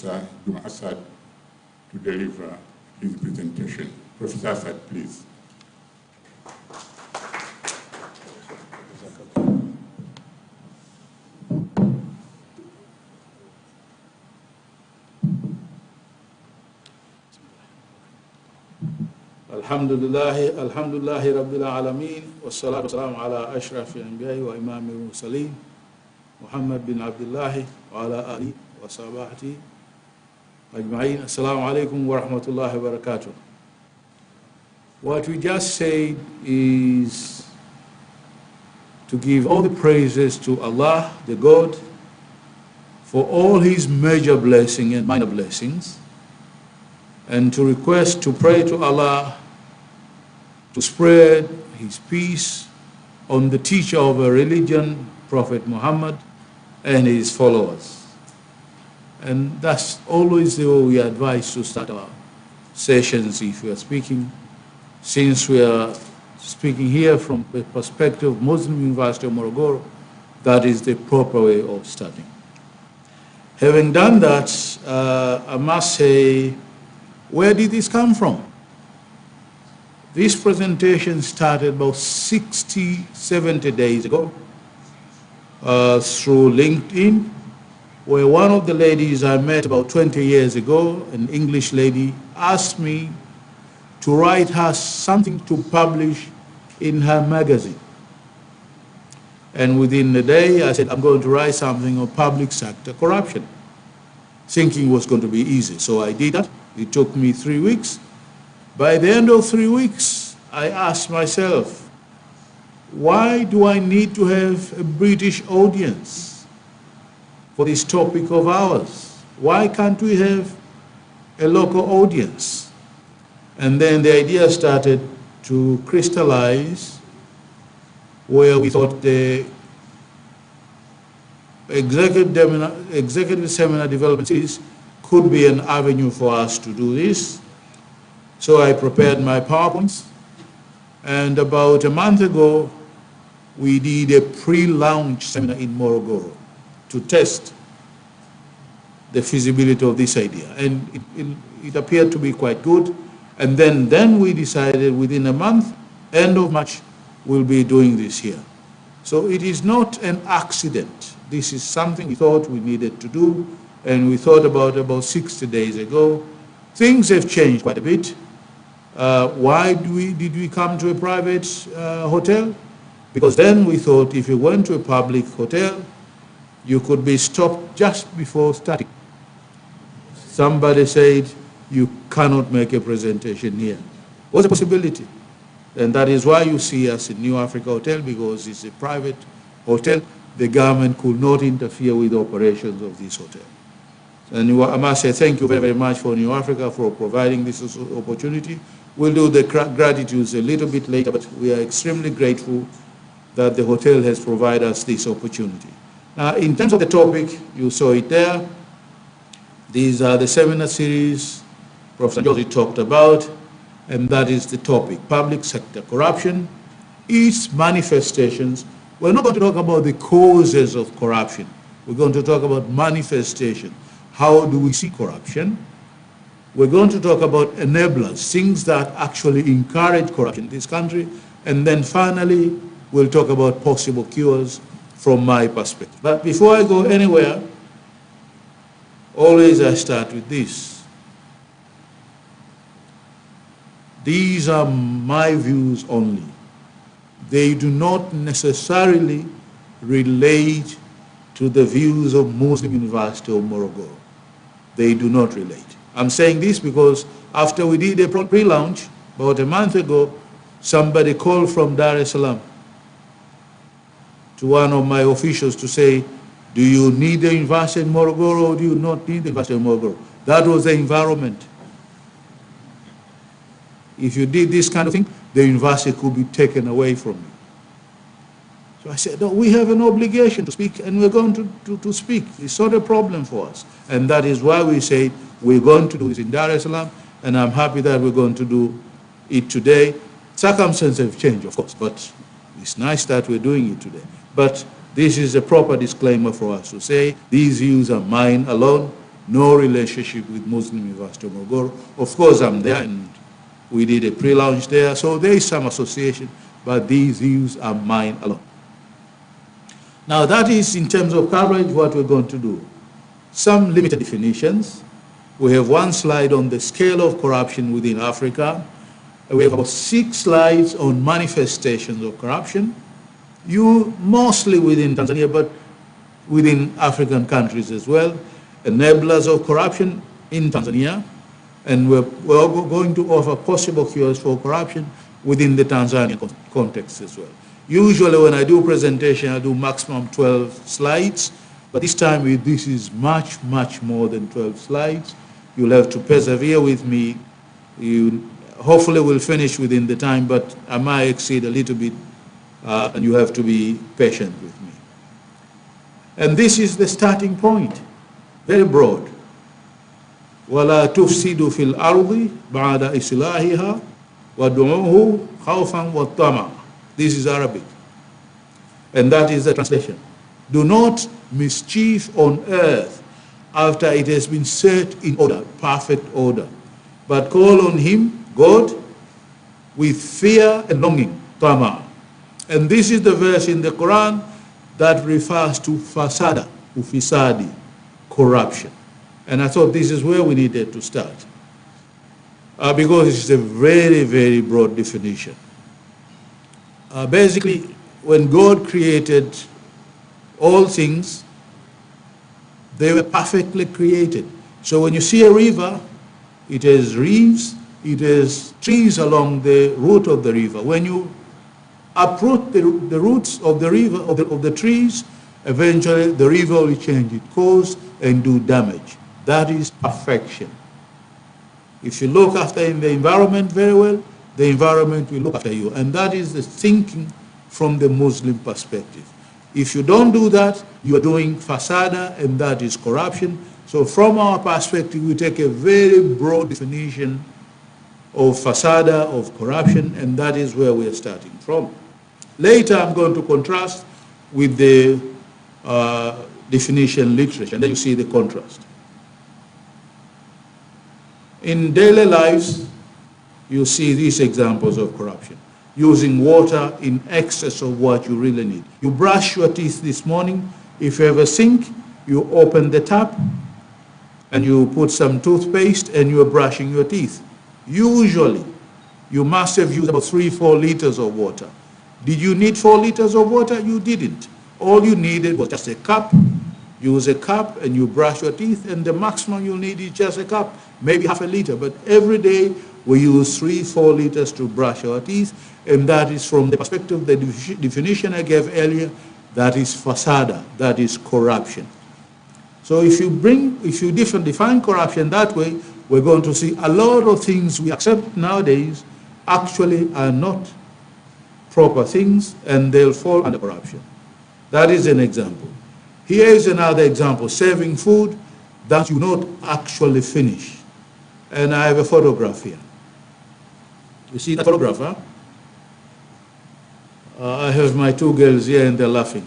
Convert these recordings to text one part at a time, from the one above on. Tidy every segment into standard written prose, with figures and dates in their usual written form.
Professor Mussa Assad to deliver his presentation. Professor Assad, please. Alhamdulillahi Rabbil Alameen, wassalatu wassalamu ala ashrafil anbiya'i wa imamil mursaleen, Muhammad bin Abdullahi wa ala alihi wa sahbihi ajma'in. Assalamu alaikum wa rahmatullahi wa barakatuh. What we just said is to give all the praises to Allah, the God, for all His major blessings and minor blessings, and to request, to pray to Allah to spread His peace on the teacher of a religion, Prophet Muhammad, and his followers. And that's always the way we advise to start our sessions if we are speaking. Since we are speaking here from the perspective of Muslim University of Morogoro, that is the proper way of starting. Having done that, I must say, where did this come from? This presentation started about 60, 70 days ago through LinkedIn, where one of the ladies I met about 20 years ago, an English lady, asked me to write her something to publish in her magazine. And within the day, I said, I'm going to write something on public sector corruption, thinking it was going to be easy. So I did that. It took me 3 weeks. By the end of 3 weeks, I asked myself, why do I need to have a British audience for this topic of ours? Why can't we have a local audience? And then the idea started to crystallize, where we thought the executive seminar development series could be an avenue for us to do this. So I prepared my PowerPoints, and about a month ago, we did a pre-launch seminar in Morogoro to test the feasibility of this idea. And it appeared to be quite good. And then we decided within a month, end of March, we'll be doing this here. So it is not an accident. This is something we thought we needed to do, and we thought about 60 days ago. Things have changed quite a bit. Why did we come to a private hotel? Because then we thought if you went to a public hotel, you could be stopped just before starting. Somebody said, you cannot make a presentation here. What's the possibility? And that is why you see us in New Africa Hotel, because it's a private hotel. The government could not interfere with the operations of this hotel. And I must say thank you very, very much for New Africa for providing this opportunity. We'll do the gratitudes a little bit later, but we are extremely grateful that the hotel has provided us this opportunity. Now, in terms of the topic, you saw it there. These are the seminar series Professor Josie talked about, and that is the topic, public sector corruption, its manifestations. We're not going to talk about the causes of corruption. We're going to talk about manifestation. How do we see corruption? We're going to talk about enablers, things that actually encourage corruption in this country. And then finally, we'll talk about possible cures from my perspective. But before I go anywhere, always I start with this. These are my views only. They do not necessarily relate to the views of Muslim University of Morogoro. They do not relate. I'm saying this because after we did a pre-launch about a month ago, somebody called from Dar es Salaam to one of my officials to say, do you need the university in Morogoro or do you not need the university in Morogoro? That was the environment. If you did this kind of thing, the university could be taken away from you. So I said, no, we have an obligation to speak, and we're going to speak. It's not a problem for us. And that is why we say we're going to do this in Dar es Salaam, and I'm happy that we're going to do it today. Circumstances have changed, of course, but it's nice that we're doing it today. But this is a proper disclaimer for us to say these views are mine alone. no relationship with Muslim University of Morogoro. Of course, I'm there, and we did a pre-launch there, so there is some association, but these views are mine alone. Now, that is, in terms of coverage, what we're going to do. Some limited definitions. We have one slide on the scale of corruption within Africa. We have about 6 slides on manifestations of corruption, mostly within Tanzania, but within African countries as well. Enablers of corruption in Tanzania, and we're going to offer possible cures for corruption within the Tanzanian context as well. Usually when I do presentation, I do maximum 12 slides, but this time this is much, much more than 12 slides. You'll have to persevere with me. You hopefully will finish within the time, but I might exceed a little bit, and you have to be patient with me. And this is the starting point, very broad. وَلَا تُفْسِدُوا فِي الْأَرْضِ بَعْدَ إِصْلَاحِهَا وَادْعُوهُ خَوْفًا وَطَمَعًا. This is Arabic, and that is the translation. Do not mischief on earth after it has been set in order, perfect order, but call on him, God, with fear and longing, tama. And this is the verse in the Quran that refers to fasada, ufisadi, corruption. And I thought this is where we needed to start, because it's a very, very broad definition. Basically, when God created all things, they were perfectly created. So when you see a river, it has reeds, it has trees along the root of the river. When you uproot the roots of the river, of the trees, eventually the river will change its course and do damage. That is perfection. If you look after the environment very well, the environment will look after you. And that is the thinking from the Muslim perspective. If you don't do that, you are doing fasada, and that is corruption. So from our perspective, we take a very broad definition of fasada, of corruption, and that is where we are starting from. Later, I'm going to contrast with the definition literature, and then you see the contrast. In daily lives, you see these examples of corruption. Using water in excess of what you really need. You brush your teeth this morning. If you have a sink, you open the tap and you put some toothpaste and you are brushing your teeth. Usually, you must have used about 3-4 liters of water. Did you need 4 liters of water? You didn't. All you needed was just a cup. Use a cup and you brush your teeth, and the maximum you need is just a cup, maybe half a liter. But every day we use 3-4 liters to brush our teeth, and that is from the perspective of the definition I gave earlier, that is fasada, that is corruption. So if you define corruption that way, we're going to see a lot of things we accept nowadays actually are not proper things, and they'll fall under corruption. That is an example. Here is another example, serving food that you not actually finish. And I have a photograph here. You see that photograph, huh? I have my 2 girls here and they're laughing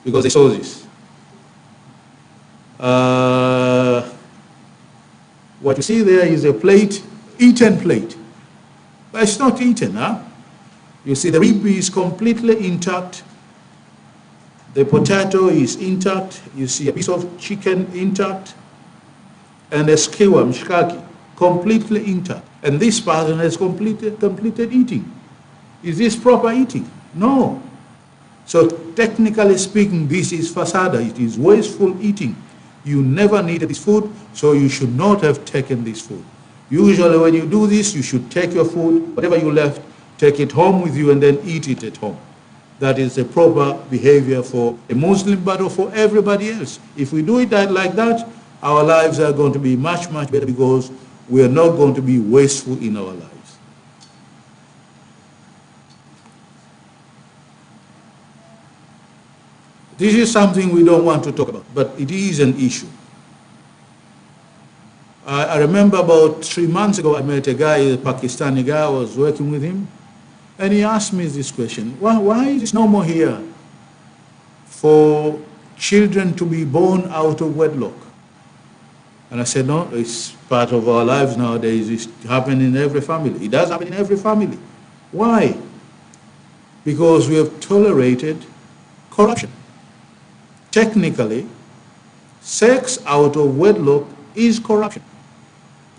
because they saw this. What you see there is a plate, eaten plate. But it's not eaten, huh? You see the rib is completely intact. The potato is intact. You see a piece of chicken intact. And a skewer, mshkaki, completely intact. And this person has completed eating. Is this proper eating? No. So technically speaking, this is fasada. It is wasteful eating. You never needed this food, so you should not have taken this food. Usually when you do this, you should take your food, whatever you left, take it home with you and then eat it at home. That is the proper behavior for a Muslim, but for everybody else. If we do it like that, our lives are going to be much, much better because we are not going to be wasteful in our lives. This is something we don't want to talk about, but it is an issue. I remember about 3 months ago, I met a guy, a Pakistani guy, I was working with him, and he asked me this question, why is it normal here for children to be born out of wedlock? And I said, no, it's part of our lives nowadays. It's happening in every family. It does happen in every family. Why? Because we have tolerated corruption. Technically, sex out of wedlock is corruption.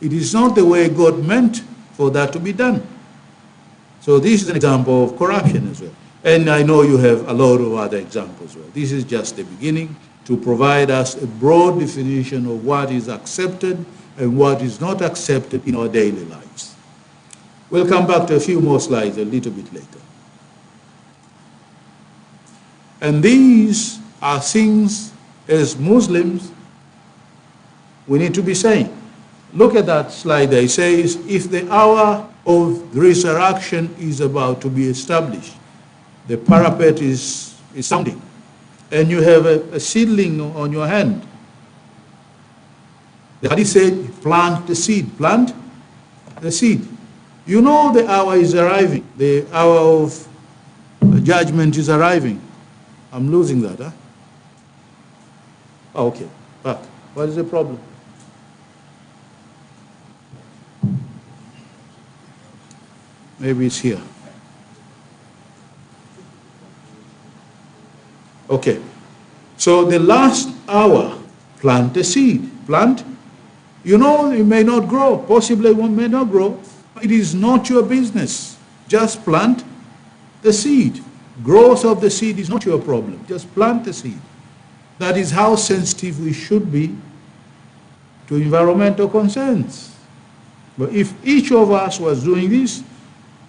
It is not the way God meant for that to be done. So this is an example of corruption as well. And I know you have a lot of other examples as well. This is just the beginning to provide us a broad definition of what is accepted and what is not accepted in our daily lives. We'll come back to a few more slides a little bit later. And these are things as Muslims we need to be saying. Look at that slide there. It says, if the hour of the resurrection is about to be established, the parapet is sounding, and you have a seedling on your hand. The hadith said, plant the seed. Plant the seed. You know the hour is arriving. The hour of judgment is arriving. I'm losing that, huh? Oh, okay, back. What is the problem? Maybe it's here. Okay. So the last hour, plant the seed. Plant. You know, it may not grow. Possibly one may not grow. It is not your business. Just plant the seed. Growth of the seed is not your problem. Just plant the seed. That is how sensitive we should be to environmental concerns. But if each of us was doing this,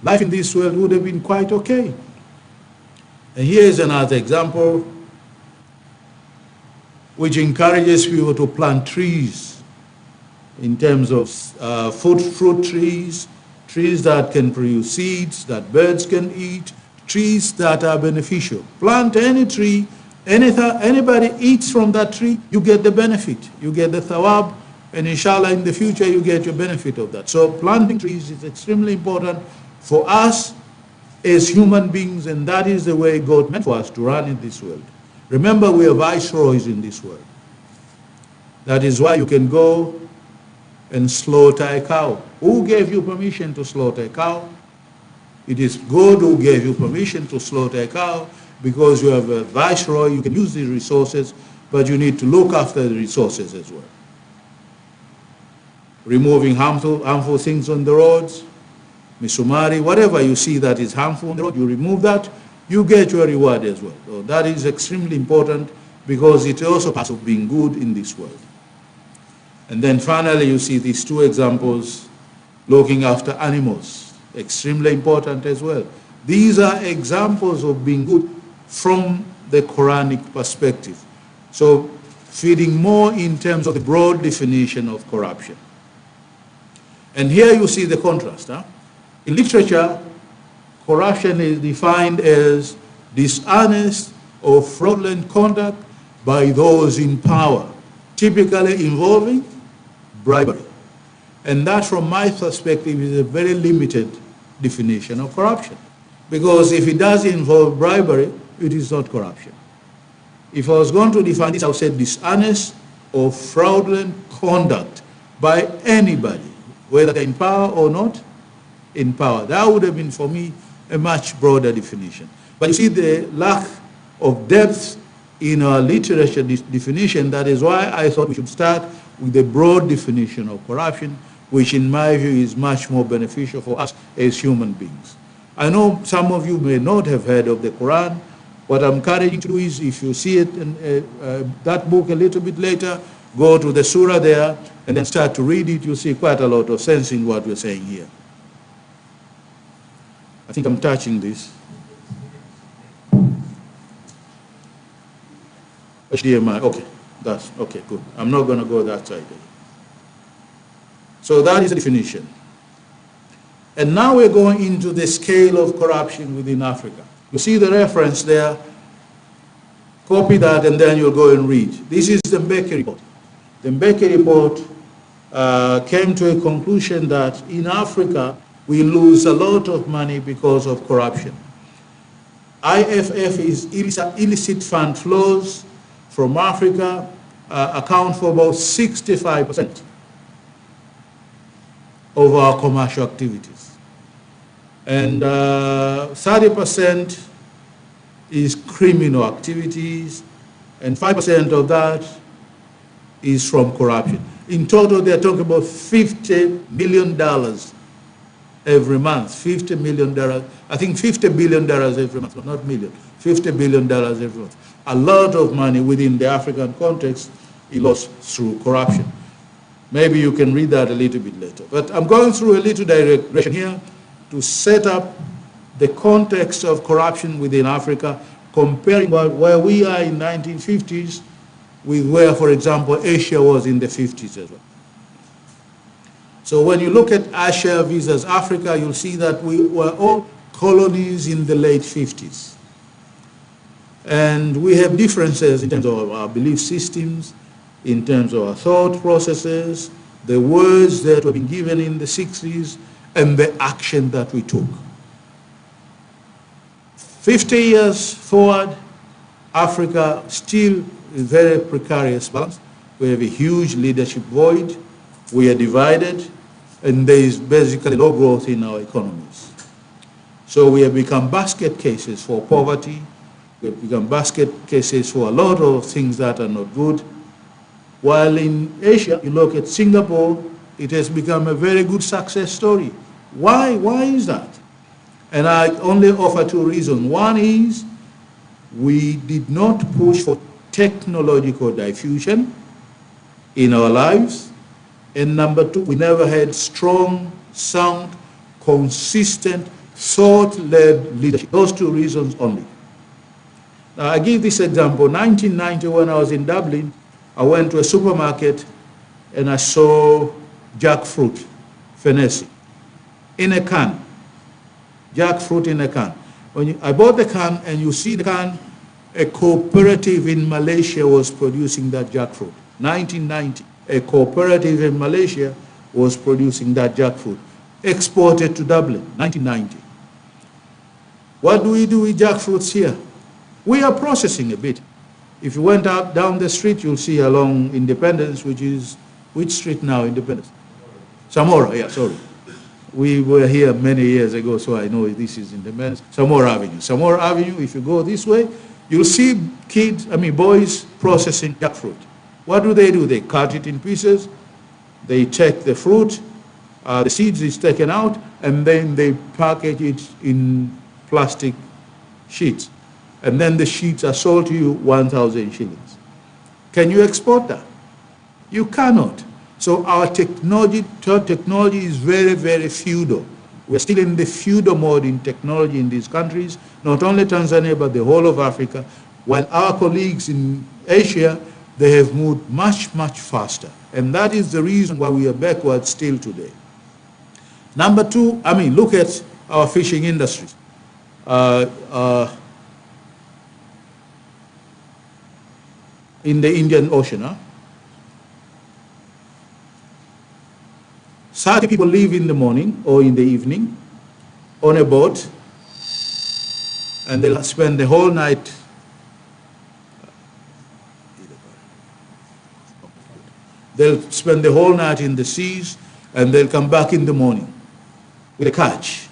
life in this world would have been quite okay. And here is another example which encourages people to plant trees in terms of fruit trees, trees that can produce seeds that birds can eat, trees that are beneficial. Plant any tree, anybody eats from that tree, you get the benefit. You get the thawab, and inshallah in the future you get your benefit of that. So planting trees is extremely important for us as human beings, and that is the way God meant for us to run in this world. Remember, we are viceroys in this world. That is why you can go and slaughter a cow. Who gave you permission to slaughter a cow? It is God who gave you permission to slaughter a cow, because you have a viceroy. You can use these resources, but you need to look after the resources as well. Removing harmful things on the roads, misumari, whatever you see that is harmful on the road, you remove that, you get your reward as well. So that is extremely important, because it also part of being good in this world. And then finally, you see these two examples, looking after animals, extremely important as well. These are examples of being good from the Quranic perspective. So feeding more in terms of the broad definition of corruption. And here you see the contrast. Huh? In literature, corruption is defined as dishonest or fraudulent conduct by those in power, typically involving bribery. And that, from my perspective, is a very limited definition of corruption. Because if it does involve bribery, it is not corruption. If I was going to define this, I would say dishonest or fraudulent conduct by anybody, whether they're in power or not in power. That would have been, for me, a much broader definition. But you see the lack of depth in our literature definition. That is why I thought we should start with the broad definition of corruption, which in my view is much more beneficial for us as human beings. I know some of you may not have heard of the Quran. What I'm encouraging you to do is, if you see it in that book a little bit later, go to the surah there and then start to read it. You'll see quite a lot of sense in what we're saying here. I think I'm touching this. HDMI, okay, that's okay, good. I'm not going to go that side. So that is the definition. And now we're going into the scale of corruption within Africa. You see the reference there. Copy that and then you'll go and read. This is the Mbeki report. The Mbeki report came to a conclusion that in Africa we lose a lot of money because of corruption. IFF is illicit fund flows from Africa account for about 65% of our commercial activities. And 30% is criminal activities, and 5% of that is from corruption. In total, they're talking about $50 million every month. $50 million, I think $50 billion every month, not million, $50 billion every month. A lot of money within the African context is lost through corruption. Maybe you can read that a little bit later. But I'm going through a little digression here to set up the context of corruption within Africa, comparing where we are in 1950s with where, for example, Asia was in the 50s as well. So when you look at Asia versus Africa, you'll see that we were all colonies in the late 50s. And we have differences in terms of our belief systems, in terms of our thought processes, the words that were being given in the 60s, and the action that we took. 50 years forward, Africa still is very precarious balance. We have a huge leadership void. We are divided, and there is basically no growth in our economies. So we have become basket cases for poverty. We have become basket cases for a lot of things that are not good. While in Asia, you look at Singapore, it has become a very good success story. Why? Why is that? And I only offer two reasons. One is we did not push for technological diffusion in our lives. And number two, we never had strong, sound, consistent, thought-led leadership. Those two reasons only. Now, I give this example. 1990, when I was in Dublin, I went to a supermarket and I saw jackfruit, fenesi, in a can. Jackfruit in a can. I bought the can, and you see the can, a cooperative in Malaysia was producing that jackfruit. 1990, a cooperative in Malaysia was producing that jackfruit. Exported to Dublin, 1990. What do we do with jackfruits here? We are processing a bit. If you went out down the street, you'll see along Independence, which is, which street now, Independence? Samora, yeah, sorry. We were here many years ago, so I know this is Independence. Samora Avenue. Samora Avenue, if you go this way, you'll see boys processing jackfruit. What do? They cut it in pieces, they take the fruit, the seeds is taken out, and then they package it in plastic sheets. And then the sheets are sold to you 1,000 shillings. Can you export that? You cannot. So our technology is very, very feudal. We're still in the feudal mode in technology in these countries, not only Tanzania, but the whole of Africa, while our colleagues in Asia, they have moved much, much faster. And that is the reason why we are backward still today. Number two, look at our fishing industries. In the Indian Ocean, 30 people leave in the morning or in the evening on a boat, and they'll spend the whole night. They'll spend the whole night in the seas, and they'll come back in the morning with a catch.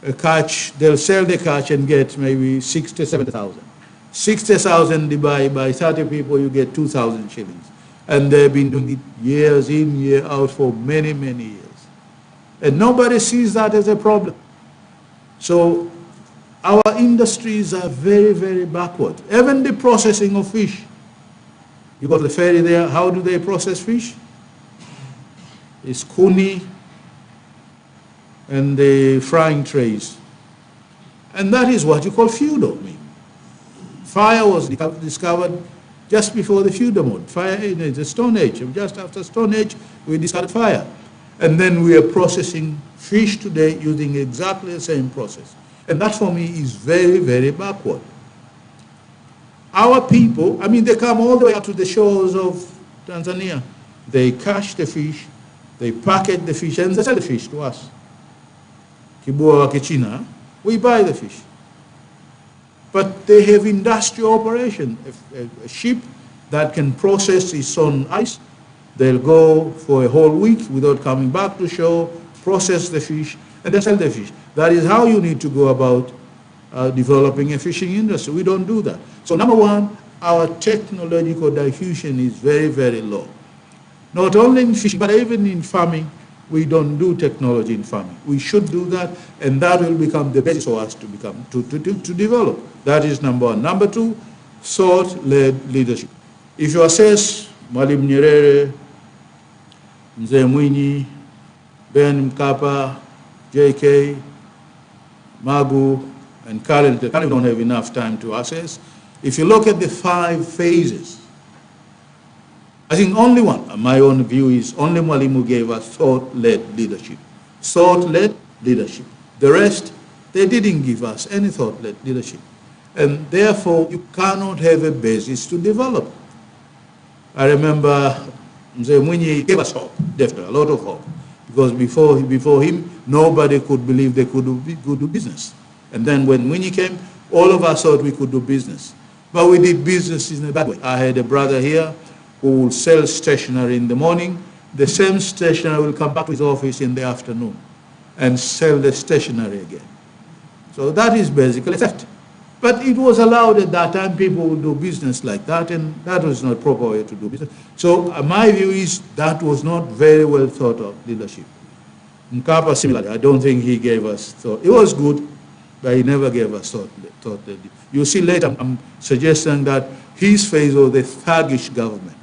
They'll sell the catch and get maybe 60,000, 70,000. 60,000 divided by 30 people, you get 2,000 shillings. And they've been doing it years in, year out for many, many years. And nobody sees that as a problem. So our industries are very, very backward. Even the processing of fish. You go to the ferry there, how do they process fish? It's kuni and the frying trays. And that is what you call feudal. Fire was discovered just before the feudal mode. Fire in the Stone Age. Just after Stone Age, we discovered fire. And then we are processing fish today using exactly the same process. And that for me is very, very backward. Our people, they come all the way up to the shores of Tanzania. They catch the fish, they package the fish, and they sell the fish to us. Kibua Kichina, we buy the fish. But they have industrial operation. A ship that can process its own ice. They'll go for a whole week without coming back to shore, process the fish, and then sell the fish. That is how you need to go about developing a fishing industry. We don't do that. So number one, our technological diffusion is very, very low. Not only in fishing, but even in farming, we don't do technology in farming. We should do that, and that will become the basis for us to develop. That is number one. Number two, thought-led leadership. If you assess Mwalimu Nyerere, Mzee Mwinyi, Ben Mkapa, JK, Magu, and Khaled, we don't have enough time to assess. If you look at the 5 phases, I think only one, my own view is only Mwalimu gave us thought-led leadership. Thought-led leadership. The rest, they didn't give us any thought-led leadership. And therefore, you cannot have a basis to develop. I remember Mzee Mwinyi gave us hope, definitely, a lot of hope. Because before him, nobody could believe they could do business. And then when Mwinyi came, all of us thought we could do business. But we did business in a bad way. I had a brother here who will sell stationery in the morning. The same stationery will come back to his office in the afternoon and sell the stationery again. So that is basically theft. But it was allowed at that time, people would do business like that, and that was not proper way to do business. So my view is that was not very well thought of leadership. Mkapa, similarly, I don't think he gave us thought. It was good, but he never gave us thought. You see later, I'm suggesting that his phase was the thuggish government,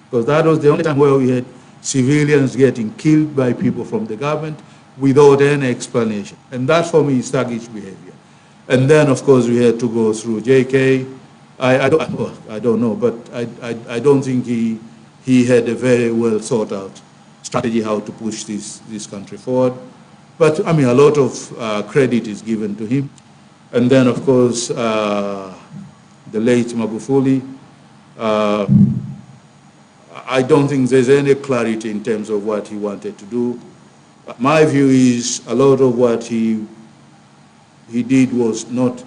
because that was the only time where we had civilians getting killed by people from the government without any explanation. And that for me is thuggish behavior. And then, of course, we had to go through JK. I don't know, but I don't think he had a very well thought out strategy how to push this country forward. But I mean, a lot of credit is given to him. And then, of course, the late Magufuli. I don't think there's any clarity in terms of what he wanted to do. My view is a lot of what he did was not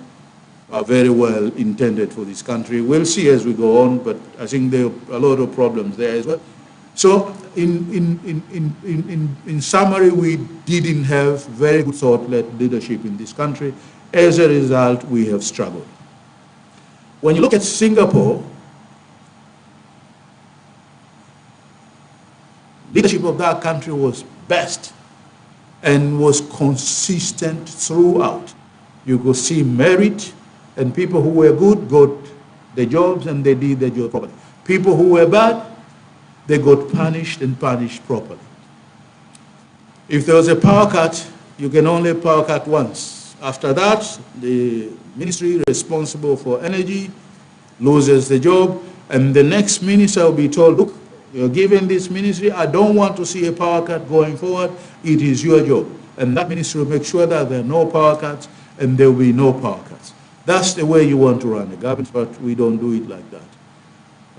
very well intended for this country. We'll see as we go on, but I think there are a lot of problems there as well. So in summary, we didn't have very good thought-led leadership in this country. As a result, we have struggled. When you look at Singapore, leadership of that country was best and was consistent throughout. You could see merit, and people who were good got the jobs and they did the job properly. People who were bad, they got punished and punished properly. If there was a power cut, you can only power cut once. After that, the ministry responsible for energy loses the job, and the next minister will be told, look, you're given this ministry, I don't want to see a power cut going forward, it is your job. And that ministry will make sure that there are no power cuts and there will be no power cuts. That's the way you want to run a government, but we don't do it like that.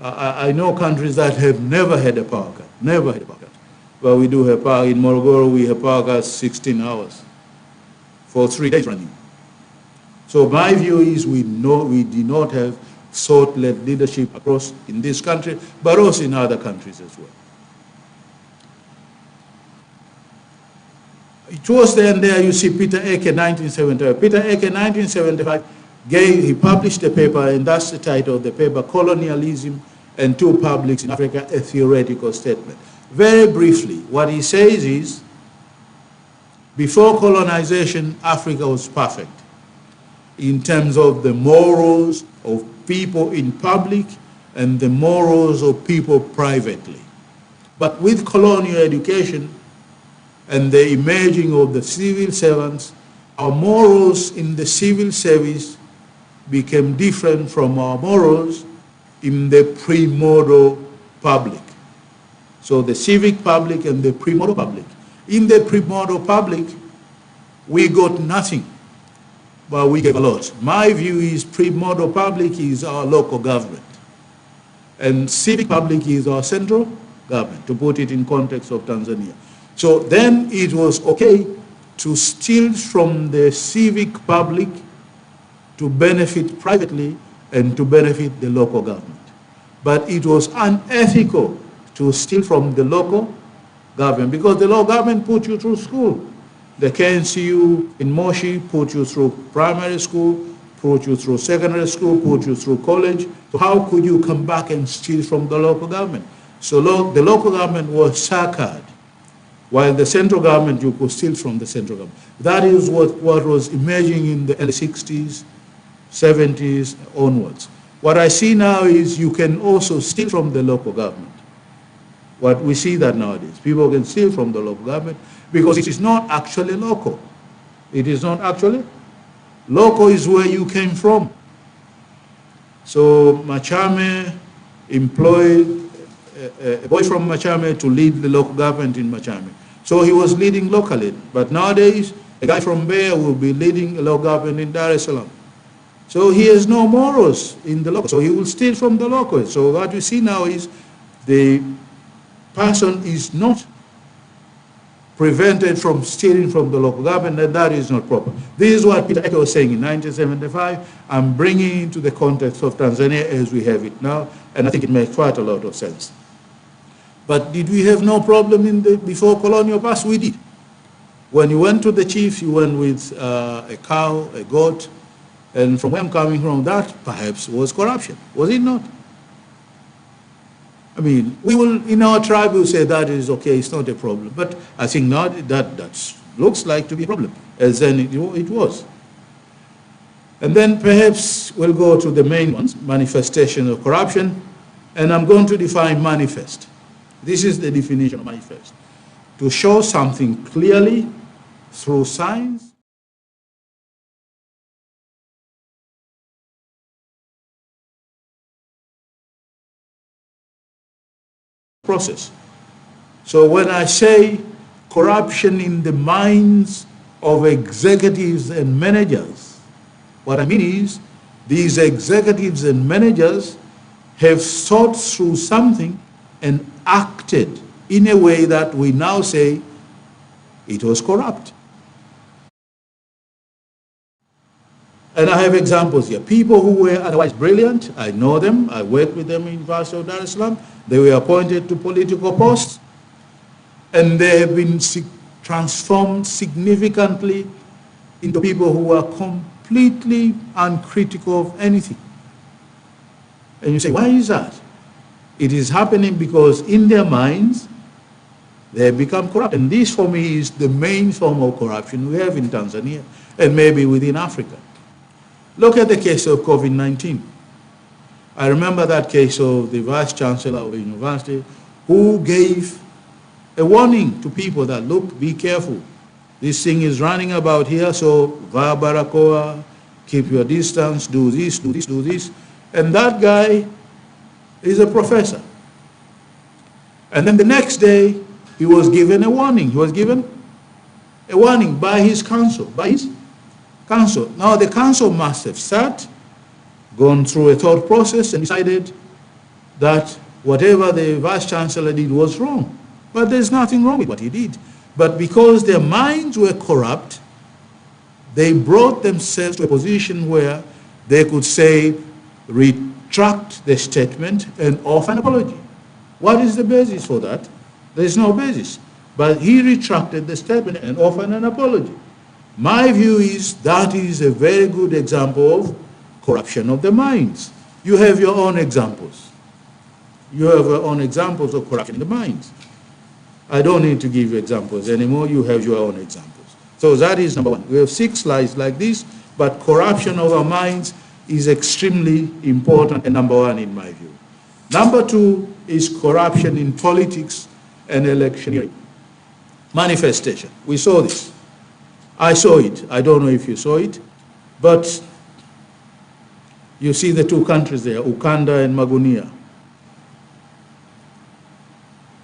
I know countries that have never had a power cut, never had a power cut. But we do have power. In Morogoro, we have power cuts 16 hours for 3 days running. So my view is we do not have thought-led leadership across in this country, but also in other countries as well. Towards the end there, you see Peter Eke, 1975. Peter Eke, 1975, he published a paper, and that's the title of the paper, Colonialism and Two Publics in Africa, a Theoretical Statement. Very briefly, what he says is, before colonization, Africa was perfect in terms of the morals of people in public and the morals of people privately. But with colonial education and the emerging of the civil servants, our morals in the civil service became different from our morals in the pre-model public. So the civic public and the pre-model public. In the pre-model public, we got nothing, but we gave a lot. My view is pre-model public is our local government, and civic public is our central government, to put it in context of Tanzania. So then it was okay to steal from the civic public to benefit privately and to benefit the local government. but it was unethical to steal from the local government, because the local government put you through school. The KNCU in Moshi put you through primary school, put you through secondary school, put you through college. So how could you come back and steal from the local government? So the local government was suckered, while the central government, you could steal from the central government. That is what was emerging in the early 60s, 70s onwards. What I see now is you can also steal from the local government. What we see that nowadays, people can steal from the local government because it is not actually local. It is not actually local. Is where you came from. So Machame employed a boy from Machame to lead the local government in Machame. So he was leading locally, but nowadays a guy from Beira will be leading a local government in Dar es Salaam. So he has no morals in the local, so he will steal from the local. So what we see now is the person is not prevented from stealing from the local government, and that is not proper. This is what Peter Eke was saying in 1975. I'm bringing it into the context of Tanzania as we have it now, and I think it makes quite a lot of sense. But did we have no problem in the before colonial past? We did. When you went to the chief, you went with a cow, a goat, and from where I'm coming from, that perhaps was corruption, was it not? I mean, we will, in our tribe, we'll say that is okay, it's not a problem. But I think not, that looks like to be a problem, as then it was. And then perhaps we'll go to the main ones, manifestation of corruption, and I'm going to define manifest. This is the definition of manifest. To show something clearly through signs, process. So when I say corruption in the minds of executives and managers, what I mean is these executives and managers have thought through something and acted in a way that we now say it was corrupt. And I have examples here. People who were otherwise brilliant, I know them, I worked with them in University of Dar es Salaam. They were appointed to political posts, and they have been transformed significantly into people who are completely uncritical of anything. And you say, why is that? It is happening because in their minds, they have become corrupt. And this, for me, is the main form of corruption we have in Tanzania and maybe within Africa. Look at the case of COVID-19. I remember that case of the vice chancellor of the university who gave a warning to people that, look, be careful. This thing is running about here, so via barakoa, keep your distance, do this, do this, do this. And that guy is a professor. And then the next day, he was given a warning. He was given a warning by his council, Now the council must have sat, gone through a thought process and decided that whatever the vice chancellor did was wrong. But there's nothing wrong with what he did. But because their minds were corrupt, they brought themselves to a position where they could say, retract the statement and offer an apology. What is the basis for that? There's no basis. But he retracted the statement and offered an apology. My view is that is a very good example of corruption of the minds. You have your own examples. You have your own examples of corruption in the minds. I don't need to give you examples anymore. You have your own examples. So that is number one. We have 6 slides like this, but corruption of our minds is extremely important and number 1 in my view. Number 2 is corruption in politics and electioneering. Manifestation. We saw this. I saw it. I don't know if you saw it, but you see the 2 countries there, Uganda and Magunia.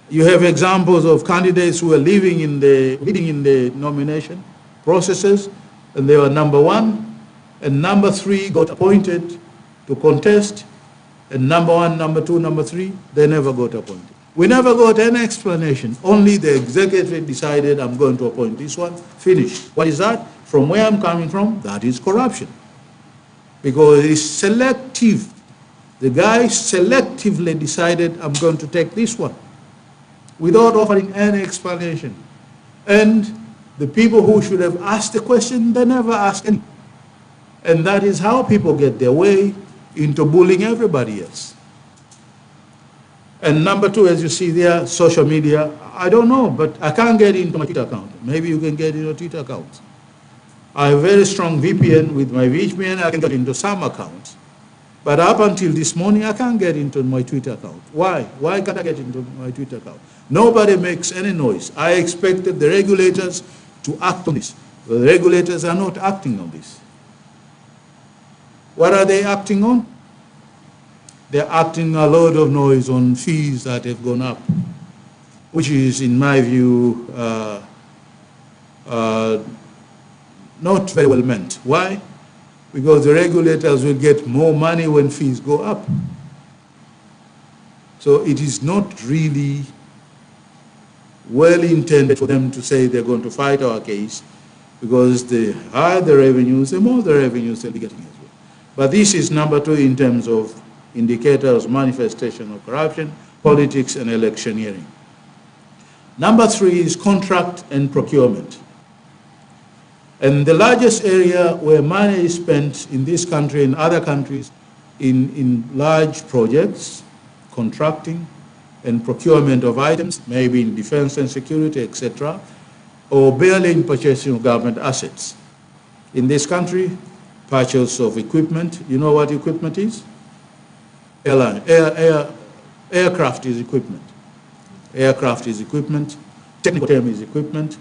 You have examples of candidates who are leading in the nomination processes, and they were number 1, and number 3 got appointed to contest, and number 1, number 2, number 3, they never got appointed. We never got any explanation. Only the executive decided, I'm going to appoint this one, finished. What is that? From where I'm coming from, that is corruption. Because it's selective. The guy selected collectively decided, I'm going to take this one, without offering any explanation. And the people who should have asked the question, they never ask any. And that is how people get their way into bullying everybody else. And number two, as you see there, social media. I don't know, but I can't get into my Twitter account. Maybe you can get into your Twitter account. I have a very strong VPN. With my VPN, I can get into some accounts. But up until this morning, I can't get into my Twitter account. Why? Why can't I get into my Twitter account? Nobody makes any noise. I expected the regulators to act on this. The regulators are not acting on this. What are they acting on? They're acting a lot of noise on fees that have gone up, which is, in my view, not very well meant. Why? Because the regulators will get more money when fees go up. So it is not really well intended for them to say they're going to fight our case, because the higher the revenues, the more the revenues they'll be getting as well. But this is number two in terms of indicators, manifestation of corruption, politics, and electioneering. Number three is contract and procurement. And the largest area where money is spent in this country and other countries in large projects, contracting and procurement of items, maybe in defense and security, etc., or barely in purchasing of government assets. In this country, purchase of equipment. You know what equipment is? Aircraft is equipment. Aircraft is equipment. Technical term is equipment.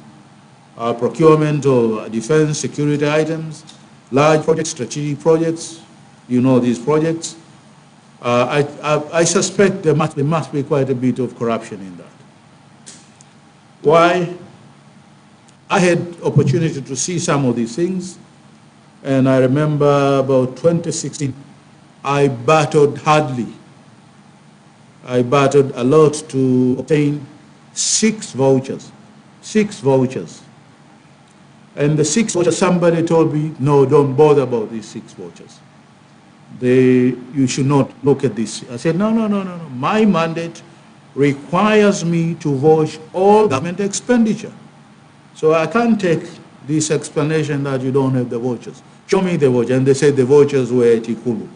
Procurement of defense, security items, large projects, strategic projects. You know these projects. I suspect there must be quite a bit of corruption in that. Why? I had opportunity to see some of these things, and I remember about 2016, I battled hardly. I battled a lot to obtain 6 vouchers. 6 vouchers. And the 6 vouchers, somebody told me, no, don't bother about these 6 vouchers. You should not look at this. I said, no. My mandate requires me to vouch all government expenditure. So I can't take this explanation that you don't have the vouchers. Show me the vouchers. And they said the vouchers were at Ikulu.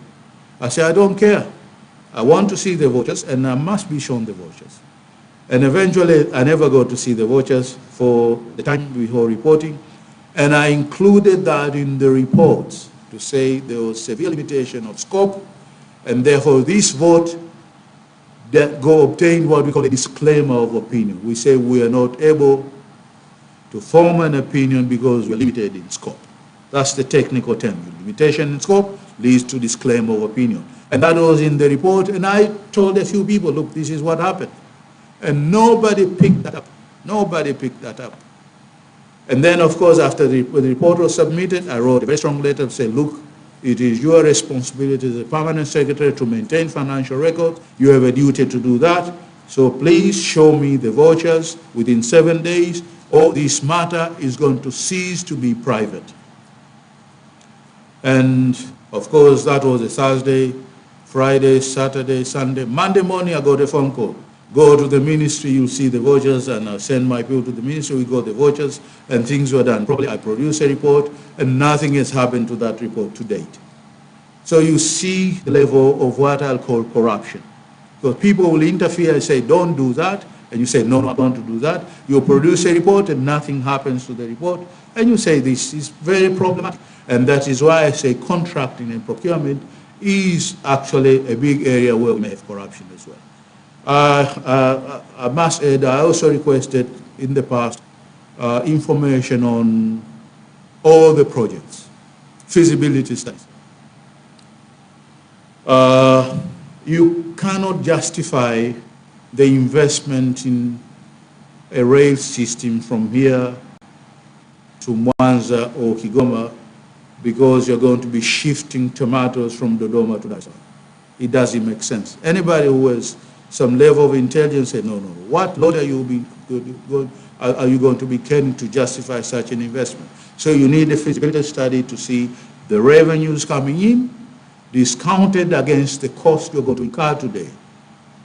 I said, I don't care. I want to see the vouchers, and I must be shown the vouchers. And eventually, I never got to see the vouchers for the time before reporting. And I included that in the reports to say there was severe limitation of scope, and therefore this vote that obtained what we call a disclaimer of opinion. We say we are not able to form an opinion because we're limited in scope. That's the technical term. Limitation in scope leads to disclaimer of opinion. And that was in the report, and I told a few people, look, this is what happened. And nobody picked that up. Nobody picked that up. And then, of course, after the report was submitted, I wrote a very strong letter to say, look, it is your responsibility as a permanent secretary to maintain financial records. You have a duty to do that. So please show me the vouchers within 7 days, or this matter is going to cease to be private. And, of course, that was a Thursday, Friday, Saturday, Sunday. Monday morning, I got a phone call. Go to the ministry, you'll see the vouchers, and I'll send my people to the ministry, we got the vouchers, and things were done. Probably I produced a report, and nothing has happened to that report to date. So you see the level of what I'll call corruption. Because people will interfere and say, don't do that, and you say, no, I'm going to do that. You produce a report, and nothing happens to the report, and you say, this is very problematic. And that is why I say contracting and procurement is actually a big area where we may have corruption as well. I must add, I also requested in the past information on all the projects, feasibility studies. You cannot justify the investment in a rail system from here to Mwanza or Kigoma because you're going to be shifting tomatoes from Dodoma to Dar es Salaam. It doesn't make sense. Anybody who has some level of intelligence say, no. What load are you going to be carrying to justify such an investment? So you need a feasibility study to see the revenues coming in, discounted against the cost you're going to incur today.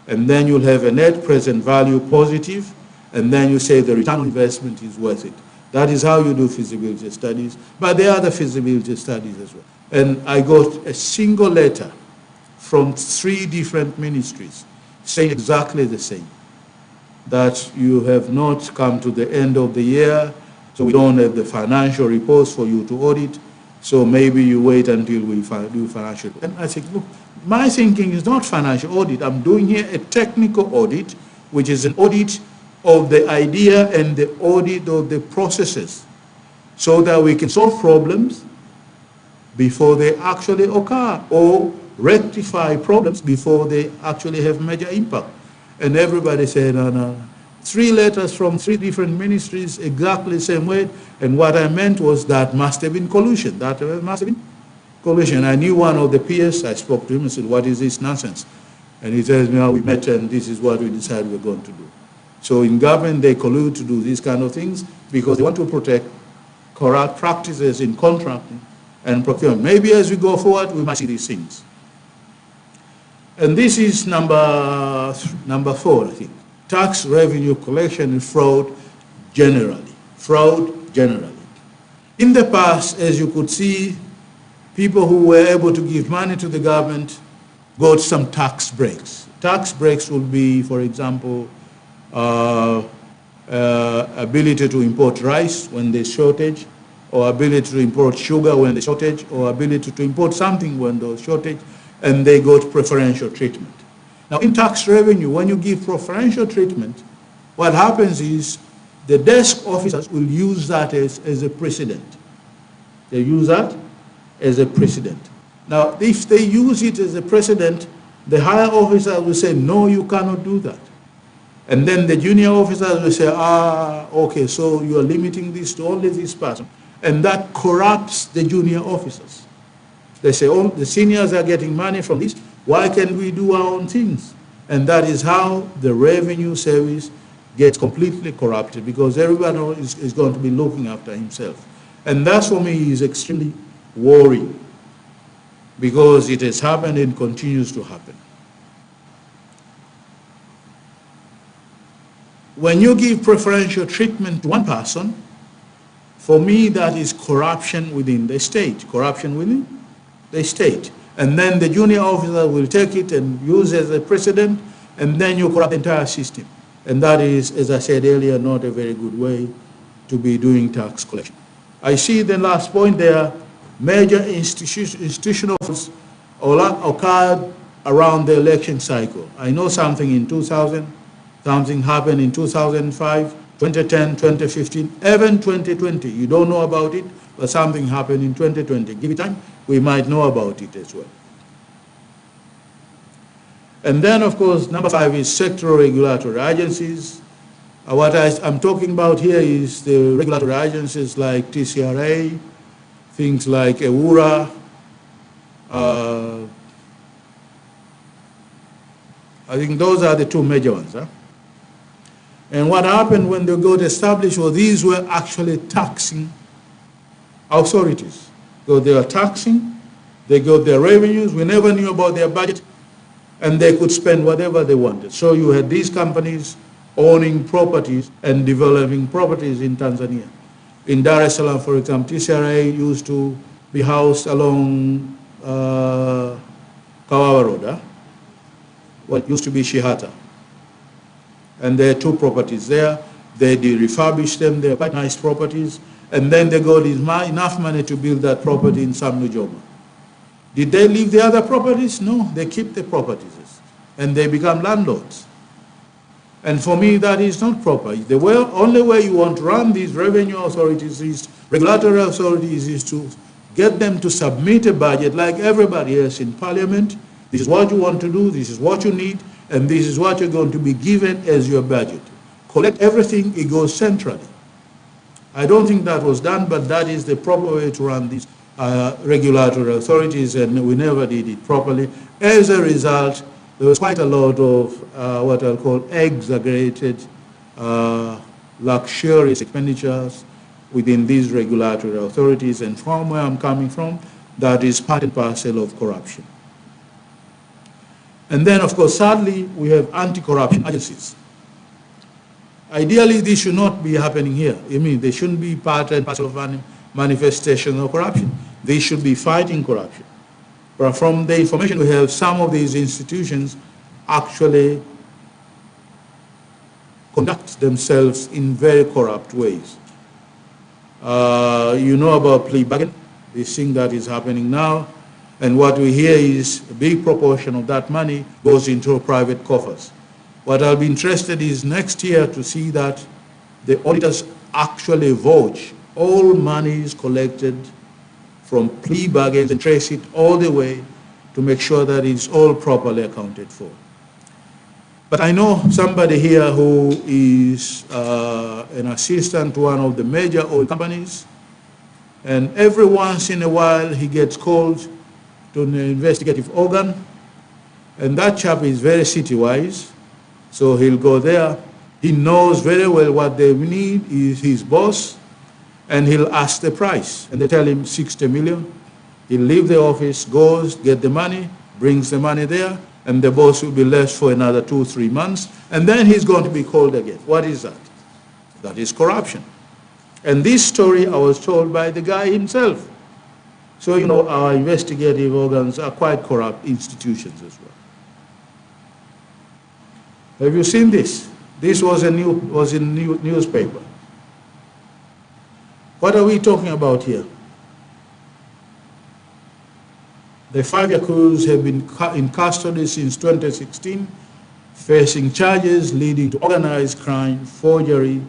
and then you'll have a net present value positive, and then you say the return on investment is worth it. That is how you do feasibility studies, but there are other feasibility studies as well. And I got a single letter from 3 different ministries saying exactly the same, that you have not come to the end of the year, so we don't have the financial reports for you to audit, so maybe you wait until we do financial. And I think, look, my thinking is not financial audit. I'm doing here a technical audit, which is an audit of the idea and the audit of the processes, so that we can solve problems before they actually occur, or rectify problems before they actually have major impact. And everybody said, no. 3 letters from 3 different ministries, exactly the same way. And what I meant was that must have been collusion. That must have been collusion. I knew one of the peers. I spoke to him and said, what is this nonsense? And he tells me, how we met and this is what we decided we're going to do. So in government, they collude to do these kind of things because they want to protect corrupt practices in contracting and procurement. Maybe as we go forward, we might see these things. And this is number 4, I think. Tax revenue collection and fraud generally. Fraud generally. In the past, as you could see, people who were able to give money to the government got some tax breaks. Tax breaks will be, for example, ability to import rice when there's shortage, or ability to import sugar when there's shortage, or ability to import something when there's shortage, and they got preferential treatment. Now, in tax revenue, when you give preferential treatment, what happens is the desk officers will use that as a precedent. They use that as a precedent. Now, if they use it as a precedent, the higher officers will say, no, you cannot do that. And then the junior officers will say, okay, so you are limiting this to only this person. And that corrupts the junior officers. They say, oh, the seniors are getting money from this. Why can't we do our own things? And that is how the revenue service gets completely corrupted, because everybody is going to be looking after himself. And that for me is extremely worrying, because it has happened and continues to happen. When you give preferential treatment to one person, for me that is corruption within the state, corruption within the state. And then the junior officer will take it and use it as a precedent, and then you corrupt the entire system. And that is, as I said earlier, not a very good way to be doing tax collection. I see the last point there, major institutional faults occurred around the election cycle. I know something in 2000, something happened in 2005, 2010, 2015, even 2020. You don't know about it, but something happened in 2020. Give it time, we might know about it as well. And then, of course, number 5 is sectoral regulatory agencies. What I'm talking about here is the regulatory agencies like TCRA, things like EWURA, I think those are the 2 major ones. And what happened when they got established was these were actually taxing authorities. So they were taxing, they got their revenues, we never knew about their budget, and they could spend whatever they wanted. So you had these companies owning properties and developing properties in Tanzania. In Dar es Salaam, for example, TCRA used to be housed along Kawawa Road, what used to be Shihata. And there are 2 properties there. They refurbish them, they're quite nice properties, and then they got enough money to build that property in Sam Nujoma. Did they leave the other properties? No, they keep the properties, and they become landlords. And for me, that is not proper. The only way you want to run these revenue authorities, regulatory authorities, is to get them to submit a budget like everybody else in Parliament. This is what you want to do, this is what you need, and this is what you're going to be given as your budget. Collect everything, it goes centrally. I don't think that was done, but that is the proper way to run these regulatory authorities, and we never did it properly. As a result, there was quite a lot of what I'll call exaggerated, luxurious expenditures within these regulatory authorities, and from where I'm coming from, that is part and parcel of corruption. And then, of course, sadly, we have anti-corruption agencies. Ideally, this should not be happening here. I mean, they shouldn't be part and parcel of manifestation of corruption. They should be fighting corruption. But from the information we have, some of these institutions actually conduct themselves in very corrupt ways. You know about plea bargain, this thing that is happening now, and what we hear is a big proportion of that money goes into private coffers. What I'll be interested is next year to see that the auditors actually vouch all monies collected from plea bargains and trace it all the way to make sure that it's all properly accounted for. But I know somebody here who is an assistant to one of the major oil companies, and every once in a while he gets called to an investigative organ, and that chap is very city-wise, so he'll go there. He knows very well what they need, is his boss, and he'll ask the price, and they tell him 60 million. He'll leave the office, goes, get the money, brings the money there, and the boss will be left for another 2-3 months, and then he's going to be called again. What is that? That is corruption. And this story I was told by the guy himself. So, you know, our investigative organs are quite corrupt institutions as well. Have you seen this? This was in newspaper. What are we talking about here? The 5 accused have been in custody since 2016, facing charges leading to organized crime, forgery,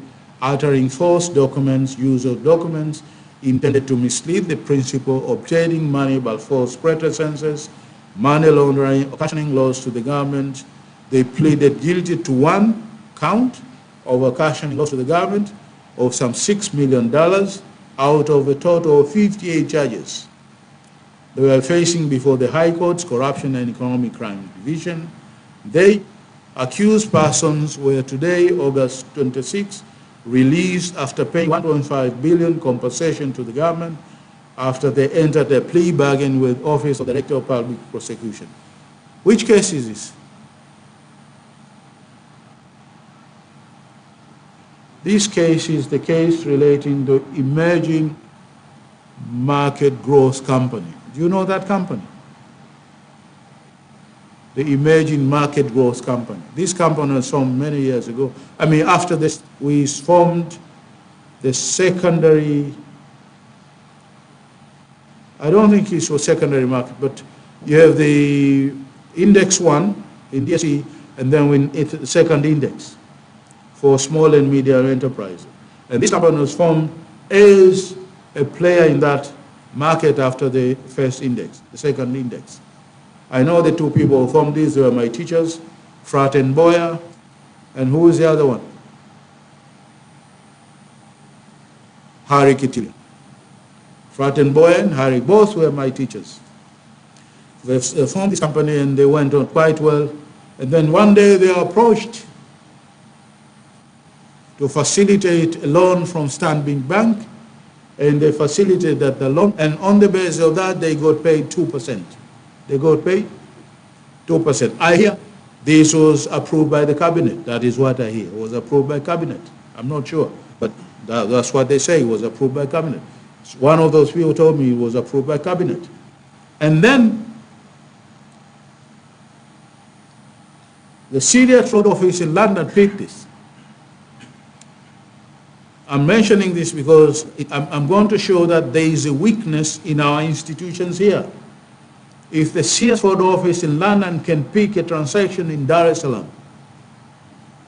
altering false documents, use of documents intended to mislead the principal, obtaining money by false pretenses, money laundering, occasioning loss to the government. They pleaded guilty to 1 count of occasioning loss to the government of some $6 million out of a total of 58 charges. They were facing before the High Court's Corruption and Economic Crime Division. They accused persons were today, August 26, released after paying 1.5 billion compensation to the government after they entered a plea bargain with Office of Director of Public Prosecution. Which case is this? This case is the case relating to emerging market growth company. Do you know that company? The Emerging Market Growth Company. This company was formed many years ago. I mean, after this, we formed the secondary, I don't think it was secondary market, but you have the index 1 in DSE, and then the second index for small and medium enterprises. And this company was formed as a player in that market after the first index, the second index. I know the 2 people who formed this, they were my teachers, Frat and Boyer, and who is the other one? Harry Kitili. Frat and Boyer and Harry, both were my teachers. They formed this company and they went on quite well. And then one day they are approached to facilitate a loan from Stanbic Bank, and they facilitated the loan, and on the basis of that, they got paid 2%. They got paid 2%. I hear this was approved by the cabinet. That is what I hear. It was approved by cabinet. I'm not sure, but that's what they say. It was approved by cabinet. One of those people told me it was approved by cabinet. And then the Syria Fraud Office in London picked this. I'm mentioning this because I'm going to show that there is a weakness in our institutions here. If the CS Fraud Office in London can pick a transaction in Dar es Salaam,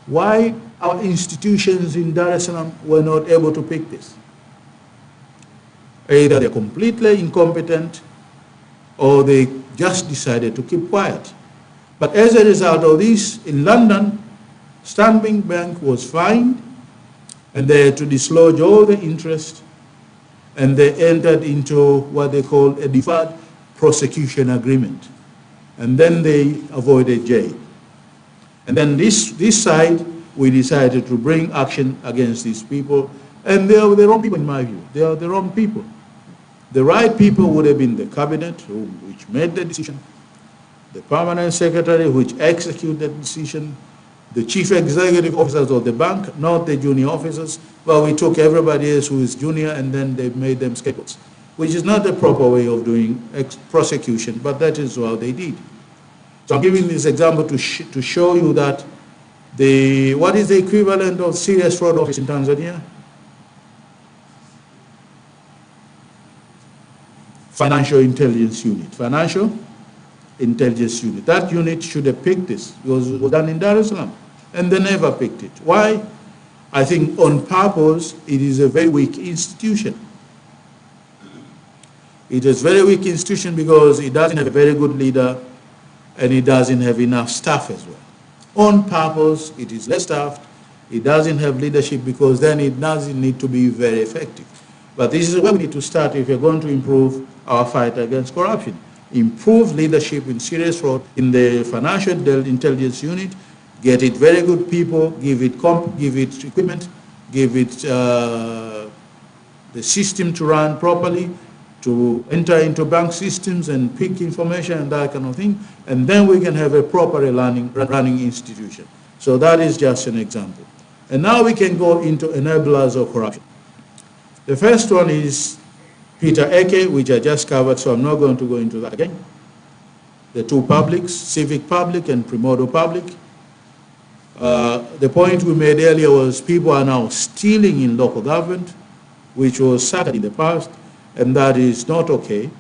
why our institutions in Dar es Salaam were not able to pick this? Either they're completely incompetent or they just decided to keep quiet. But as a result of this, in London, Stanbic Bank was fined, and they had to dislodge all the interest, and they entered into what they call a deferred prosecution agreement. And then they avoided jail. And then this side, we decided to bring action against these people, and they are the wrong people in my view. They are the wrong people. The right people would have been the cabinet, which made the decision, the permanent secretary, which execute the decision, the chief executive officers of the bank, not the junior officers, but we took everybody else who is junior and then they made them scapegoats, which is not the proper way of doing prosecution, but that is how they did. So I'm giving this example to show you that what is the equivalent of serious fraud office in Tanzania? Financial Intelligence Unit. Financial Intelligence Unit. That unit should have picked this because it was done in Dar es Salaam. And they never picked it. Why? I think on purpose, it is a very weak institution. It is a very weak institution because it doesn't have a very good leader and it doesn't have enough staff as well. On purpose, it is less staffed. It doesn't have leadership because then it doesn't need to be very effective. But this is where we need to start if we're going to improve our fight against corruption. Improve leadership in serious fraud in the Financial Intelligence Unit, get it very good people, give it equipment, give it the system to run properly, to enter into bank systems and pick information and that kind of thing, and then we can have a proper running institution. So that is just an example. And now we can go into enablers of corruption. The first one is Peter Eke, which I just covered, so I'm not going to go into that again. The two publics, civic public and primordial public. The point we made earlier was people are now stealing in local government, which was started in the past, and that is not okay.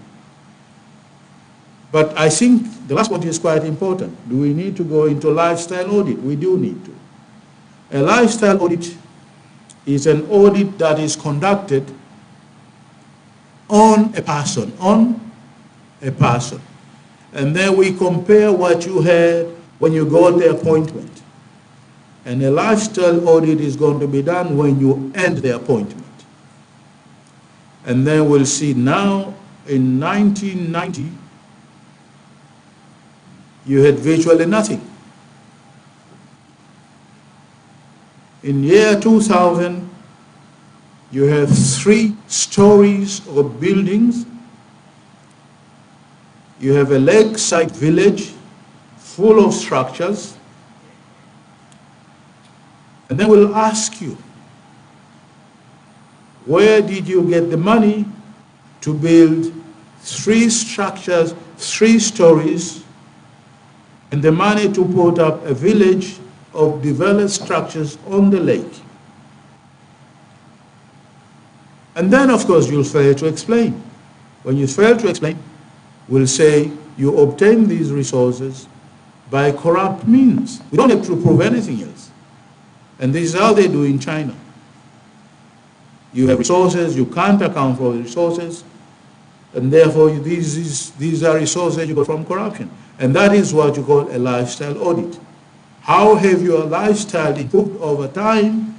But I think the last point is quite important. Do we need to go into lifestyle audit? We do need to. A lifestyle audit is an audit that is conducted on a person, And then we compare what you had when you got the appointment. And a lifestyle audit is going to be done when you end the appointment. And then we'll see now, in 1990, you had virtually nothing. In year 2000, you have 3 stories of buildings. You have a lakeside village full of structures. And then we'll ask you, where did you get the money to build 3 structures, 3 stories, and the money to put up a village of developed structures on the lake? And then, of course, you'll fail to explain. When you fail to explain, we'll say you obtain these resources by corrupt means. We don't have to prove anything else. And this is how they do in China. You have resources, you can't account for the resources, and therefore these are resources you got from corruption. And that is what you call a lifestyle audit. How have your lifestyle improved over time?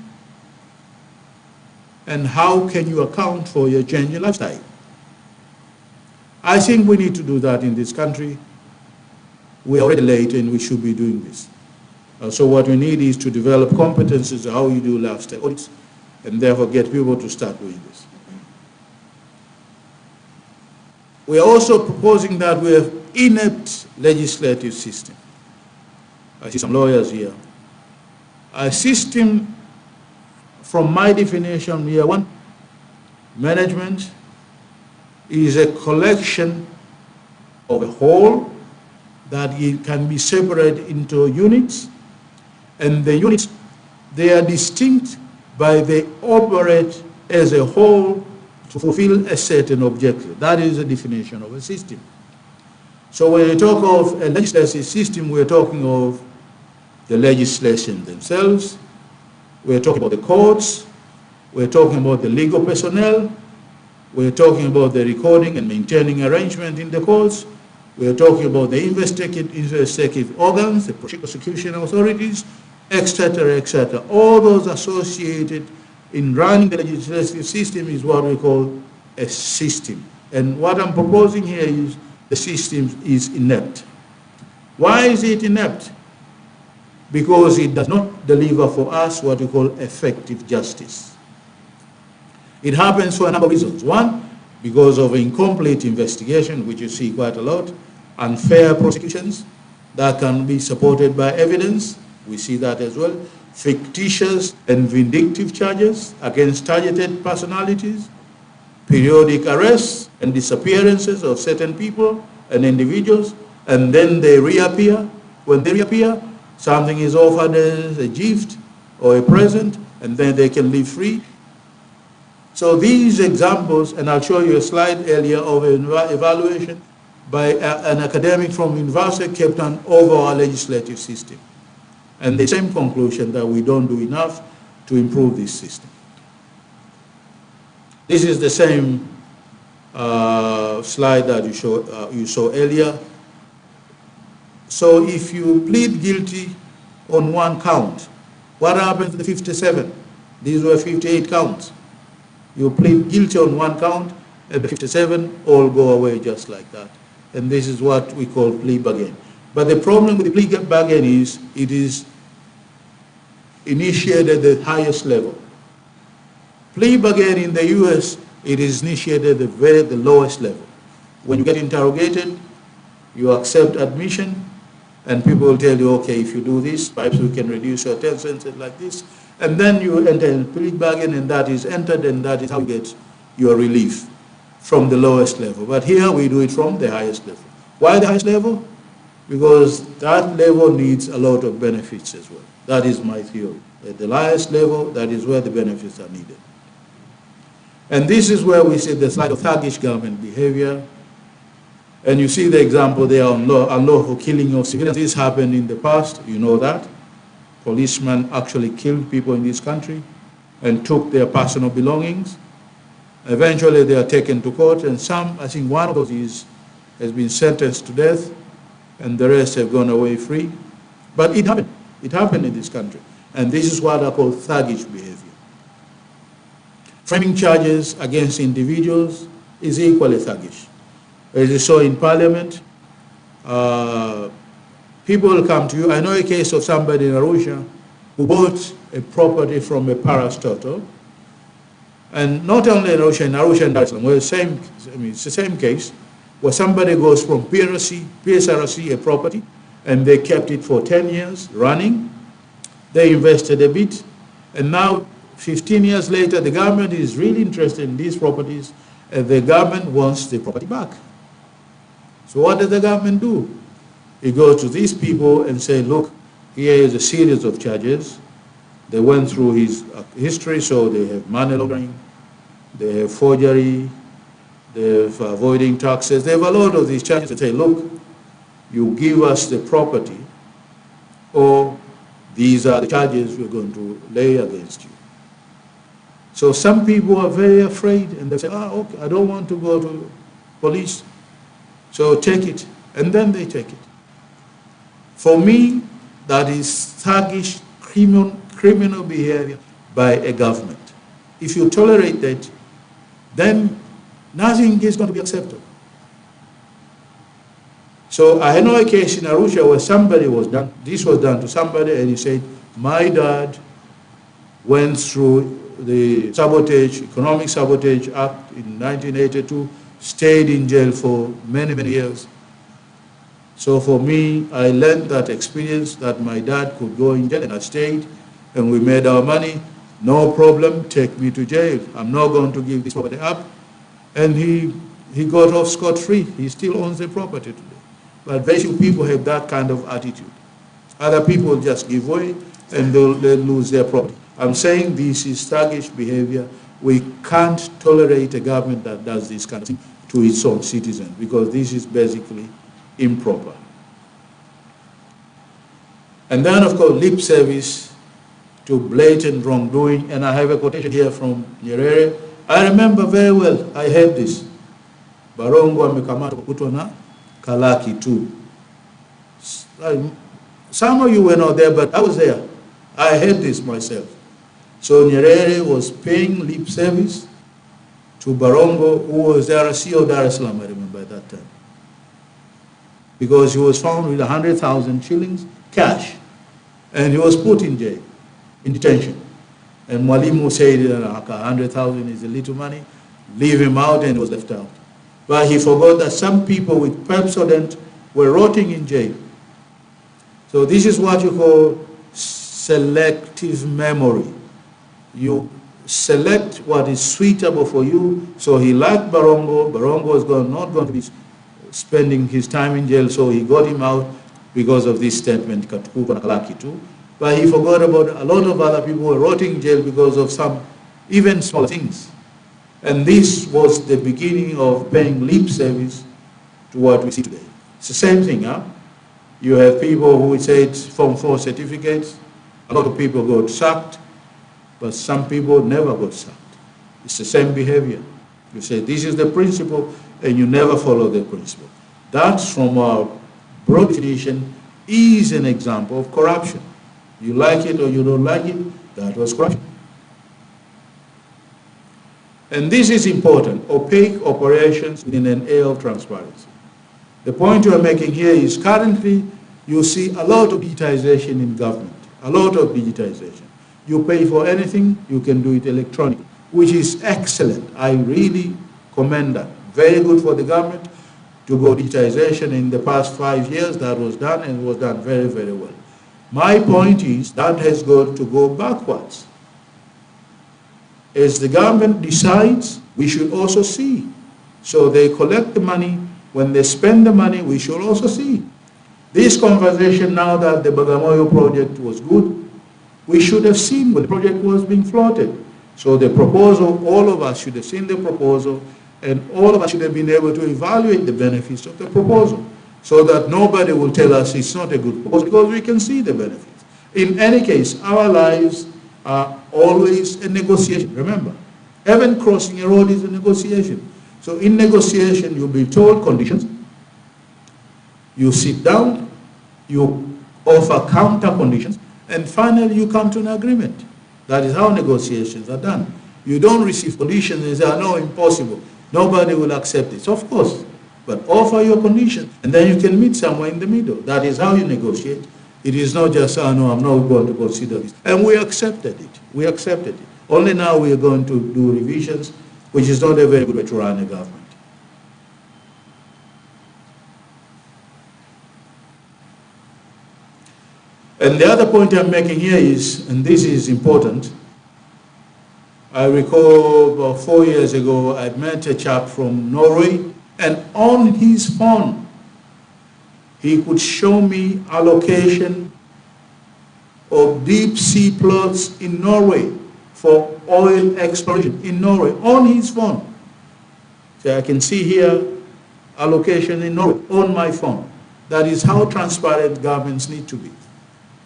And how can you account for your changing lifestyle? I think we need to do that in this country. We're already late and we should be doing this. So what we need is to develop competencies of how you do lifestyle audits and therefore get people to start doing this. We are also proposing that we have inept legislative system. I see some lawyers here. A system, from my definition, year 1, management is a collection of a whole that it can be separated into units, and the units, they are distinct, but they operate as a whole to fulfill a certain objective. That is the definition of a system. So when we talk of a legislative system, we're talking of the legislation themselves, we're talking about the courts, we're talking about the legal personnel, we're talking about the recording and maintaining arrangement in the courts, we're talking about the investigative organs, the prosecution authorities, etc., etc. All those associated in running the legislative system is what we call a system. And what I'm proposing here is the system is inept. Why is it inept? Because it does not deliver for us what we call effective justice. It happens for a number of reasons. One, because of incomplete investigation, which you see quite a lot. unfair prosecutions that can be supported by evidence. We see that as well. Fictitious and vindictive charges against targeted personalities, periodic arrests and disappearances of certain people and individuals, and then they reappear. When they reappear, something is offered as a gift or a present, and then they can live free. So these examples, and I'll show you a slide earlier of an evaluation by an academic from University of Cape Town over our legislative system. And the same conclusion that we don't do enough to improve this system. This is the same slide that you saw earlier. So if you plead guilty on one count, what happens to the 57? These were 58 counts. You plead guilty on one count, and the 57 all go away just like that. And this is what we call plea bargain. But the problem with the plea bargain is it is initiated at the highest level. Plea bargain in the US, it is initiated at the lowest level. When you get interrogated, you accept admission, and people will tell you, okay, if you do this, perhaps we can reduce your 10 cents like this. And then you enter a plea bargain, and that is entered, and that is how you get your relief from the lowest level. But here we do it from the highest level. Why the highest level? Because that level needs a lot of benefits as well. That is my theory. At the highest level, that is where the benefits are needed. And this is where we see the slide of thuggish government behavior. And you see the example there on unlawful killing of civilians. This happened in the past, you know that. Policemen actually killed people in this country and took their personal belongings. Eventually they are taken to court, and some, I think one of these has been sentenced to death, and the rest have gone away free. But it happened. It happened in this country. And this is what I call thuggish behavior. Framing charges against individuals is equally thuggish. As you saw in Parliament, people will come to you. I know a case of somebody in Arusha who bought a property from a parastatal. And not only in Arusha and Dar es Salaam, well, it's the same case, where somebody goes from PSRC, a property, and they kept it for 10 years running. They invested a bit, and now 15 years later, the government is really interested in these properties, and the government wants the property back. So what does the government do? It goes to these people and say, look, here is a series of charges. They went through his history, so they have money laundering, they have forgery, they have avoiding taxes. They have a lot of these charges. They say, look, you give us the property, or these are the charges we're going to lay against you. So some people are very afraid, and they say, okay, I don't want to go to police, so take it. And then they take it. For me, that is thuggish criminal behavior by a government. If you tolerate that, then nothing is going to be acceptable. So I know a case in Arusha where this was done to somebody, and he said, my dad went through the Economic Sabotage Act in 1982, stayed in jail for many, many years. So for me, I learned that experience that my dad could go in jail, and I stayed, and we made our money. No problem, take me to jail. I'm not going to give this property up. And he got off scot-free. He still owns the property today. But very few people have that kind of attitude. Other people just give way, and they'll lose their property. I'm saying this is thuggish behavior. We can't tolerate a government that does this kind of thing to its own citizens, because this is basically improper. And then, of course, lip service to blatant wrongdoing. And I have a quotation here from Nyerere. I remember very well, I heard this. Barongo amekamata kukutwa na kalaki too. Some of you were not there, but I was there. I heard this myself. So Nyerere was paying lip service to Barongo, who was the RC of Dar es Salaam, I remember at that time. Because he was found with 100,000 shillings cash, and he was put in jail, in detention. And Mwalimu said, 100,000 is a little money, leave him out, and he was left out. But he forgot that some people with Pepsodent were rotting in jail. So this is what you call selective memory. You select what is suitable for you. So he liked Barongo. Barongo was not going to be spending his time in jail, so he got him out because of this statement, Katukupa Nakalaki too. But he forgot about a lot of other people who were rotting in jail because of some even small things. And this was the beginning of paying lip service to what we see today. It's the same thing, huh? You have people who say it's Form 4 certificates. A lot of people got sacked, but some people never got sacked. It's the same behavior. You say this is the principle, and you never follow the principle. That, from our broad definition, is an example of corruption. You like it or you don't like it, that was corruption. And this is important, opaque operations in an era of transparency. The point you are making here is currently you see a lot of digitization in government, a lot of digitization. You pay for anything, you can do it electronically, which is excellent. I really commend that. Very good for the government to go digitization. In the past 5 years that was done, and it was done very, very well. My point is that has got to go backwards. As the government decides, we should also see. So they collect the money. When they spend the money, we should also see. This conversation now that the Bagamoyo project was good, we should have seen when the project was being floated. So the proposal, all of us should have seen the proposal, and all of us should have been able to evaluate the benefits of the proposal, so that nobody will tell us it's not a good proposal, because we can see the benefits. In any case, our lives are always a negotiation. Remember, even crossing a road is a negotiation. So in negotiation, you'll be told conditions. You sit down, you offer counter conditions, and finally you come to an agreement. That is how negotiations are done. You don't receive conditions and say, oh, no, impossible. Nobody will accept this. Of course, but offer your conditions, and then you can meet somewhere in the middle. That is how you negotiate. It is not just, oh, no, I'm not going to consider this. And we accepted it. We accepted it. Only now we are going to do revisions, which is not a very good way to run a government. And the other point I'm making here is, and this is important, I recall about 4 years ago, I met a chap from Norway, and on his phone, he could show me allocation of deep sea plots in Norway for oil exploration in Norway, on his phone. So I can see here allocation in Norway on my phone. That is how transparent governments need to be.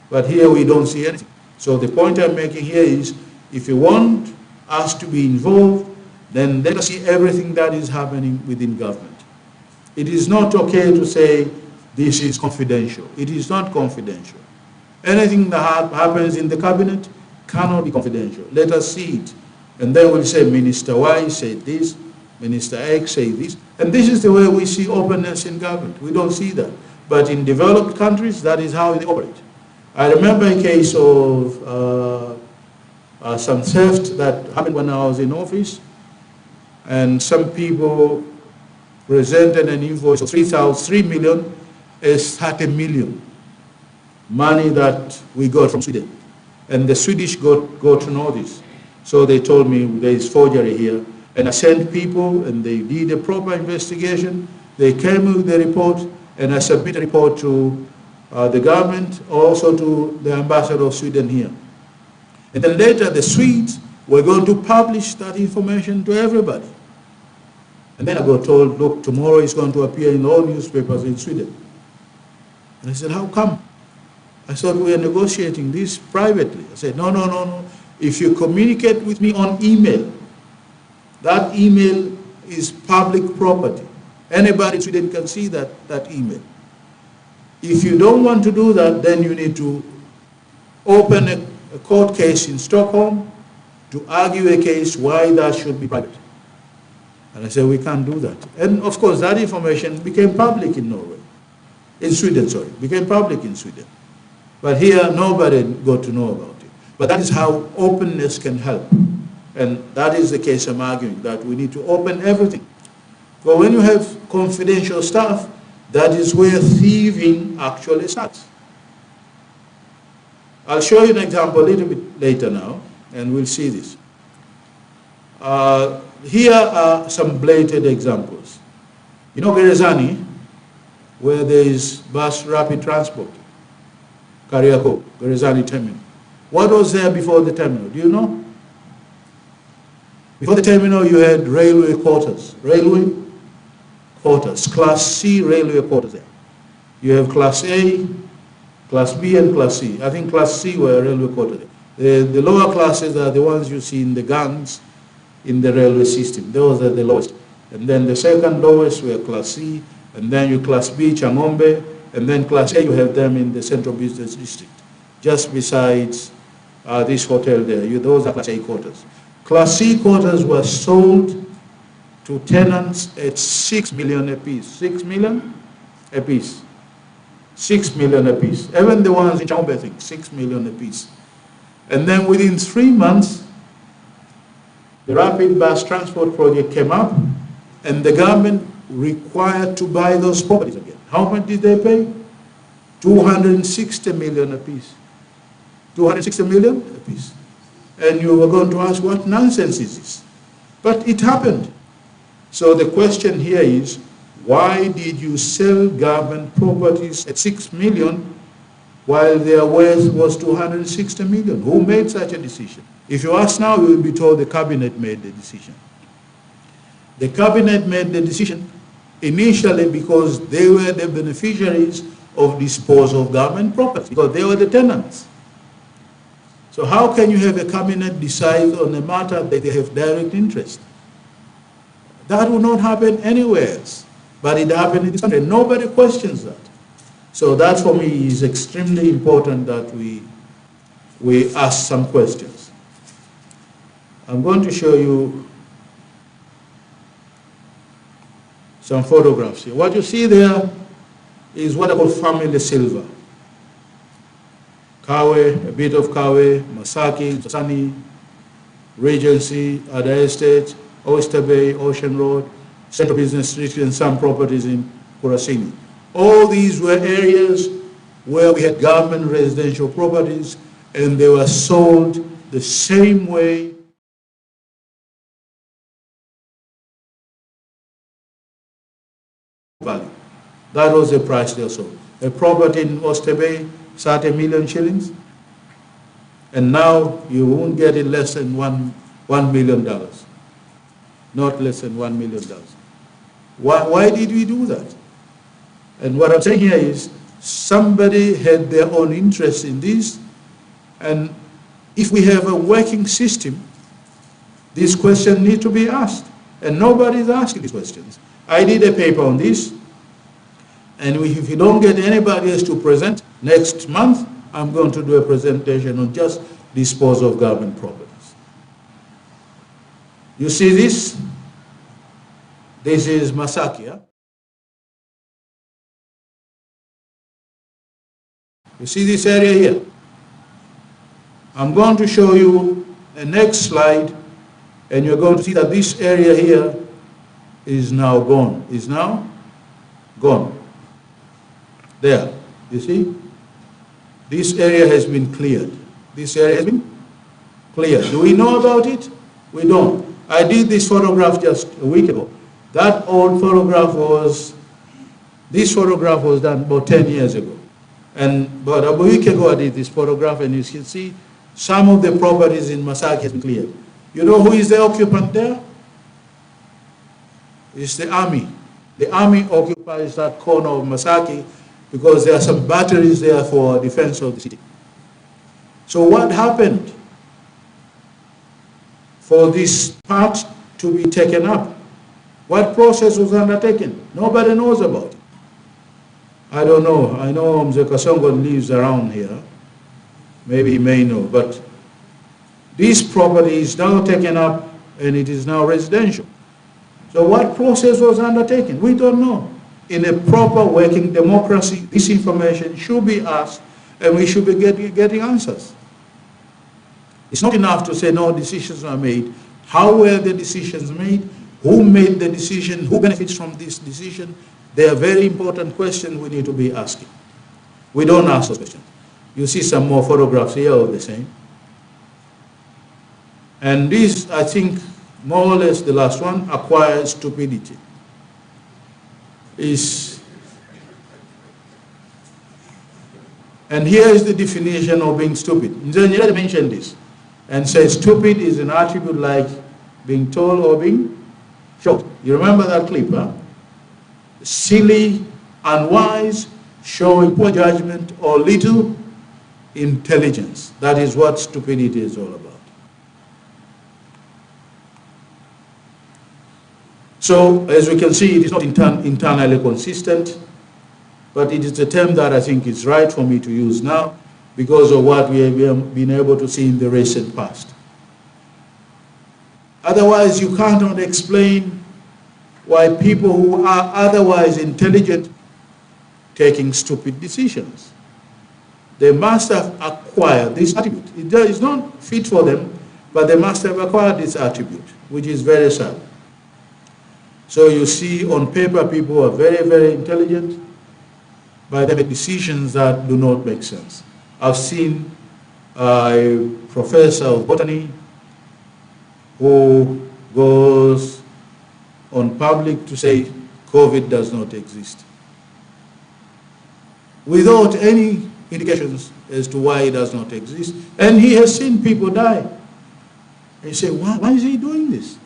But here we don't see anything. So the point I'm making here is, if you want us to be involved, then let us see everything that is happening within government. It is not okay to say this is confidential. It is not confidential. Anything that happens in the cabinet cannot be confidential. Let us see it. And then we'll say Minister Y said this, Minister X said this. And this is the way we see openness in government. We don't see that. But in developed countries, that is how they operate. I remember a case of some theft that happened when I was in office, and some people presented an invoice of 3 million as 30 million, money that we got from Sweden. And the Swedish got to know this. So they told me there is forgery here. And I sent people, and they did a proper investigation. They came with the report, and I submitted a report to the government, also to the ambassador of Sweden here. And then later the Swedes were going to publish that information to everybody. And then I got told, look, tomorrow it's going to appear in all newspapers in Sweden. And I said, how come? I thought we were negotiating this privately. I said, no. If you communicate with me on email, that email is public property. Anybody in Sweden can see that email. If you don't want to do that, then you need to open a court case in Stockholm to argue a case why that should be private. And I said, we can't do that. And of course, that information became public in Norway. In Sweden, sorry. Became public in Sweden. But here, nobody got to know about it. But that is how openness can help. And that is the case I'm arguing, that we need to open everything. But when you have confidential stuff, That is where thieving actually starts. I'll show you an example a little bit later now, and we'll see this. Here are some blatant examples. You know Gerezani, where there is bus rapid transport, Kariako, Gerezani terminal. What was there before the terminal? Do you know? Before the terminal, you had railway quarters. Class C railway quarters there. You have Class A, Class B, and Class C. I think Class C were railway quarters there. The lower classes are the ones you see in the gangs in the railway system. Those are the lowest. And then the second lowest were Class C, and then you Class B, Changombe, and then Class A, you have them in the central business district, just besides this hotel there. Those are Class A quarters. Class C quarters were sold to tenants at 6 million apiece. 6 million apiece. 6 million apiece. Even the ones in Changombe, I think, 6 million apiece. And then within 3 months, the rapid bus transport project came up, and the government required to buy those properties again. How much did they pay? 260 million apiece. 260 million apiece. And you were going to ask, what nonsense is this? But it happened. So the question here is, why did you sell government properties at 6 million while their worth was 260 million? Who made such a decision? If you ask now, you will be told the cabinet made the decision. The cabinet made the decision initially because they were the beneficiaries of disposal of government property, because they were the tenants. So how can you have a cabinet decide on a matter that they have direct interest? That will not happen anywhere else, but it happened in this country. Nobody questions that. So that for me is extremely important that we ask some questions. I'm going to show you some photographs here. What you see there is what I call family silver. Kawe, a bit of Kawe, Masaki, Sani, Regency, Ada Estate, Oyster Bay, Ocean Road, Central Business Street, and some properties in Kurasini. All these were areas where we had government residential properties, and they were sold the same way value. That was the price they sold. A property in Oyster Bay, 30 million shillings, and now you won't get it less than $1 million. Not less than $1 million. Why did we do that? And what I'm saying here is somebody had their own interest in this, and if we have a working system, these questions need to be asked, and nobody's asking these questions. I did a paper on this, and if you don't get anybody else to present, next month I'm going to do a presentation on just disposal of government properties. You see this? This is Masaki. Yeah? You see this area here? I'm going to show you the next slide, and you're going to see that this area here is now gone. Is now gone. There, you see? This area has been cleared. This area has been cleared. Do we know about it? We don't. I did this photograph just a week ago. That old photograph this photograph was done about 10 years ago. And about a week ago I did this photograph, and you can see some of the properties in Masaki has been cleared. You know who is the occupant there? It's the army. The army occupies that corner of Masaki because there are some batteries there for defense of the city. So what happened for this part to be taken up? What process was undertaken? Nobody knows about it. I don't know. I know Mzee Kasongo lives around here. Maybe he may know. But this property is now taken up, and it is now residential. So what process was undertaken? We don't know. In a proper working democracy, this information should be asked, and we should be getting answers. It's not enough to say no decisions are made. How were the decisions made? Who made the decision? Who benefits from this decision? They are very important questions we need to be asking. We don't ask those questions. You see some more photographs here of the same. And this, I think, more or less the last one, acquired stupidity. And here is the definition of being stupid. Tanzania mentioned this and says stupid is an attribute like being tall or being short. You remember that clip, huh? Silly, unwise, showing poor judgment or little intelligence. That is what stupidity is all about. So, as we can see, it is not internally consistent, but it is a term that I think is right for me to use now because of what we have been able to see in the recent past. Otherwise, you cannot explain why people who are otherwise intelligent taking stupid decisions. They must have acquired this attribute. It is not fit for them, but they must have acquired this attribute, which is very sad. So you see on paper people are very, very intelligent, but they make decisions that do not make sense. I've seen a professor of botany who goes on public to say COVID does not exist, without any indications as to why it does not exist. And he has seen people die. And you say, why is he doing this?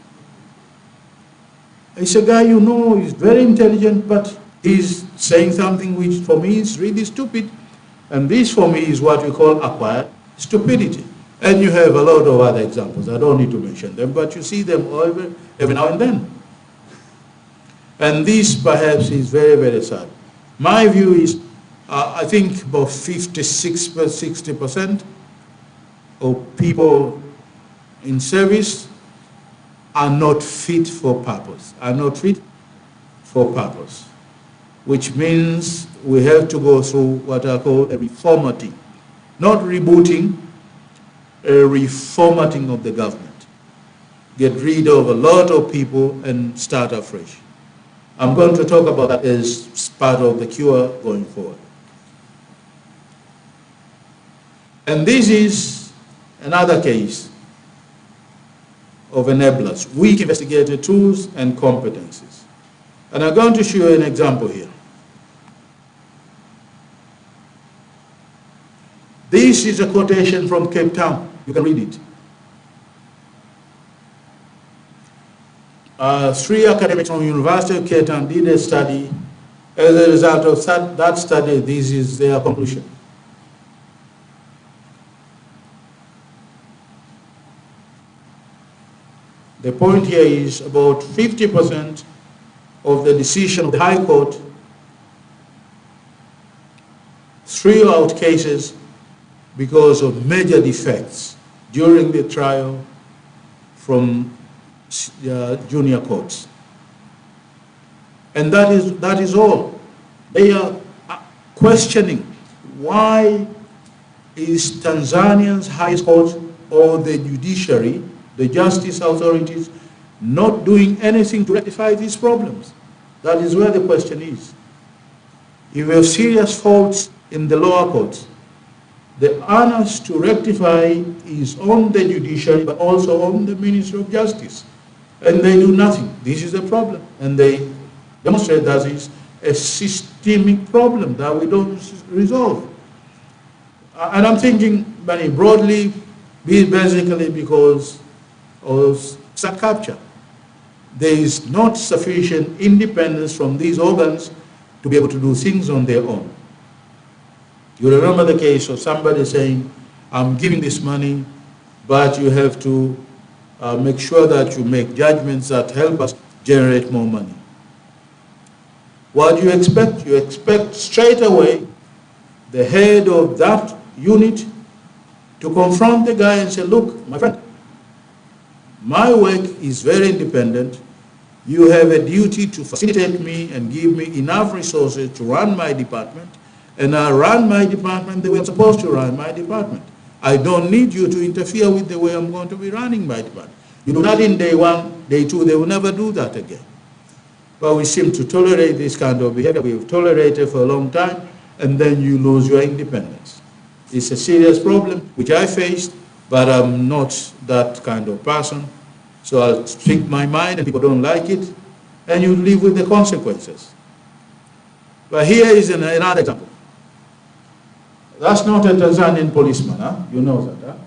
It's a guy you know, he's very intelligent, but he's saying something which for me is really stupid. And this for me is what we call acquired stupidity. And you have a lot of other examples. I don't need to mention them, but you see them every now and then. And this perhaps is very, very sad. My view is, I think about 56%, 60% of people in service are not fit for purpose, which means we have to go through what I call a reformatting, not rebooting, a reformatting of the government. Get rid of a lot of people and start afresh. I'm going to talk about that as part of the cure going forward. And this is another case of enablers, weak investigative tools and competencies. And I'm going to show you an example here. This is a quotation from Cape Town. You can read it. 3 academics from the University of Cape Town did a study. As a result of that study, this is their conclusion. The point here is about 50% of the decision of the High Court threw out cases because of major defects during the trial from junior courts. And that is all. They are questioning why is Tanzania's highest court or the judiciary, the justice authorities, not doing anything to rectify these problems? That is where the question is. If we have serious faults in the lower courts, the onus to rectify is on the judiciary, but also on the Ministry of Justice. And they do nothing. This is the problem. And they demonstrate that it's a systemic problem that we don't resolve. And I'm thinking very broadly, basically because of state capture. There is not sufficient independence from these organs to be able to do things on their own. You remember the case of somebody saying, I'm giving this money, but you have to make sure that you make judgments that help us generate more money. What do you expect? You expect straight away the head of that unit to confront the guy and say, look, my friend, my work is very independent. You have a duty to facilitate me and give me enough resources to run my department, and I run my department the way I'm supposed to run my department. I don't need you to interfere with the way I'm going to be running my department. You do that in day one, day two, they will never do that again. but we seem to tolerate this kind of behavior. We've tolerated for a long time, and then you lose your independence. It's a serious problem, which I faced, but I'm not that kind of person. So I'll speak my mind, and people don't like it, and you live with the consequences. But here is another example. That's not a Tanzanian policeman, huh? You know that, huh?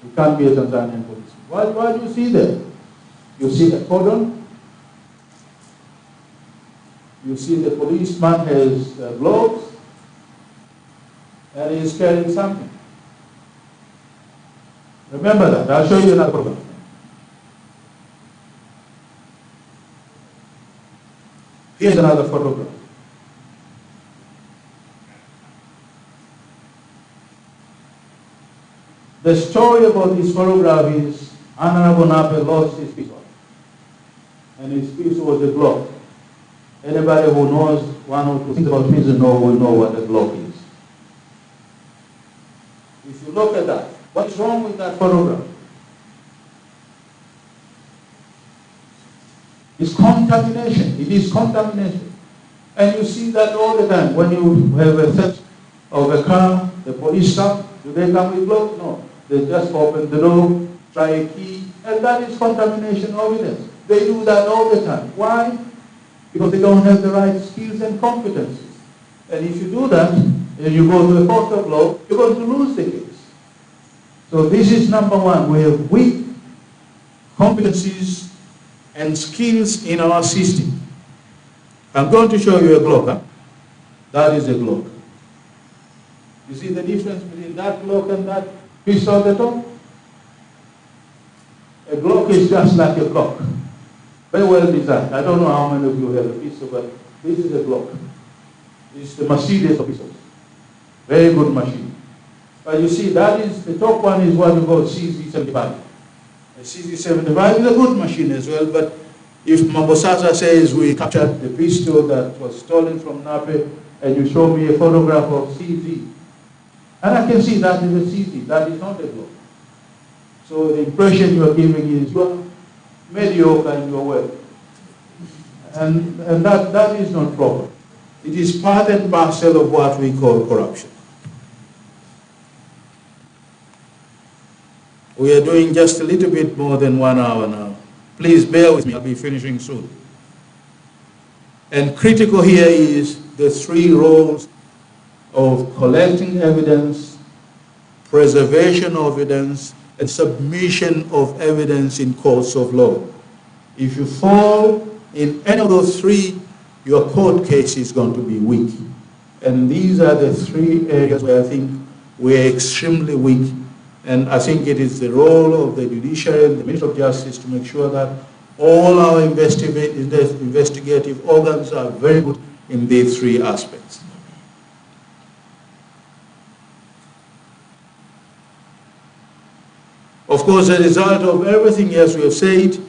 It can't be a Tanzanian policeman. What do you see there? You see a cordon. You see the policeman has gloves, and he's carrying something. Remember that. I'll show you another program. Here's another photograph. The story about this photograph is Honorable Nape lost his pistol. And his pistol was a Glock. Anybody who knows one or two things about prison will know what a Glock is. If you look at that, what's wrong with that photograph? It's contamination. It is contamination. And you see that all the time. When you have a theft of a car, the police stop, do they come with gloves? No. They just open the door, try a key, and that is contamination evidence. They do that all the time. Why? Because they don't have the right skills and competencies. And if you do that, and you go to a court of law, you're going to lose the case. So this is number one. We have weak competencies and skills in our system. I'm going to show you a Glock. Huh? That is a Glock. You see the difference between that Glock and that pistol at the top? A Glock is just like a Glock. Very well designed. I don't know how many of you have a pistol, but this is a Glock. It's the Mercedes of pistols. Very good machine. But you see, that is, the top one is what we call CZ75. A CZ75 is a good machine as well, but if Mussa Assad says we captured the pistol that was stolen from Nape, and you show me a photograph of CZ, and I can see that is a CZ, that is not a Glock. So the impression you are giving is you are mediocre in your work. And that is not proper. It is part and parcel of what we call corruption. We are doing just a little bit more than 1 hour now. Please bear with me, I'll be finishing soon. And critical here is the three roles of collecting evidence, preservation of evidence, and submission of evidence in courts of law. If you fall in any of those three, your court case is going to be weak. And these are the three areas where I think we're extremely weak. And I think it is the role of the judiciary and the Ministry of Justice to make sure that all our investigative organs are very good in these three aspects. Of course, the result of everything else we have said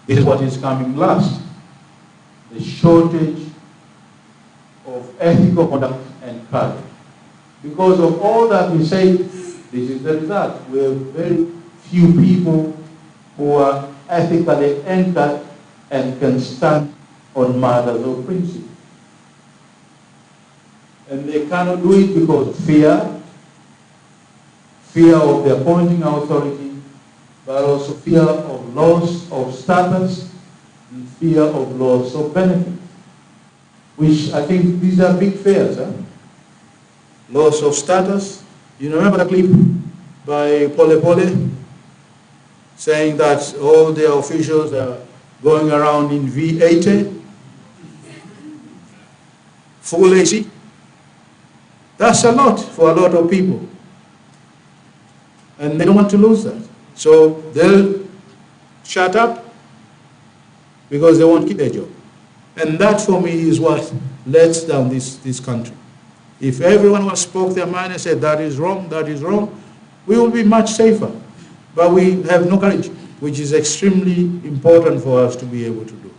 is what is coming last. The shortage of ethical conduct and courage. Because of all that we say, this is the result. We have very few people who are ethically anchored and can stand on matters of principle. And they cannot do it because of fear of the appointing authority, but also fear of loss of status and fear of loss of benefit, which I think these are big fears. Huh? Loss of status. You remember the clip by Pole Pole saying that all the officials are going around in V80, full AC? That's a lot for a lot of people. And they don't want to lose that. So they'll shut up because they won't keep their job. And that for me is what lets down this country. If everyone spoke their mind and said that is wrong, we will be much safer. But we have no courage, which is extremely important for us to be able to do.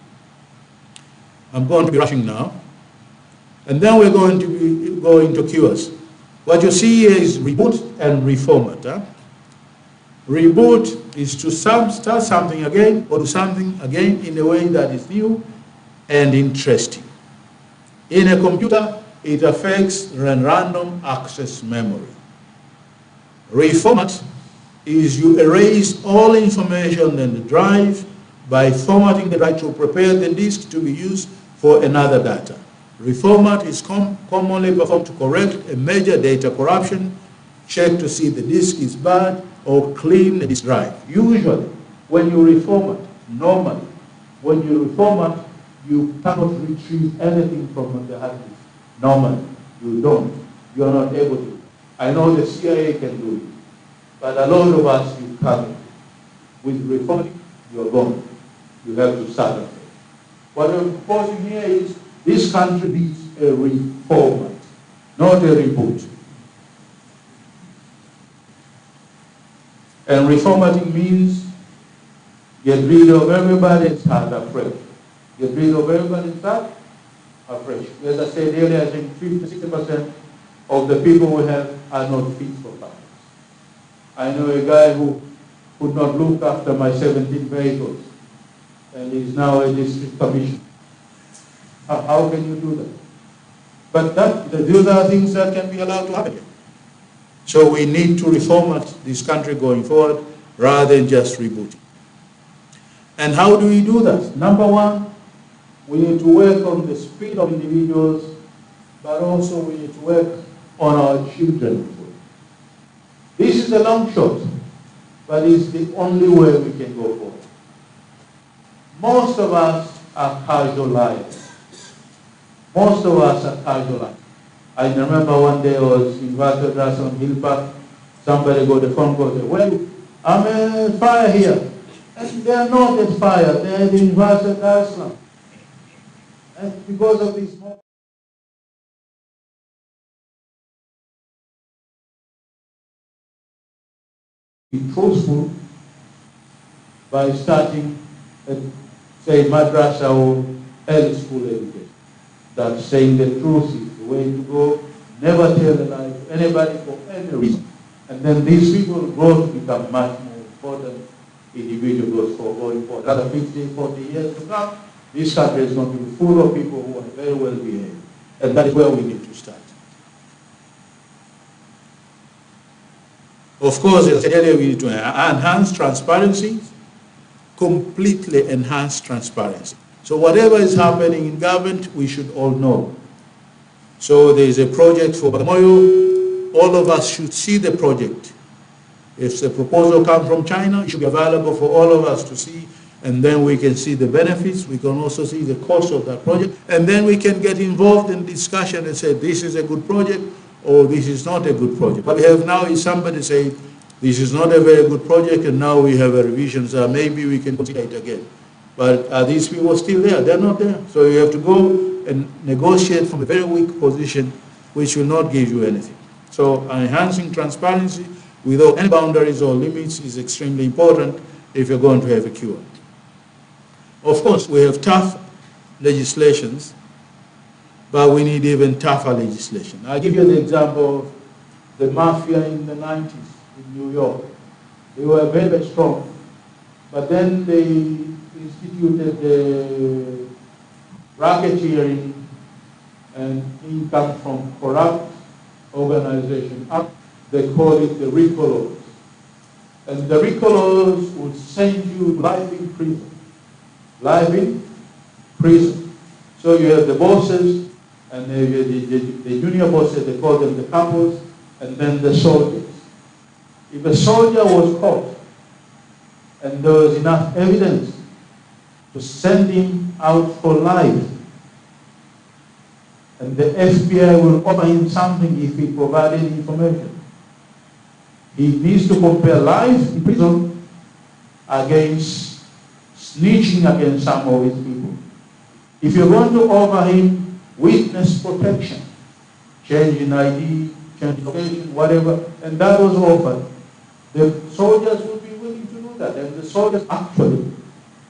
I'm going to be rushing now. And then we're going to be going to cures. What you see here is reboot and reformat. Huh? Reboot is to start something again or do something again in a way that is new. and interesting. In a computer, it affects random access memory. Reformat is you erase all information in the drive by formatting the drive to prepare the disk to be used for another data. Reformat is commonly performed to correct a major data corruption, check to see the disk is bad, or clean the disk drive. Usually, when you reformat, normally, when you reformat, you cannot retrieve anything from the hard disk. Normally, you don't. You are not able to. I know the CIA can do it, but a lot of us, you can't. With reformatting, you are gone. You have to start again. What I'm proposing here is this country needs a reformat, not a reboot. And reformatting means get rid of everybody and start afresh. Get rid of everybody and start afresh. As I said earlier, I think 50-60% of the people we have are not fit for purpose. I know a guy who could not look after my 17 vehicles, and he's now a district commissioner. How can you do that? But those are things that can be allowed to happen. So we need to reformat this country going forward rather than just rebooting. And how do we do that? Number one, we need to work on the spirit of individuals, but also we need to work on our children. This is a long shot, but it's the only way we can go forward. Most of us are casual lives. Most of us are casual lives. I remember one day I was invited to us on Hill Park. Somebody got a phone call and said, well, I'm a fire here. And they are not at fire, they are the University of Dar es Salaam. And because of this, be truthful by starting at, say, madrasa or early school education. That saying the truth is the way to go. Never tell a lie to anybody for any reason. And then these people grow to become much more important individuals for another 50, 40 years to come. This country is going to be full of people who are very well behaved. And that is where we need to start. Of course, as I said earlier, we need to enhance transparency, completely enhance transparency. So whatever is happening in government, we should all know. So there is a project for Bagamoyo. All of us should see the project. If the proposal comes from China, it should be available for all of us to see, and then we can see the benefits. We can also see the cost of that project, and then we can get involved in discussion and say, this is a good project, or this is not a good project. What we have now is somebody saying, this is not a very good project, and now we have a revision, so maybe we can consider it again. But are these people still there? They're not there. So you have to go and negotiate from a very weak position, which will not give you anything. So enhancing transparency without any boundaries or limits is extremely important if you're going to have a cure. Of course, we have tough legislations, but we need even tougher legislation. I'll give you the example of the mafia in the 90s in New York. They were very, very strong, but then they instituted the racketeering and income from corrupt organization act. They call it the RICO laws. And the RICO laws would send you life in prison. Life in prison. So you have the bosses, and the junior bosses, they call them the capos, and then the soldiers. If a soldier was caught, and there was enough evidence to send him out for life, and the FBI will offer him something if he provided information. He needs to compare life in prison against snitching against some of his people. If you're going to offer him witness protection, change in ID, change in location, whatever, and that was offered, the soldiers would be willing to do that. And the soldiers actually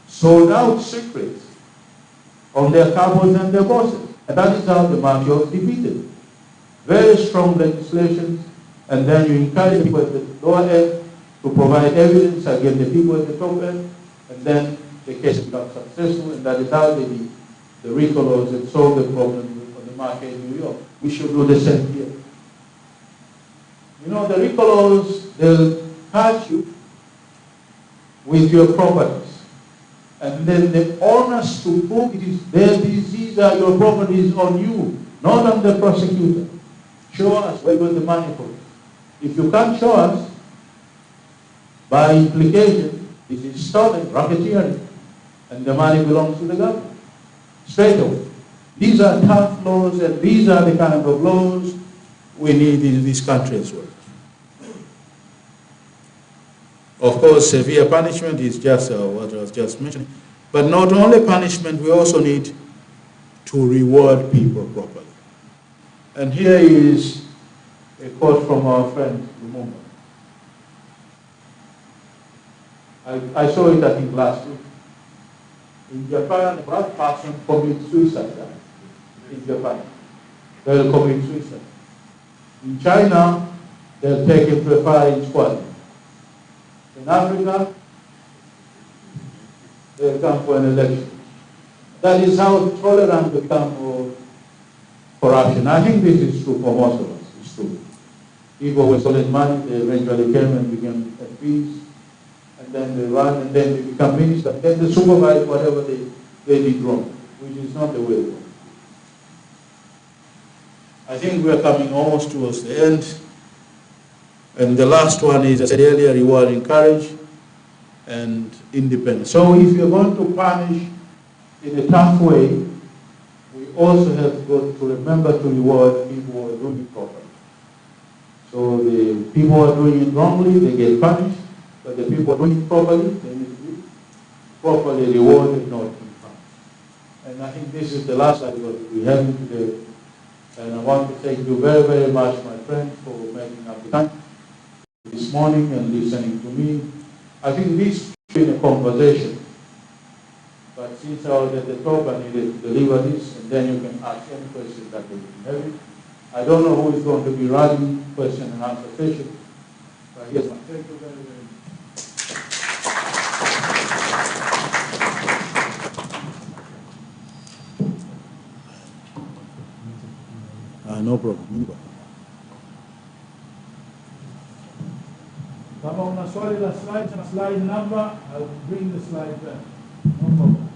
sold out secrets on their capos and their bosses. And that is how the mafia was defeated. Very strong legislation, and then you encourage people at the lower end to provide evidence against the people at the top end, and then the case becomes successful, and that is how they the retailers and solve the problem on the market in New York. We should do the same here. You know, the retailers, they'll catch you with your properties. And then the onus to prove it is their disease or your properties on you, not on the prosecutor. Show us where you got the money for it. If you can't show us, by implication, it is stolen, racketeering, and the money belongs to the government. Straight away. These are tough laws, and these are the kind of laws we need in this country as well. Of course, severe punishment is just what I was just mentioning. But not only punishment, we also need to reward people properly. And here is a quote from our friend Lumumba. I saw it, I think, last week. In Japan, a black person commits suicide. In Japan, they'll commit suicide. In China, they'll take him to a firing squad. In Africa, they'll come for an election. That is how tolerant we become of corruption. I think this is true for most of us. It's true. People who stole money, they eventually came and became MPs, and then they run, and then they become ministers, then they supervise whatever they did wrong, which is not the way to go. I think we are coming almost towards the end. And the last one is, as I said earlier, rewarding courage and independence. So if you're going to punish in a tough way, we also have got to remember to reward people who are doing it properly. So the people who are doing it wrongly, they get punished, but the people who are doing it properly, they need to be properly rewarded, not punished. And I think this is the last article we have today. And I want to thank you very, very much, my friends, for making up the time this morning and listening to me. I think this has been a conversation, but since I was at the top, I needed to deliver this, and then you can ask any questions that you have. I don't know who is going to be running question and answer session, but yes, thank you very, very much. No problem. Kama una swali la slide number, I'll bring the slide back. No problem.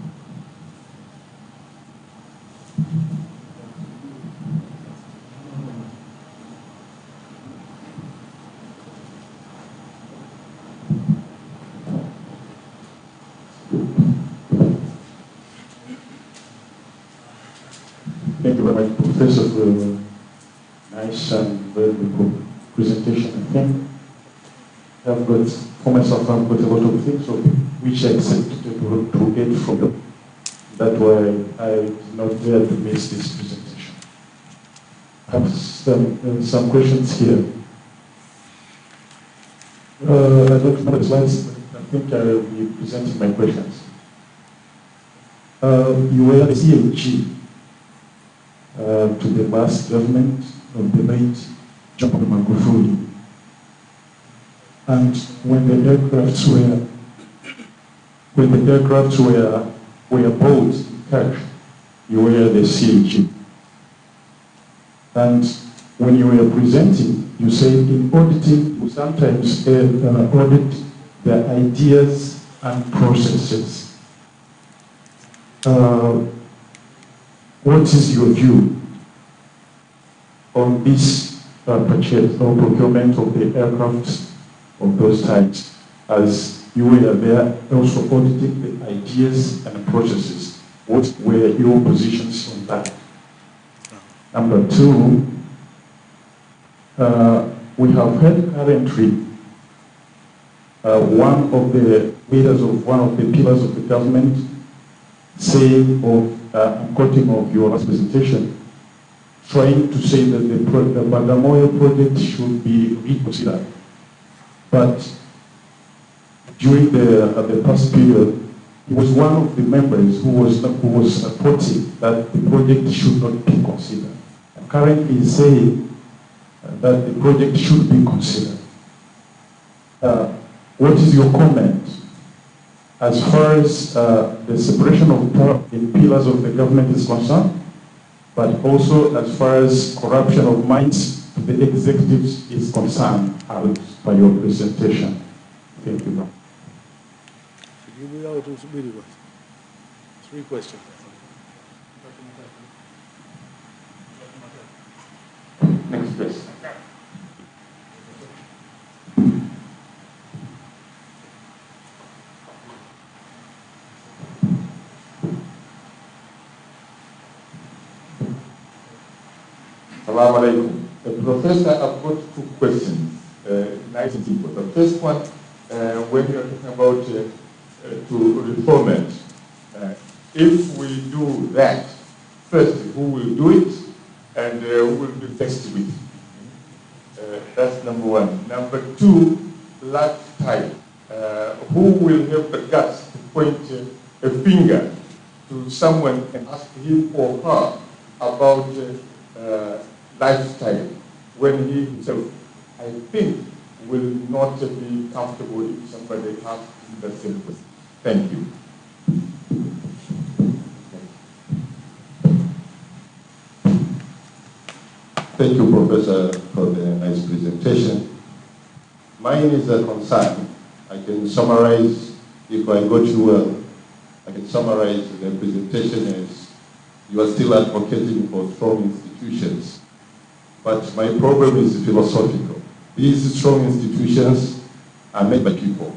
Thank you very much, Professor, for a nice and very good presentation, I think. I've got, for myself, I've got a lot of things which I accepted to get from you. That's why I did not dare to miss this presentation. I have some questions here. I don't remember the slides, but I think I will be presenting my questions. You were the CAG to the last government of the late John Magufuli. And when the aircrafts were bought in cash, you were the CAG. And when you were presenting, you said in auditing, you sometimes audit the ideas and processes. What is your view on this purchase or procurement of the aircraft of those types, as you were there also auditing the ideas and processes? What were your positions on that? Number two, we have heard currently one of the leaders of one of the pillars of the government saying I'm quoting of your last presentation, trying to say that the Bagamoyo project should be reconsidered. But during the past period, he was one of the members who was supporting that the project should not be considered. And currently he's saying that the project should be considered. What is your comment as far as the separation of power in pillars of the government is concerned, but also as far as corruption of minds to the executives is concerned, as per your presentation. Thank you. Three questions. Next question. Assalamu alaikum. Professor, I've got two questions, nice and simple. The first one, when you're talking about to reform it, if we do that, first, who will do it, and who will be vexed with? That's number one. Number two, lifestyle. Who will have the guts to point a finger to someone and ask him or her about lifestyle when he himself, I think, will not be comfortable if somebody asks him the same question. Thank you. Thank you, Professor, for the nice presentation. Mine is a concern. I can summarize, if I got you well, I can summarize the presentation as you are still advocating for strong institutions. But my problem is philosophical. These strong institutions are made by people.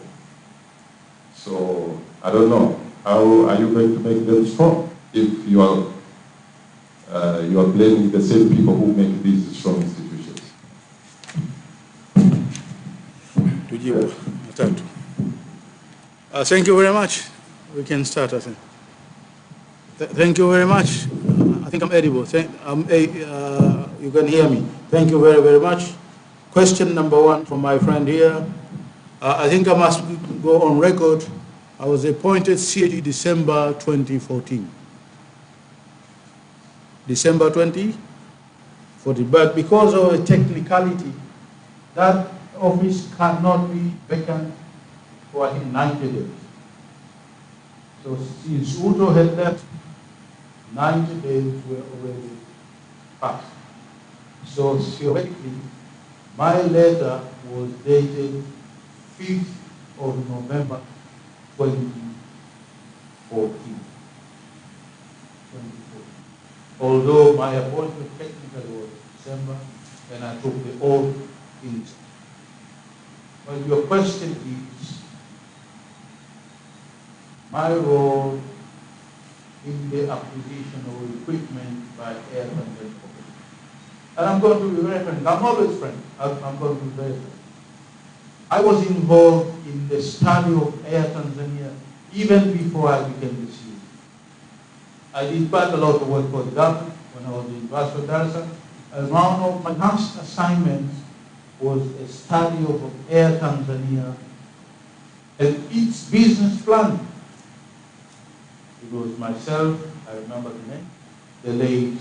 So I don't know, how are you going to make them strong if you are blaming the same people who make these strong institutions? Thank you very much. We can start, I think. Thank you very much. I think I'm edible. You can hear me. Thank you very, very much. Question number one from my friend here. I think I must go on record. I was appointed CAG December 2014. December 2014. But because of a technicality, that office cannot be vacant for 90 days. So since Uto had left, 90 days were already passed. So theoretically, my letter was dated 5th of November 2014. Although my appointment technically was December, and I took the oath in. Well, your question is, my role in the acquisition of equipment by Air Tanzania. And I'm going to be very frank. I'm always frank. I'm going to be very frank. I was involved in the study of Air Tanzania even before I became the CEO. I did quite a lot of work for the government when I was in Vasco. And one of my last assignments was a study of Air Tanzania and its business plan. It was myself, I remember the name, the late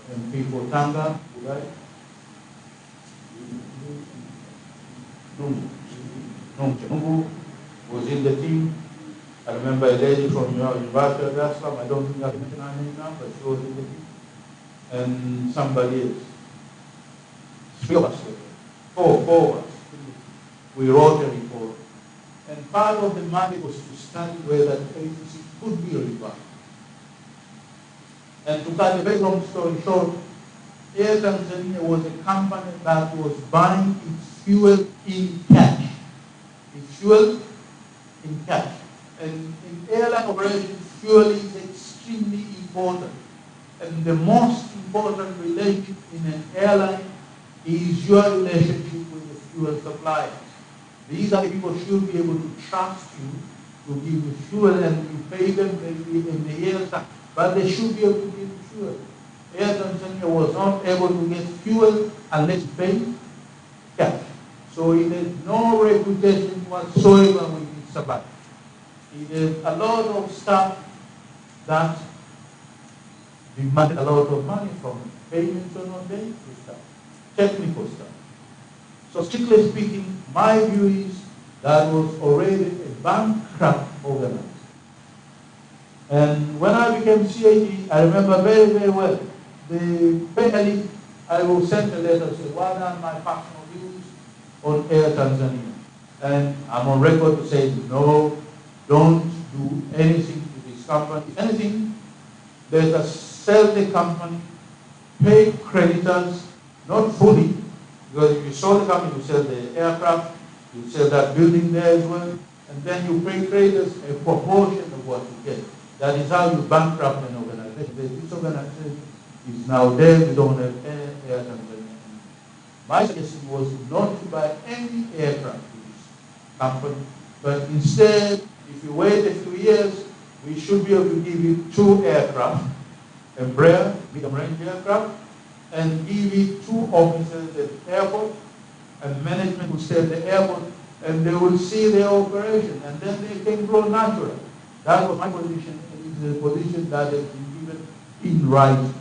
MP for Tanga, Nungu was in the team. I remember a lady from University of Dar es Salaam, I don't think I can mention her name now, but she was in the team. And somebody else. Three of us, four of us. We wrote a report. And part of the mandate was to study whether the agency could be revived. And to cut a very long story short, Air Tanzania was a company that was buying its fuel in cash. Its fuel in cash. And in airline operations, fuel is extremely important. And the most important relationship in an airline is your relationship with the fuel supplier. These are the people who should be able to trust you to give you fuel, and you pay them maybe in the year's time. But they should be able to give you fuel. Air Tanzania was not able to get fuel unless paid cash. So it had no reputation whatsoever with its supply. It had a lot of stuff that demanded a lot of money from it. Payments were not made for stuff, technical stuff. So strictly speaking, my view is that was already a bankrupt organization. And when I became CAG, I remember very, very well. Basically, I will send a letter saying, what are my personal views on Air Tanzania? And I'm on record to say, no, don't do anything to this company. If anything, let us sell the company, pay creditors, not fully, because if you sell the company, you sell the aircraft, you sell that building there as well, and then you pay creditors a proportion of what you get. That is how you bankrupt an organization. This organization is now dead, we don't have Air Tanzania. My suggestion was not to buy any aircraft with this company, but instead, if you wait a few years, we should be able to give you 2 aircraft, Embraer, medium-range aircraft, and give you 2 officers at the airport, and management will stay at the airport, and they will see their operation, and then they can grow naturally. That was my position, and it is a position that has been given in writing.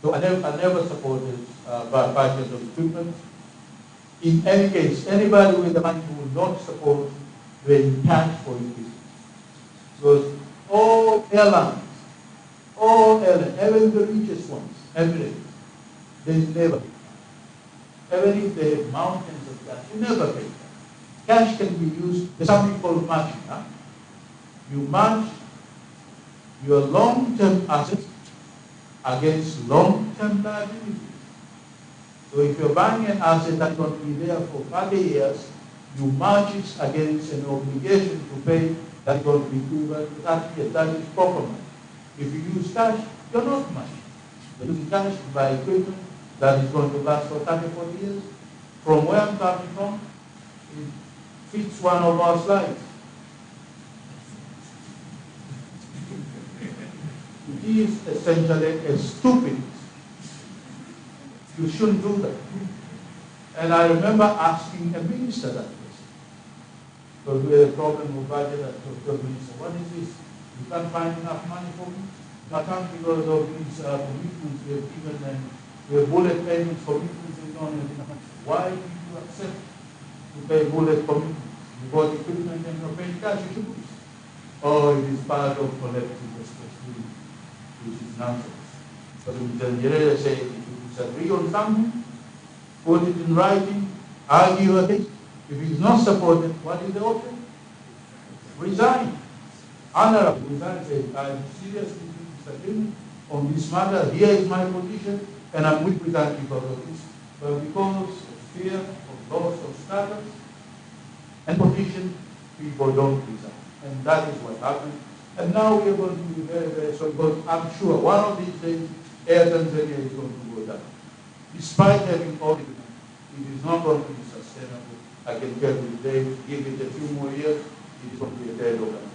So I never supported purchase of equipment. In any case, anybody with the money who will not support paying cash for his business. Because all airlines, even the richest ones, Emirates, they never pay. Even if they have mountains of cash, you never pay. Cash can be used, there's something called matching. Huh? You match your long-term assets against long-term liabilities. So if you're buying an asset that's going to be there for 30 years, you match it against an obligation to pay that's going to be equivalent to 30 years. That is proper money. If you use cash, you're not matching. You're using cash to buy equipment that is going to last for 30, 40 years. From where I'm coming from, it fits one of our slides. It is essentially a stupid. You shouldn't do that. And I remember asking a minister that question. Because we had a problem with budget. I told the minister, what is this? You can't find enough money for me? I can't because of these commitments we have given and we have bullet payments, commitments, we don't have enough money. Why do you accept to pay bullet commitments? You bought equipment and you're paying cash, you should do this. Or it is part of collective responsibility, which is nonsense. But we can say, if you disagree on something, put it in writing, argue against it. If it is not supported, what is the option? Resign. Honorable, resign, say, I am seriously disagreeing on this matter, here is my position, and I'm with resign because of this. But because of fear of loss of status and position, people don't resign. And that is what happened. And now we are going to be very, very sorry, because I'm sure one of these days, Air Tanzania is going to go down. Despite having all the money, it is not going to be sustainable. I can tell you today, give it a few more years, it is going to be a dead organization.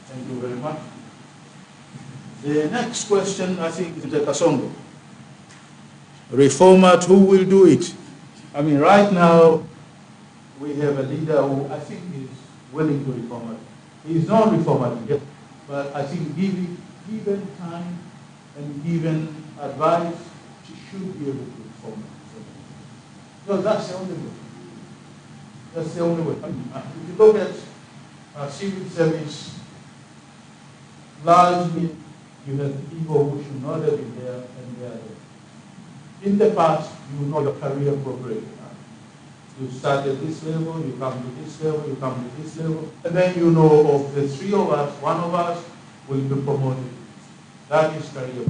Thank you very much. The next question, I think, is the Kasongo. Reformat, who will do it? I mean, right now, we have a leader who I think is willing to reformat. He is not reformatting yet, but I think given time and given advice, she should be able to reform it. So that's the only way. That's the only way. I mean, if you look at civil service, largely you have people who should not have been there and they are there. In the past, you know your career progression. You start at this level, you come to this level, you come to this level, and then you know of the 3 of us, 1 of us will be promoted. That is career.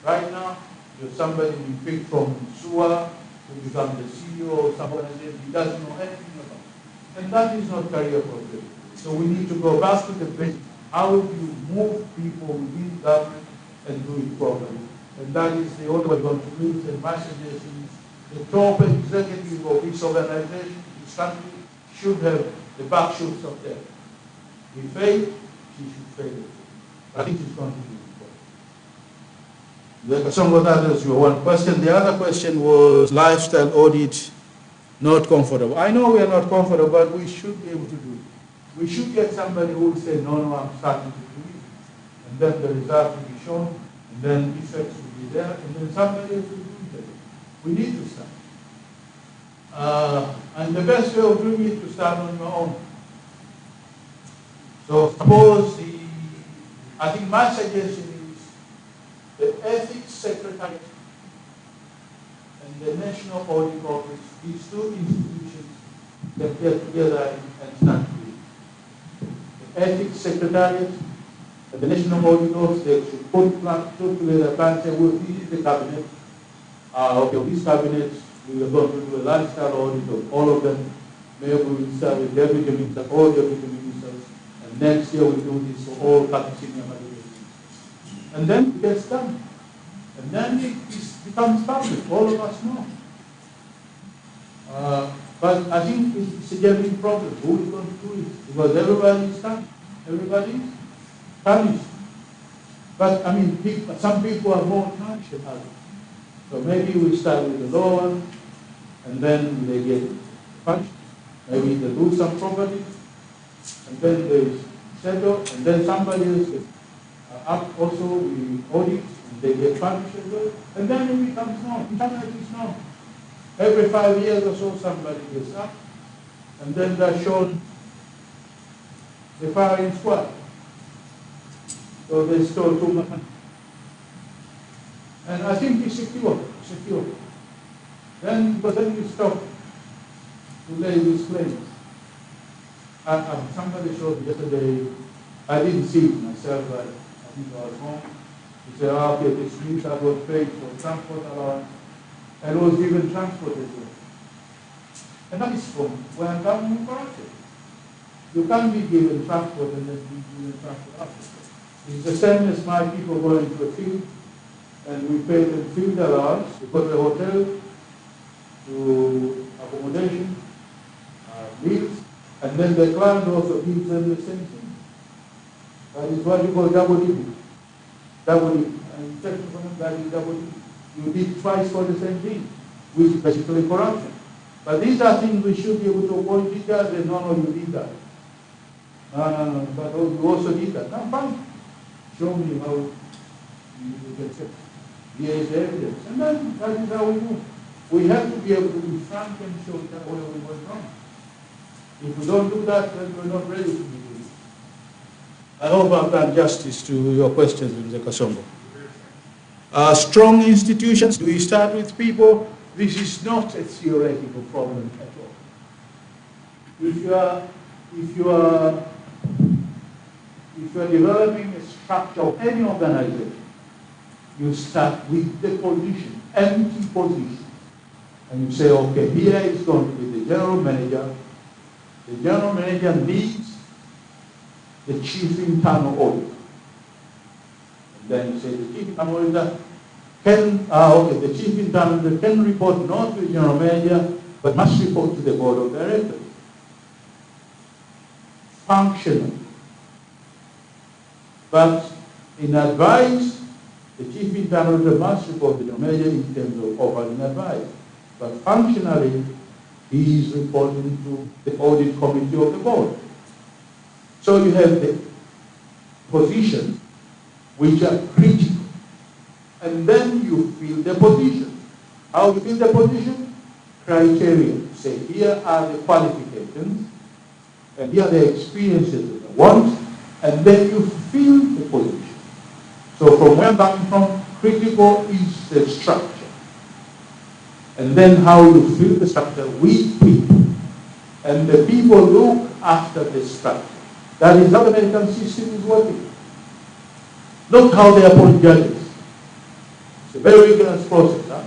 Right now, you're somebody you pick from SUA to become the CEO or someone else, he doesn't know anything about it. And that is not career progression. So we need to go back to the basics. How do you move people within government and do it properly? And that is the only way we're going to do it. And my suggestion is the top executive of this organization, this country, should have the back shoes of them. He failed, she should fail. I think she's going to do it. Some of others, your one question. The other question was lifestyle audit, not comfortable. I know we are not comfortable, but we should be able to do it. We should get somebody who will say, no, I'm starting to do it. And then the results will be shown, and then effects will be there, and then somebody else will do it again. We need to start. And the best way of doing it is to start on your own. So suppose I think my suggestion is the Ethics Secretariat and the National Audit Office, these two institutions can get together and start doing it. The Ethics Secretariat and the National Audit Office, they should put together a plan and say, well, this is the cabinet. Okay, this cabinet, we are going to do a large-scale audit of all of them. Maybe we will start with deputy minister, all deputy ministers, and next year we do this for all senior managers. And then it gets done. And then it becomes public, all of us know. But I think it's a genuine problem. Who is going to do it? Because everybody is done. Everybody is punished. But I mean, some people are more punished than others. So maybe we start with the lower one, and then they get punished. Maybe they lose some property, and then they settle, and then somebody else gets up also, we audit, and they get punished as well. And then it becomes known. In China it is known. Every 5 years or so somebody gets up, and then they're shown the firing squad. So they stole too much. And I think it's secure. Then you stop to lay these claims. Somebody showed me yesterday, I didn't see it myself, but I think I was home. He said, okay, this means I was paid for transport allowance, and was given transport as well. And that is from where I'm coming from corruption. You can't be given transport and then be given transport after. It's the same as my people going to a field, and we pay them field allowance to go to the hotel, to accommodation, meals, and then the client also gives them the same thing. That is what you call double dipping. Double dipping. And technically, that is double dipping. You did twice for the same thing, which is basically corruption. But these are things we should be able to avoid. Did that? They no, you did that. No, but you also did that. Now, fine. Show me how you can check. Here is the evidence. And then that is how we move. We have to be able to be frank and show that where we went wrong. If we don't do that, then we're not ready to be doing it. I hope I've done justice to your questions, Mr. Kasongo. Strong institutions, do we start with people? This is not a theoretical problem at all. If you are developing a structure of any organization, you start with the position, empty position. And you say, okay, here is going to be the general manager. The general manager needs the chief internal auditor. And then you say the chief internal auditor the chief internal auditor can report not to the general manager, but must report to the board of directors. Functional. But in advice, the chief internal auditor must report to the manager in terms of offering advice. But functionally, he is reporting to the audit committee of the board. So you have the positions which are critical. And then you fill the position. How you fill the position? Criteria. Say, here are the qualifications, and here are the experiences that I want, and then you fill the position. So from where I'm coming from, critical is the structure. And then how you fill the structure with people. And the people look after the structure. That is how the American system is working. Look how they appoint judges. It's a very rigorous process. Huh?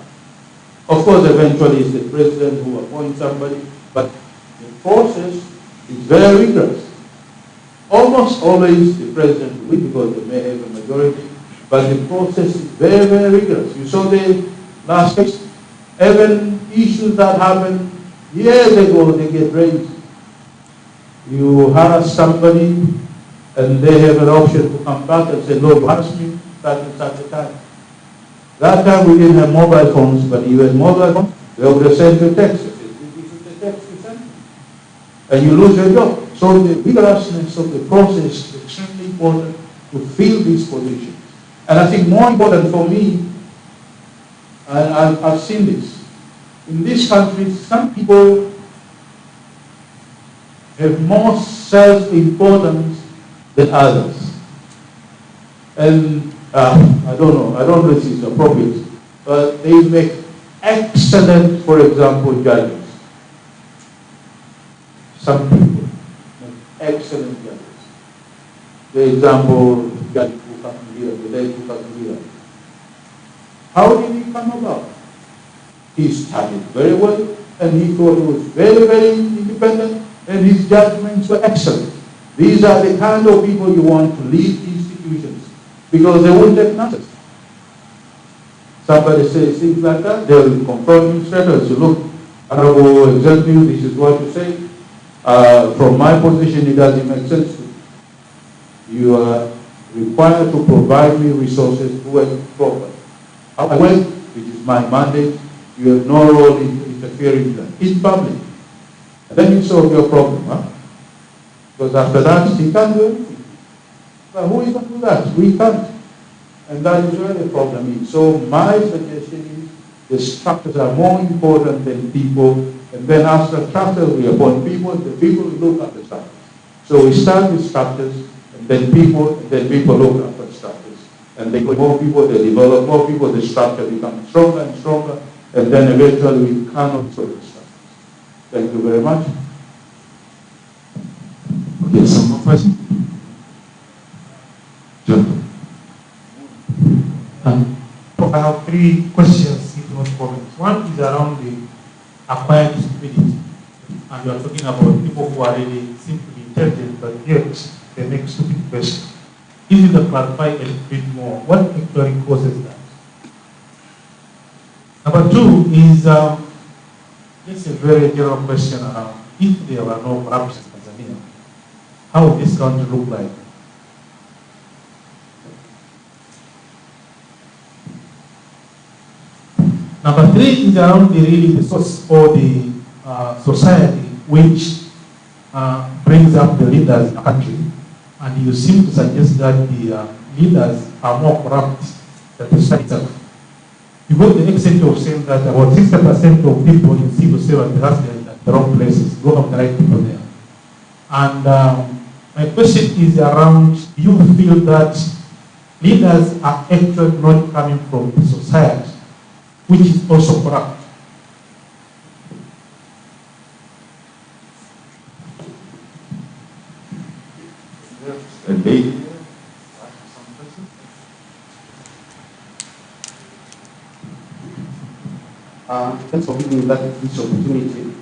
Of course, eventually it's the president who appoints somebody, but the process is very rigorous. Almost always the president will, because they may have a majority, but the process is very, very rigorous. You saw the last case. Even issues that happened years ago, they get raised. You harass somebody, and they have an option to come back and say, no, you harass me, that is at the time. That time we didn't have mobile phones, but even mobile phones, they would have sent you a text. This is the text you sent, and you lose your job. So the rigorousness of the process is extremely important to fill these positions. And I think more important for me, and I've seen this, in this country, some people have more self-importance than others. And I don't know if it's appropriate, but they make excellent, for example, judges. Some people make excellent judges. The example, Judge Bukakulia, the late Bukakulia. How did he come about? He studied very well, and he thought he was very, very independent, and his judgments were excellent. These are the kind of people you want to lead institutions, because they won't take nonsense. Somebody says things like that, they will confront you straight away. So look, Honorable Executive, this is what you say. From my position, it doesn't make sense to me. You are required to provide me resources to work properly. I work, which is my mandate. You have no role in interfering with that. It's public. And then you solve your problem, huh? Because after that, you can't do anything. But who is going to do that? We can't. And that is where the problem is. So my suggestion is the structures are more important than people. And then after structures, we appoint people. The people look at the structures. So we start with structures, and then people look after the structures. And they more people, they develop more people, the structure becomes stronger and stronger, and then eventually we cannot solve the structures. Thank you very much. Okay, some more questions? John. I have three questions, if not comments. One is around the acquired stupidity. And you are talking about people who are really seem to be intelligent, but yet they make stupid questions. If you can clarify a little bit more, what actually causes that? Number two is, it's a very general question around if there were no corruption in Tanzania, how would this country look like? Number three is around the source or the society which brings up the leaders in the country. And you seem to suggest that the leaders are more corrupt than the society itself. You go to the extent of saying that about 60% of people in civil service are at the wrong places, don't have the right people there. And my question is around, do you feel that leaders are actually not coming from the society, which is also corrupt? A lady. Thanks for giving me this opportunity.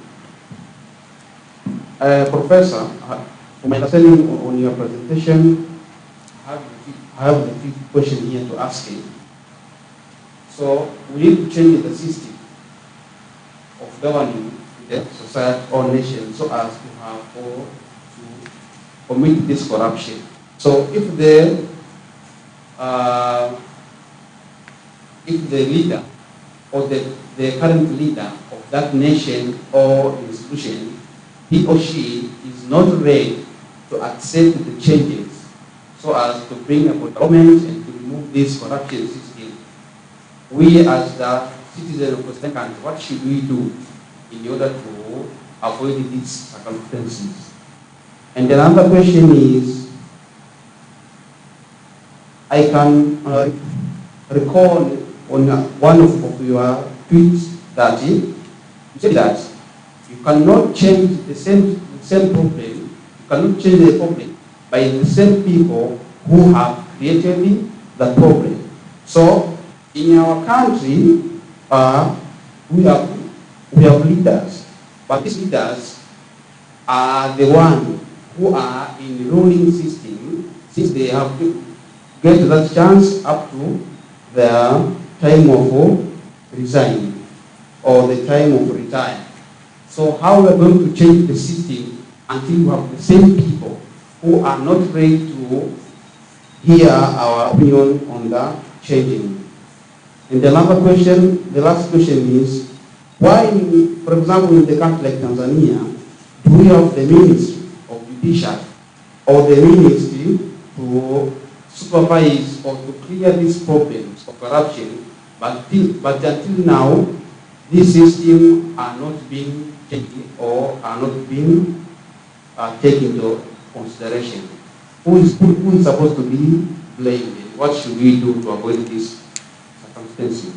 Professor, from my understanding on your presentation, I have a few questions here to ask you. So we need to change the system of governing the society or nation so as to have or to commit this corruption. So if the leader or the current leader of that nation or institution, he or she is not ready to accept the changes so as to bring about government and to remove this corruption system, we as the citizens of the country, what should we do in order to avoid these circumstances? And the other question is, I can recall on one of your tweets that you said that you cannot change the same problem, you cannot change the problem by the same people who have created the problem. So in our country, we have leaders, but these leaders are the ones who are in the ruling system, since they have to get that chance up to their time of resign or the time of retire. So how we are going to change the system until we have the same people who are not ready to hear our opinion on the changing? And the last question is, why, for example, in the country like Tanzania, do we have the Ministry of Judiciary or the Ministry to supervise or to clear these problems of corruption, but until now, these systems are not being changed or are not being taken into consideration. Who is supposed to be blamed? What should we do to avoid these circumstances?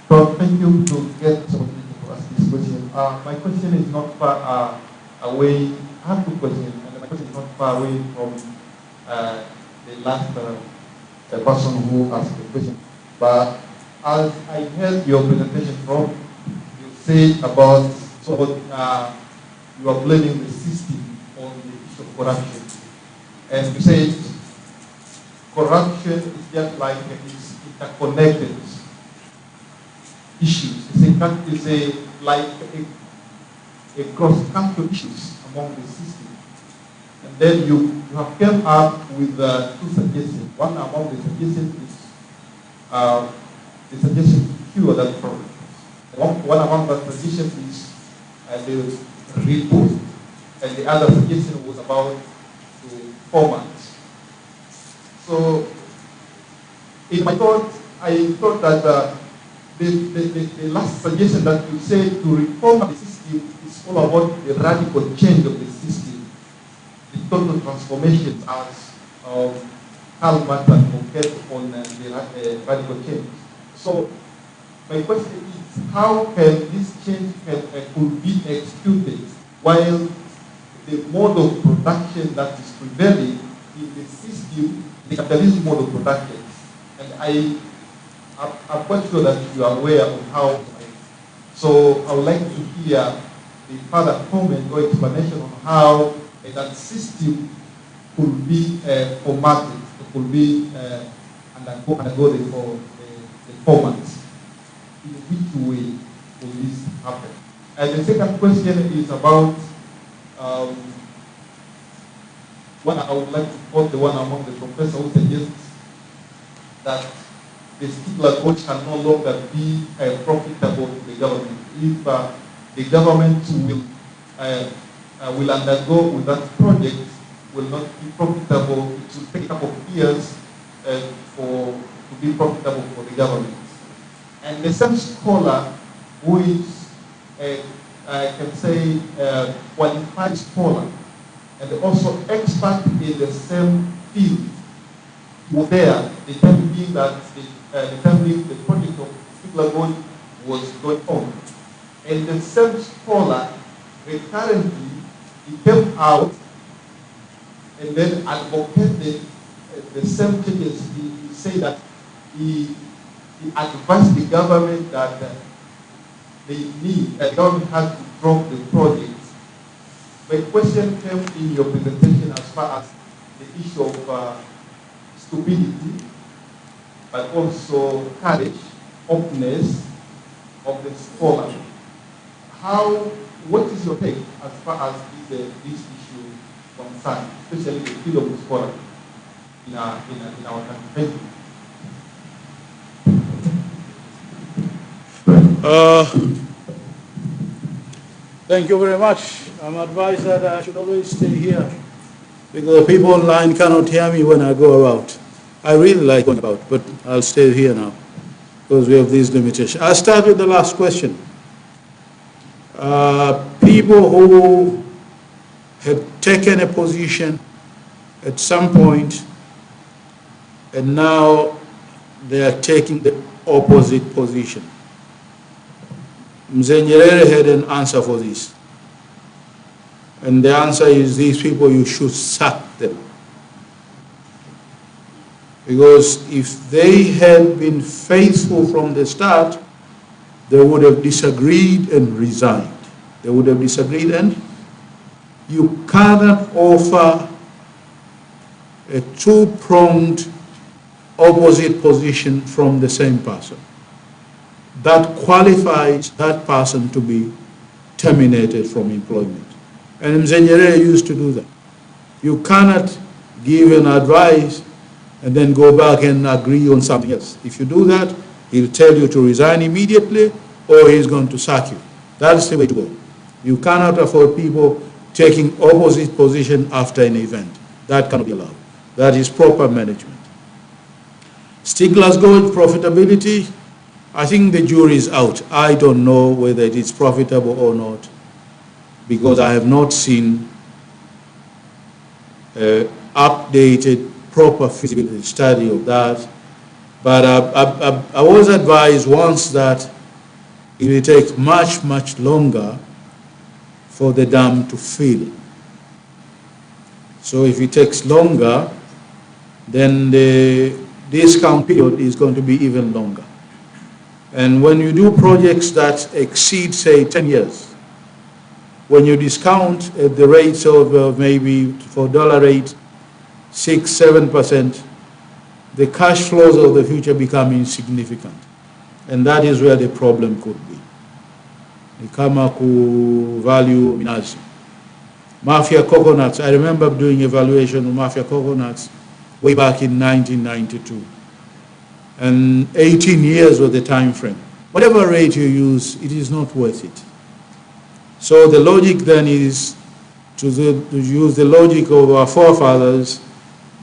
So thank you to get this opportunity to ask this question. My question is not far away. I have two questions, and my question is not far away from the last person who asked the question. But as I heard your presentation from, you said about you are blaming the system on the issue of corruption, and you said corruption is just like it's interconnected issues. It's like a cross-cultural issues among the system. And then you have come up with two suggestions. One among the suggestions is the suggestion to cure that problem. One among the suggestions is the reboot, and the other suggestion was about the format. So, in my thought, I thought that the last suggestion that you said to reform the system is all about the radical change of the system, the total transformation as Karl Marx focused on the radical change. So my question is, how can this change could be executed while the mode of production that is prevailing in the system, the capitalism mode of production? And I'm quite sure that you are aware of how. So I would like to hear the further comment or explanation on how that system could be formatted, could be undergo the format. In which way will this happen? And the second question is about one. I would like to quote the one among the professors who suggests that the particular approach can no longer be profitable to the government. If the government will undergo with that project, will not be profitable, it will take a couple of years to be profitable for the government. And the same scholar who is, I can say, qualified scholar and also expert in the same field, was there, the time being that the project of particular goal was going on. And the same scholar recurrently, he came out and then advocated the same changes. He said that he advised the government that the government had to drop the project. My question came in your presentation as far as the issue of stupidity, but also courage, openness of the scholar. What is your take as far as this issue concerned, especially the field of the scholar in our country? Thank you. Thank you very much. I'm advised that I should always stay here because people online cannot hear me when I go about. I really like going about, but I'll stay here now because we have these limitations. I'll start with the last question. People who had taken a position at some point and now they are taking the opposite position. Mzee Nyerere had an answer for this. And the answer is these people, you should sack them. Because if they had been faithful from the start, they would have disagreed and resigned. They would have disagreed, and you cannot offer a two-pronged opposite position from the same person. That qualifies that person to be terminated from employment. And Mzee Nyerere used to do that. You cannot give an advice and then go back and agree on something else. If you do that, he'll tell you to resign immediately or he's going to sack you. That's the way to go. You cannot afford people taking opposite position after an event. That cannot be allowed. That is proper management. Stigler's Gorge profitability, I think the jury is out. I don't know whether it is profitable or not, because I have not seen updated, proper feasibility study of that. But I was advised once that it will take much, much longer for the dam to fill. So if it takes longer, then the discount period is going to be even longer. And when you do projects that exceed, say, 10 years, when you discount at the rates of maybe for dollar rate, 6-7%, the cash flows of the future become insignificant. And that is where the problem could be. Ni kama ku value minazi. Mafia coconuts, I remember doing evaluation of Mafia coconuts way back in 1992. And 18 years was the time frame. Whatever rate you use, it is not worth it. So the logic then is to use the logic of our forefathers.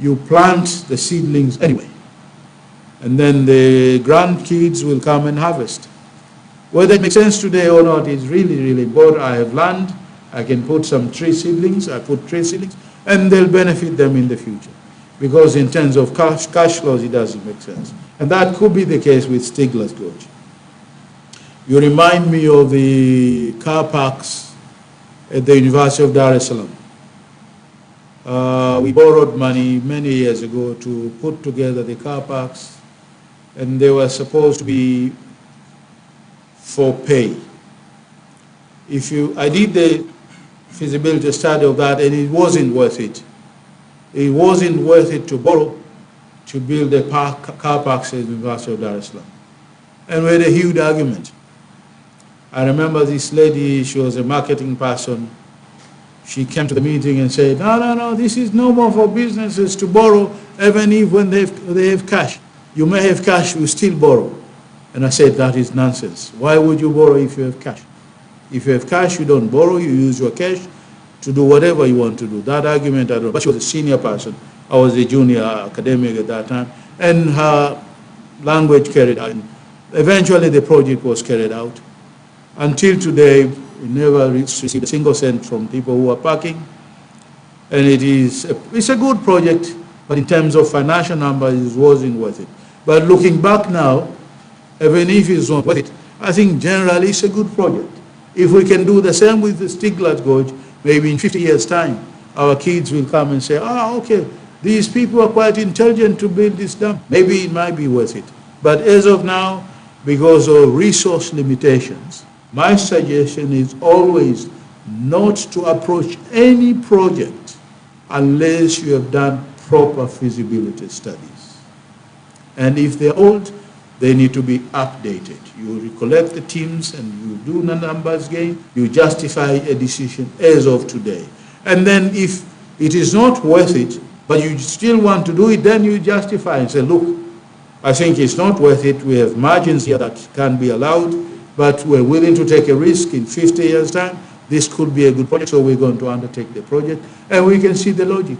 You plant the seedlings anyway, and then the grandkids will come and harvest. Whether it makes sense today or not is really, really important. I have land, I can put some tree seedlings, I put tree seedlings, and they'll benefit them in the future. Because in terms of cash flows, it doesn't make sense. And that could be the case with Stigler's Gorge. You remind me of the car parks at the University of Dar es Salaam. We borrowed money many years ago to put together the car parks, and they were supposed to be for pay. I did the feasibility study of that, and it wasn't worth it. It wasn't worth it to borrow to build the car parks at the University of Dar es Salaam. And we had a huge argument. I remember this lady, she was a marketing person. She came to the meeting and said, no, this is no more for businesses to borrow, even if when they have cash. You may have cash, you still borrow. And I said, that is nonsense. Why would you borrow if you have cash? If you have cash, you don't borrow, you use your cash to do whatever you want to do. That argument, I don't know. But she was a senior person. I was a junior academic at that time. And her language carried out. Eventually, the project was carried out. Until today, we never received a single cent from people who are parking. And it's a good project, but in terms of financial numbers, it wasn't worth it. But looking back now, even if it's not worth it, I think generally it's a good project. If we can do the same with the Stigler's Gorge, maybe in 50 years' time, our kids will come and say, okay, these people are quite intelligent to build this dam. Maybe it might be worth it. But as of now, because of resource limitations, my suggestion is always not to approach any project unless you have done proper feasibility studies. And if they're old, they need to be updated. You recollect the teams and you do the numbers game, you justify a decision as of today. And then if it is not worth it, but you still want to do it, then you justify and say, look, I think it's not worth it. We have margins here that can be allowed, but we're willing to take a risk in 50 years' time. This could be a good project, so we're going to undertake the project, and we can see the logic.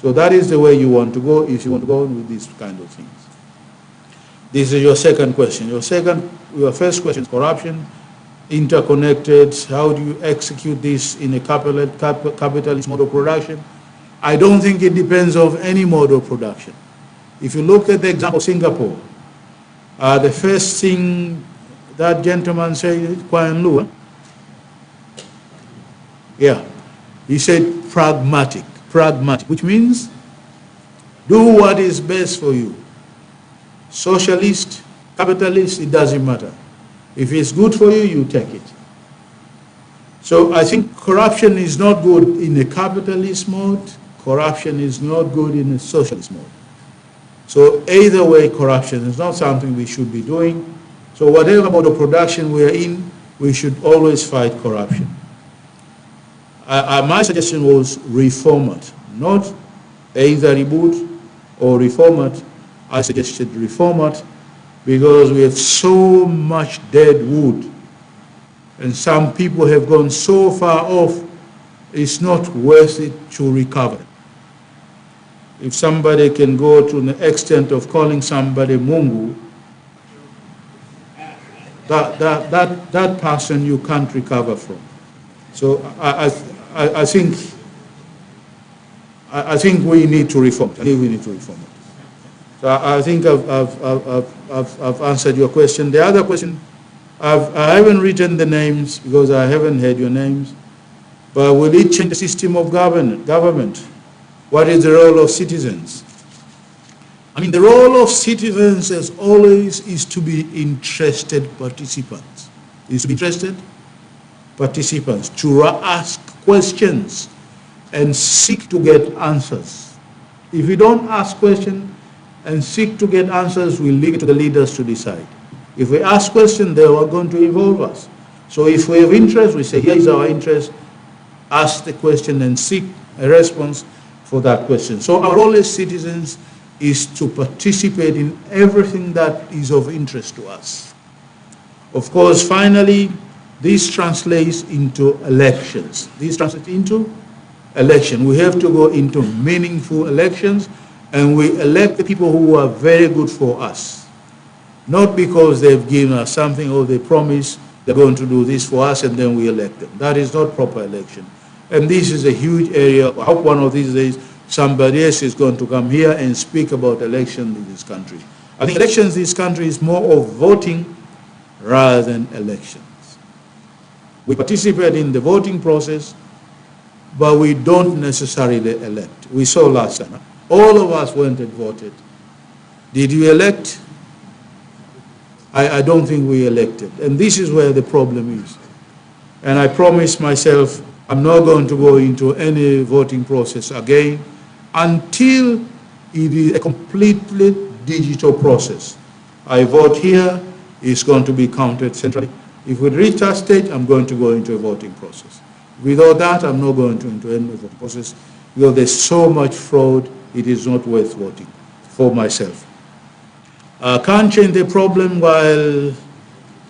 So that is the way you want to go if you want to go on with these kind of things. This is your second question. Your first question is corruption, interconnected. How do you execute this in a capitalist mode of production? I don't think it depends on any mode of production. If you look at the example of Singapore, the first thing that gentleman said, Kuan Lu, yeah, he said pragmatic, which means do what is best for you. Socialist, capitalist, it doesn't matter. If it's good for you, you take it. So I think corruption is not good in a capitalist mode. Corruption is not good in a socialist mode. So either way, corruption is not something we should be doing. So whatever mode of production we are in, we should always fight corruption. My suggestion was reformat, not either reboot or reformat. I suggested reformat because we have so much dead wood, and some people have gone so far off, it's not worth it to recover. If somebody can go to the extent of calling somebody Mungu, that person you can't recover from. So I think we need to reform. I think we need to reform it. So I think I've answered your question. The other question, I haven't written the names because I haven't heard your names. But will it change the system of government? What is the role of citizens? I mean, the role of citizens, as always, is to be interested participants. Is to be interested participants, to ask questions and seek to get answers. If we don't ask questions and seek to get answers, we leave it to the leaders to decide. If we ask questions, they are going to involve us. So if we have interest, we say, here is our interest, ask the question and seek a response for that question. So our role as citizens is to participate in everything that is of interest to us. Of course, finally, this translates into elections. This translates into election. We have to go into meaningful elections, and we elect the people who are very good for us. Not because they've given us something or they promise they're going to do this for us and then we elect them. That is not proper election. And this is a huge area. I hope one of these days somebody else is going to come here and speak about elections in this country. I think elections in this country is more of voting rather than elections. We participate in the voting process, but we don't necessarily elect. We saw last time, all of us went and voted. Did you elect? I don't think we elected. And this is where the problem is. And I promised myself I'm not going to go into any voting process again until it is a completely digital process. I vote here, it's going to be counted centrally. If we reach that stage, I'm going to go into a voting process. Without that, I'm not going to into any voting process because there's so much fraud, it is not worth voting for myself. I can't change the problem while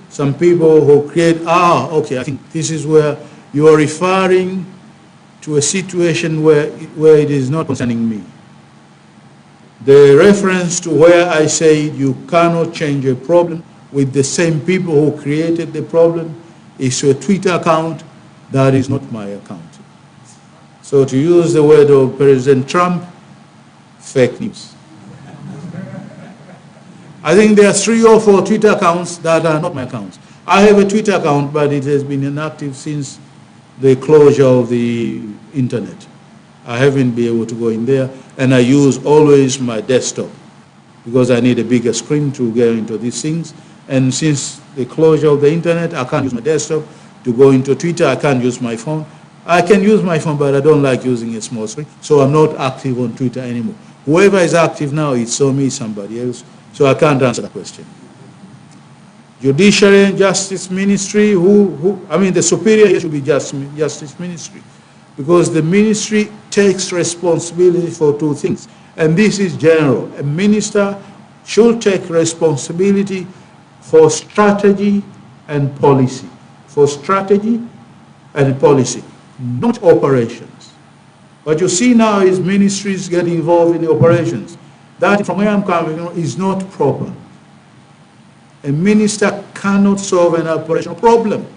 some people who create, okay, I think this is where you are referring to a situation where it is not concerning me. The reference to where I say you cannot change a problem with the same people who created the problem is to a Twitter account that is not my account. So to use the word of President Trump, fake news. I think there are 3 or 4 Twitter accounts that are not my accounts. I have a Twitter account, but it has been inactive since the closure of the internet. I haven't been able to go in there, and I use always my desktop because I need a bigger screen to get into these things. And since the closure of the internet, I can't use my desktop to go into Twitter. I can't use my phone. I can use my phone, but I don't like using a small screen, so I'm not active on Twitter anymore. Whoever is active now, it's me, somebody else, so I can't answer that question. Judiciary and Justice Ministry, the superior should be Justice Ministry, because the ministry takes responsibility for 2 things, and this is general. A minister should take responsibility for strategy and policy. For strategy and policy, not operations. What you see now is ministries getting involved in the operations. That, from where I'm coming from, is not proper. A minister cannot solve an operational problem.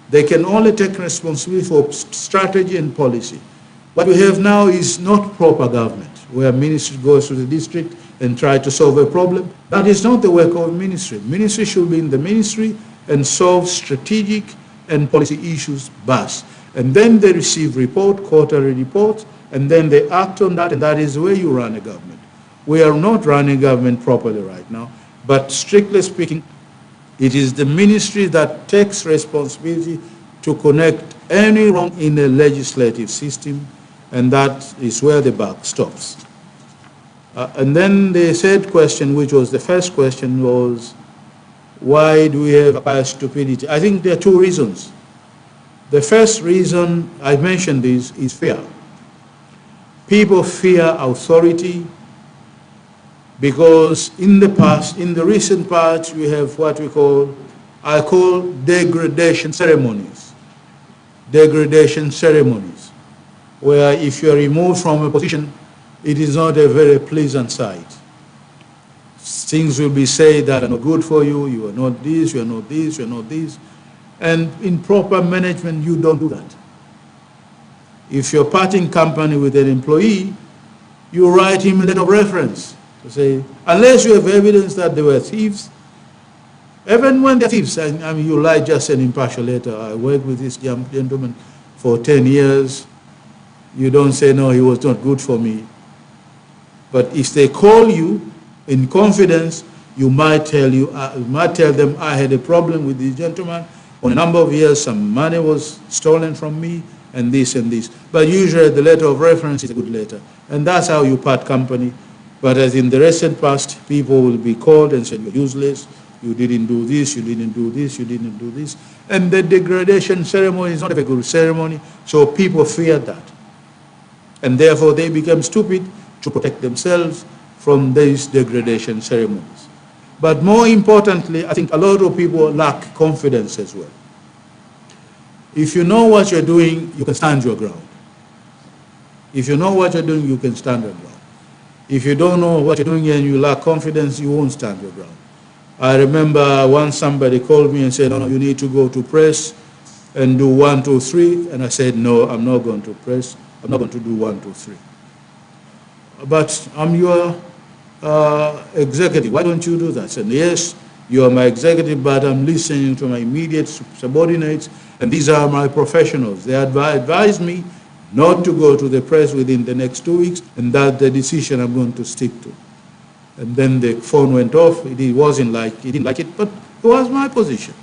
They can only take responsibility for strategy and policy. What we have now is not proper government, where a ministry goes to the district and try to solve a problem. That is not the work of a ministry. Ministry should be in the ministry and solve strategic and policy issues best. And then they receive quarterly reports, and then they act on that, and that is the way you run a government. We are not running government properly right now, but strictly speaking, it is the ministry that takes responsibility to connect any wrong in the legislative system, and that is where the buck stops. And then the third question, which was the first question, was why do we have bias stupidity? I think there are 2 reasons. The first reason, I mentioned this, is fear. People fear authority, Because in the past, in the recent past, we have what I call degradation ceremonies. Degradation ceremonies, where if you are removed from a position, it is not a very pleasant sight. Things will be said that are not good for you, you are not this, you are not this, you are not this. And in proper management, you don't do that. If you're parting company with an employee, you write him a letter of reference to say, unless you have evidence that they were thieves, even when they're thieves, I mean, you write just an impartial letter. I worked with this young gentleman for 10 years. You don't say, no, he was not good for me. But if they call you in confidence, you might tell them, I had a problem with this gentleman. For a number of years, some money was stolen from me, and this and this. But usually the letter of reference is a good letter. And that's how you part company. But as in the recent past, people will be called and said, you're useless, you didn't do this, you didn't do this, you didn't do this. And the degradation ceremony is not a very good ceremony, so people fear that. And therefore they become stupid to protect themselves from these degradation ceremonies. But more importantly, I think a lot of people lack confidence as well. If you know what you're doing, you can stand your ground. If you know what you're doing, you can stand your ground. If you don't know what you're doing and you lack confidence, you won't stand your ground. I remember once somebody called me and said, no, you need to go to press and do 1, 2, 3. And I said, no, I'm not going to press. I'm not going to do 1, 2, 3. But I'm your executive. Why don't you do that? I said, yes, you are my executive, but I'm listening to my immediate subordinates, and these are my professionals. They advised me not to go to the press within the next 2 weeks, and that's the decision I'm going to stick to. And then the phone went off. He didn't like it, but it was my position.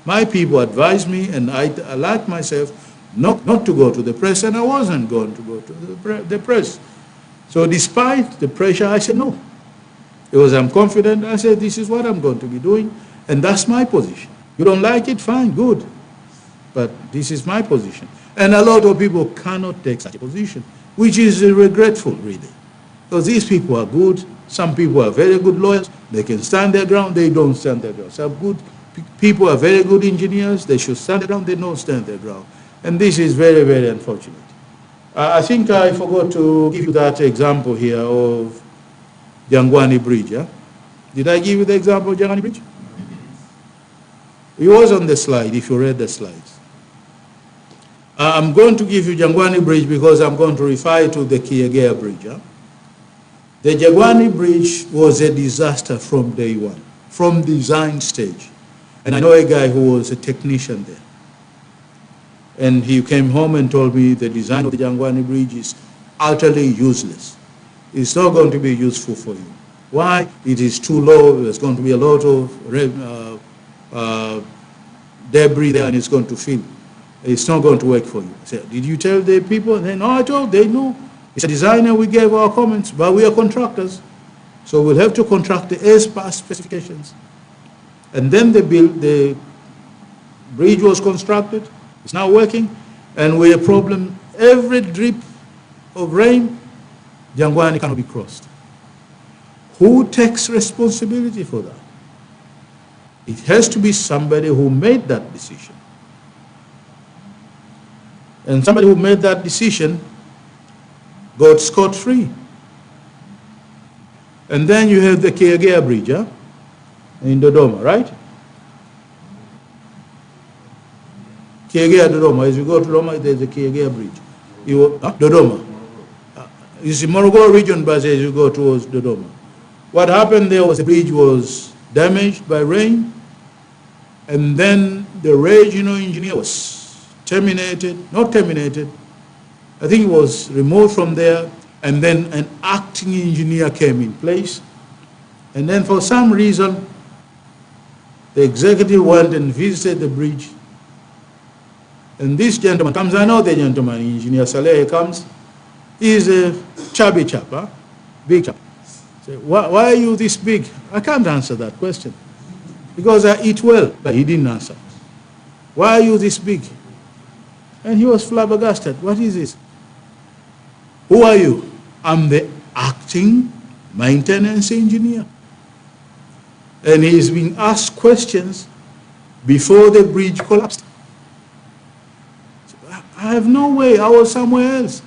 My people advised me, and I liked myself not to go to the press, and I wasn't going to go to the press. So despite the pressure, I said no. Because I'm confident, I said this is what I'm going to be doing, and that's my position. You don't like it, fine, good. But this is my position. And a lot of people cannot take such a position, which is regretful, really. Because these people are good. Some people are very good lawyers. They can stand their ground. They don't stand their ground. Some good people are very good engineers. They should stand their ground. They don't stand their ground. And this is very, very unfortunate. I think I forgot to give you that example here of Jangwani Bridge. Yeah? Did I give you the example of Jangwani Bridge? It was on the slide, if you read the slides. I'm going to give you Jangwani Bridge because I'm going to refer to the Kiegea Bridge. Yeah? The Jangwani Bridge was a disaster from day one, from design stage. And I know a guy who was a technician there. And he came home and told me the design of the Jangwani Bridge is utterly useless. It's not going to be useful for you. Why? It is too low. There's going to be a lot of debris there, and it's going to fill. It's not going to work for you. I said, did you tell the people? And then, no, I told, they know. It's a designer, we gave our comments, but we are contractors. So we'll have to contract the as-per specifications. And then the bridge was constructed. It's now working, and we have a problem. Every drip of rain, Jangwani cannot be crossed. Who takes responsibility for that? It has to be somebody who made that decision. And somebody who made that decision got scot-free. And then you have the Kiegea Bridge, huh? In Dodoma, right? Kiegea, Dodoma. As you go to Dodoma, there's a Kiegea Bridge. Dodoma. It's in Morogoro region, but as you go towards Dodoma. What happened there was the bridge was damaged by rain, and then the regional engineer was not terminated. I think it was removed from there, and then an acting engineer came in place. And then for some reason, the executive went and visited the bridge. And this gentleman comes, I know the gentleman, Engineer Saleh comes. He's a chubby chap, huh? Big chap. Say, why are you this big? I can't answer that question. Because I eat well, but he didn't answer. Why are you this big? And he was flabbergasted. What is this? Who are you? I'm the acting maintenance engineer. And he's being asked questions before the bridge collapsed. So I have no way. I was somewhere else.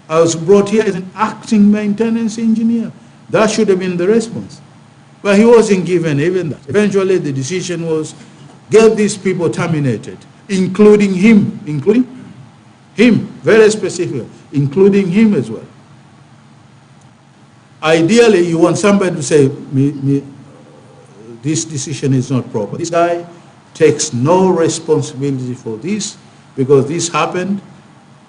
I was brought here as an acting maintenance engineer. That should have been the response. But he wasn't given even that. Eventually, the decision was, get these people terminated, including him, very specific, including him as well. Ideally, you want somebody to say, this decision is not proper. This guy takes no responsibility for this because this happened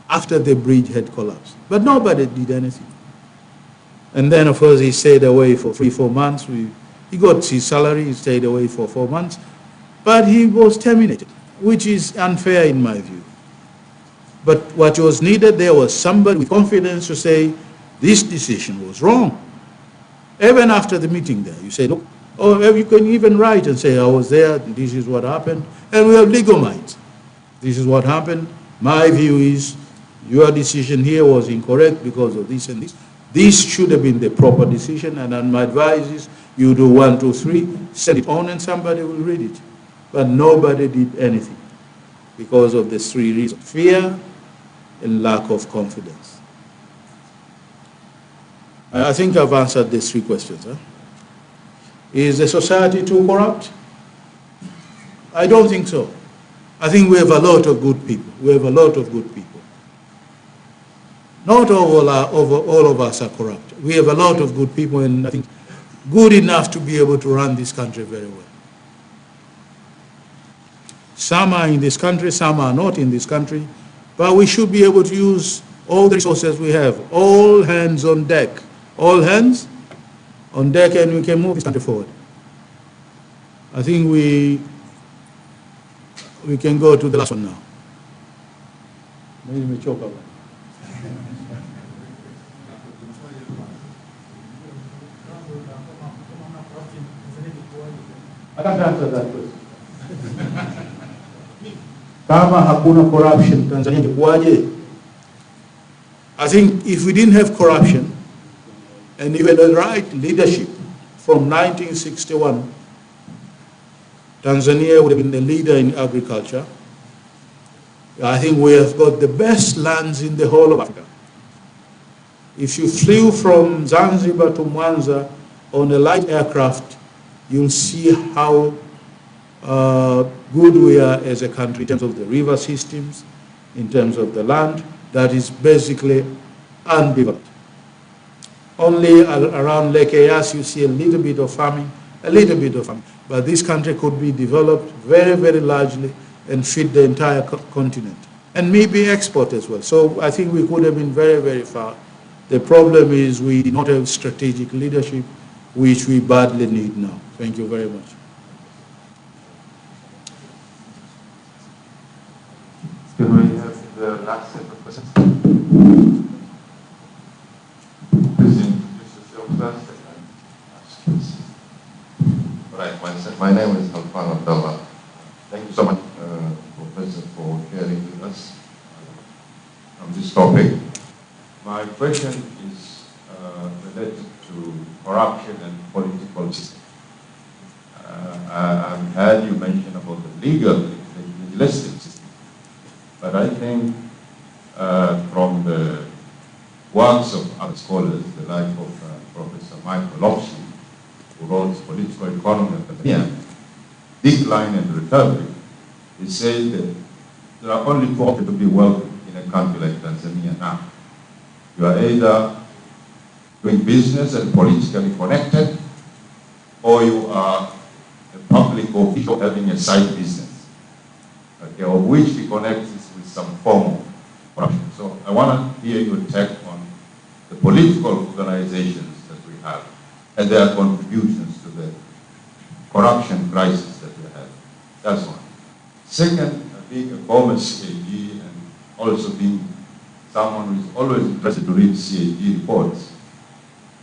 after the bridge had collapsed. But nobody did anything. And then, of course, he stayed away for 3-4 months. He got his salary, he stayed away for 4 months. But he was terminated, which is unfair in my view. But what was needed there was somebody with confidence to say, this decision was wrong. Even after the meeting there, you say, look, or you can even write and say, I was there, this is what happened. And we have legal minds. This is what happened. My view is, your decision here was incorrect because of this and this. This should have been the proper decision, and my advice is, you do 1, 2, 3, send it on and somebody will read it. But nobody did anything because of the 3 reasons: fear and lack of confidence. I think I've answered these 3 questions. Huh? Is the society too corrupt? I don't think so. I think we have a lot of good people. We have a lot of good people. Not all of us are corrupt. We have a lot of good people, and I think good enough to be able to run this country very well. Some are in this country, some are not in this country, but we should be able to use all the resources we have. All hands on deck. All hands on deck, and we can move this country forward. I think we can go to the last one now. Maybe we choke over. I can't answer that question. Kama hakuna corruption, Tanzania ingekuwaje? I think if we didn't have corruption and even the right leadership from 1961, Tanzania would have been the leader in agriculture. I think we have got the best lands in the whole of Africa. If you flew from Zanzibar to Mwanza on a light aircraft, you'll see how good we are as a country in terms of the river systems, in terms of the land that is basically undeveloped. Only around Lake Eyasi you see a little bit of farming, but this country could be developed very, very largely and feed the entire continent, and maybe export as well. So I think we could have been very, very far. The problem is we did not have strategic leadership, which we badly need now. Thank you very much. Can we have the last set of questions? Please introduce yourself first. Right, my name is Alfan Abdallah. Thank you so much, Professor, for sharing with us on this topic. My question is related to corruption and political system. I've heard you mention about the legal, legislative system, but I think from the works of other scholars, the like of Professor Michael Lopsy, who wrote Political Economy of Tanzania, Decline and Recovery, he said that there are only 2 options to be welcome in a country like Tanzania now. You are either doing business and politically connected, or you are a public official having a side business, okay, of which we connect this with some form of corruption. So I want to hear your take on the political organizations that we have and their contributions to the corruption crisis that we have. That's one. Second, being a former CAG and also being someone who is always interested to read CAG reports,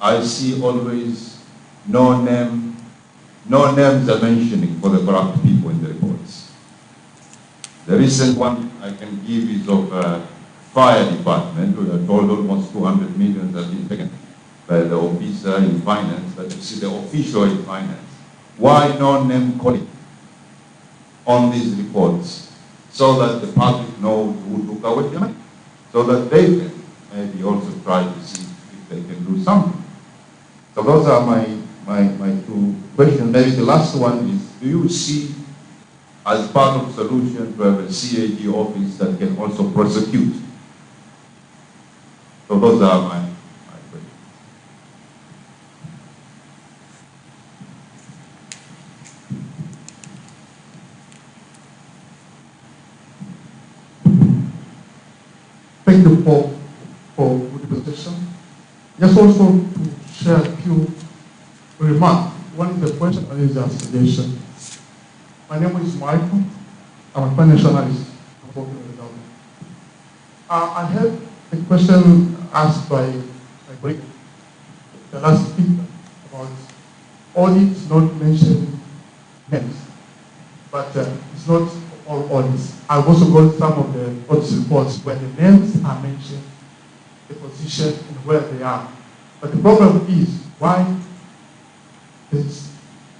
I see always no names are mentioning for the corrupt people in the reports. The recent one I can give is of fire department, who are told almost 200 million have been taken. by the officer in finance, but you see the official in finance. Why no name calling on these reports so that the public knows who took away the money, so that they can maybe also try to see if they can do something. So those are my two questions. Maybe the last one is, do you see as part of the solution to have a CAG office that can also prosecute? So those are my questions. Thank you for the presentation. Just also to share a few remarks. One is a question, one is a suggestion. My name is Michael. I'm a financial analyst. I'm working with the government. I had a question asked by colleague, the last speaker, about audits not mentioned names, but it's not all audits. I've also got some of the audit reports where the names are mentioned, the position and where they are. But the problem is why this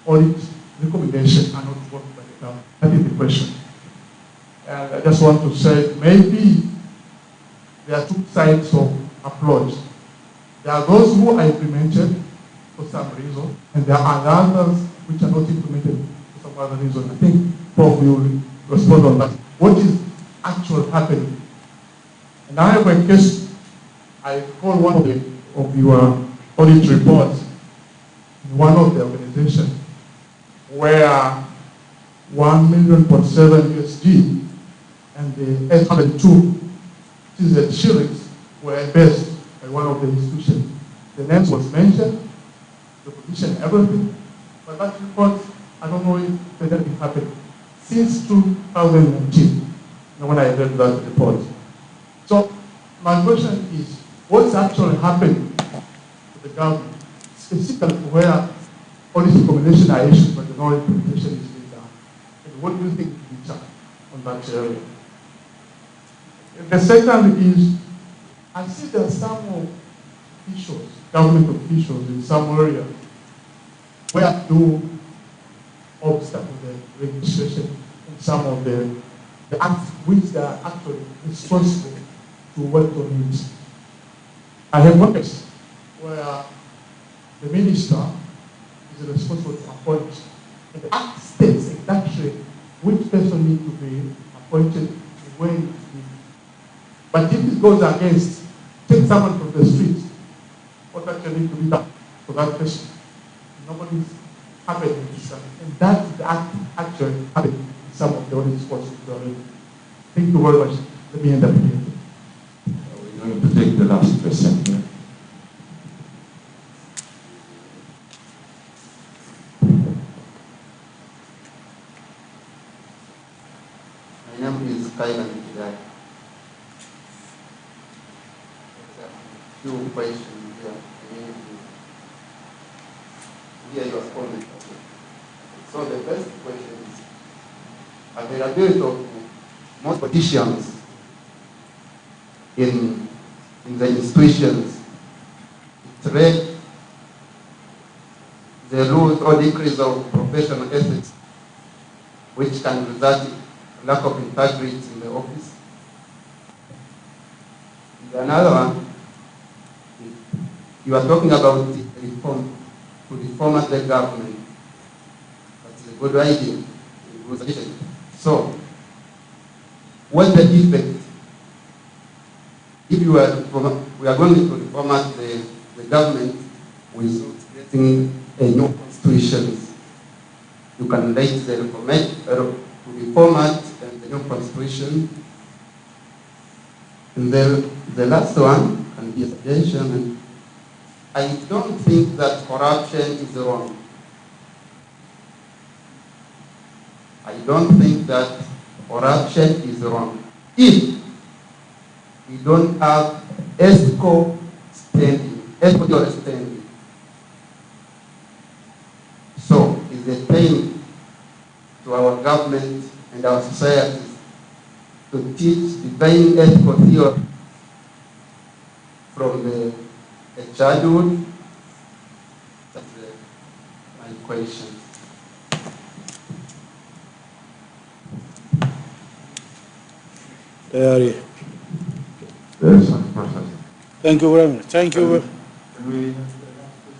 audit recommendation are not worked by the government. That is the question. And I just want to say maybe there are two sides of approach. There are those who are implemented for some reason, and there are others which are not implemented for some other reason. I think Prof will respond on that. What is actually happening? And I have a case, I call one of your audit reports in one of the organizations where 1.7 million USD and the 802 shillings were embezzled by one of the institutions. The names was mentioned, the position, everything, but that report, I don't know if anything happened since 2019, when I read that report. So my question is, what's actually happening to the government, specifically where all these recommendations are issued, but the no implementation is being done? And what do you think can be done on that area? And the second is, I see there are some officials, government officials in some area where do obstacle the registration in some of the acts which they are actually responsible to work on it. I have one case where the minister is responsible to appoint, and the act states exactly which person needs to be appointed and when it is needed. But if it goes against, take someone from the street, what actually needs to be done for that person? Nobody's happening to some, and that's the act actually happening in some of the other sports already. Thank you very much. Let me end up here. We're going to take the last question here. My name is Kailan Kidai. Few questions here. I need to hear your comment. So the first question is availability of most politicians in the institutions. It read the rules or decrease of professional ethics, which can result in lack of integrity in the office. And another one, you are talking about the reform, to reformat the government. That's a good idea. So, what's the effect if we are going to reformat the government without creating a new constitution? You can write the reformat and the new constitution. And then the last one can be a suggestion. And I don't think that corruption is wrong. I don't think that corruption is wrong. If we don't have ESCO standing, so it's a pain to our government and our societies to teach divine ethical theory from the childhood question. Yes, thank you very much. Thank you.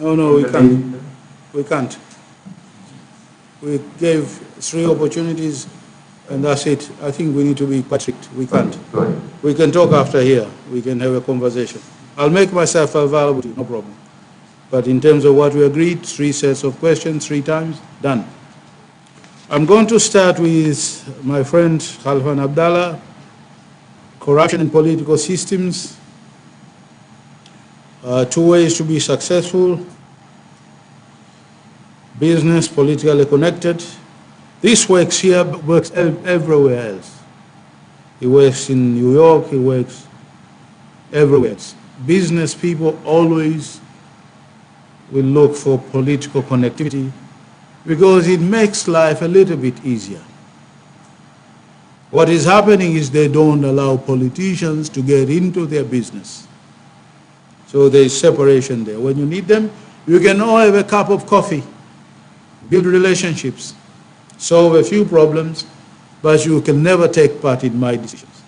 No, we can't. We can't. We gave 3 opportunities, and that's it. I think we need to be quite strict. We can't. We can talk after here. We can have a conversation. I'll make myself available to you, no problem. But in terms of what we agreed, 3 sets of questions, 3 times, done. I'm going to start with my friend Khalfan Abdallah. Corruption in political systems. 2 ways to be successful. Business, politically connected. This works here, but works everywhere else. It works in New York, it works everywhere else. Business people always will look for political connectivity because it makes life a little bit easier. What is happening is they don't allow politicians to get into their business. So there is separation there. When you need them, you can all have a cup of coffee, build relationships, solve a few problems, but you can never take part in my decisions.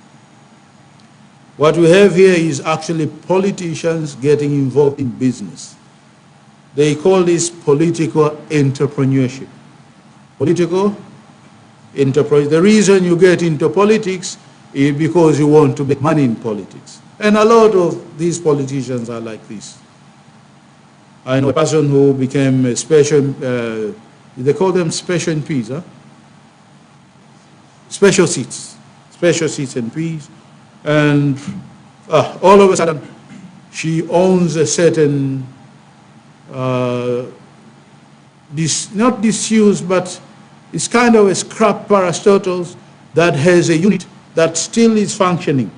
What we have here is actually politicians getting involved in business. They call this political entrepreneurship. Political entrepreneur. The reason you get into politics is because you want to make money in politics. And a lot of these politicians are like this. I know a person who became a special, they call them special MPs, huh? Special seats MPs. And all of a sudden, she owns a certain, not disused, but it's kind of a scrap parastatals that has a unit that still is functioning.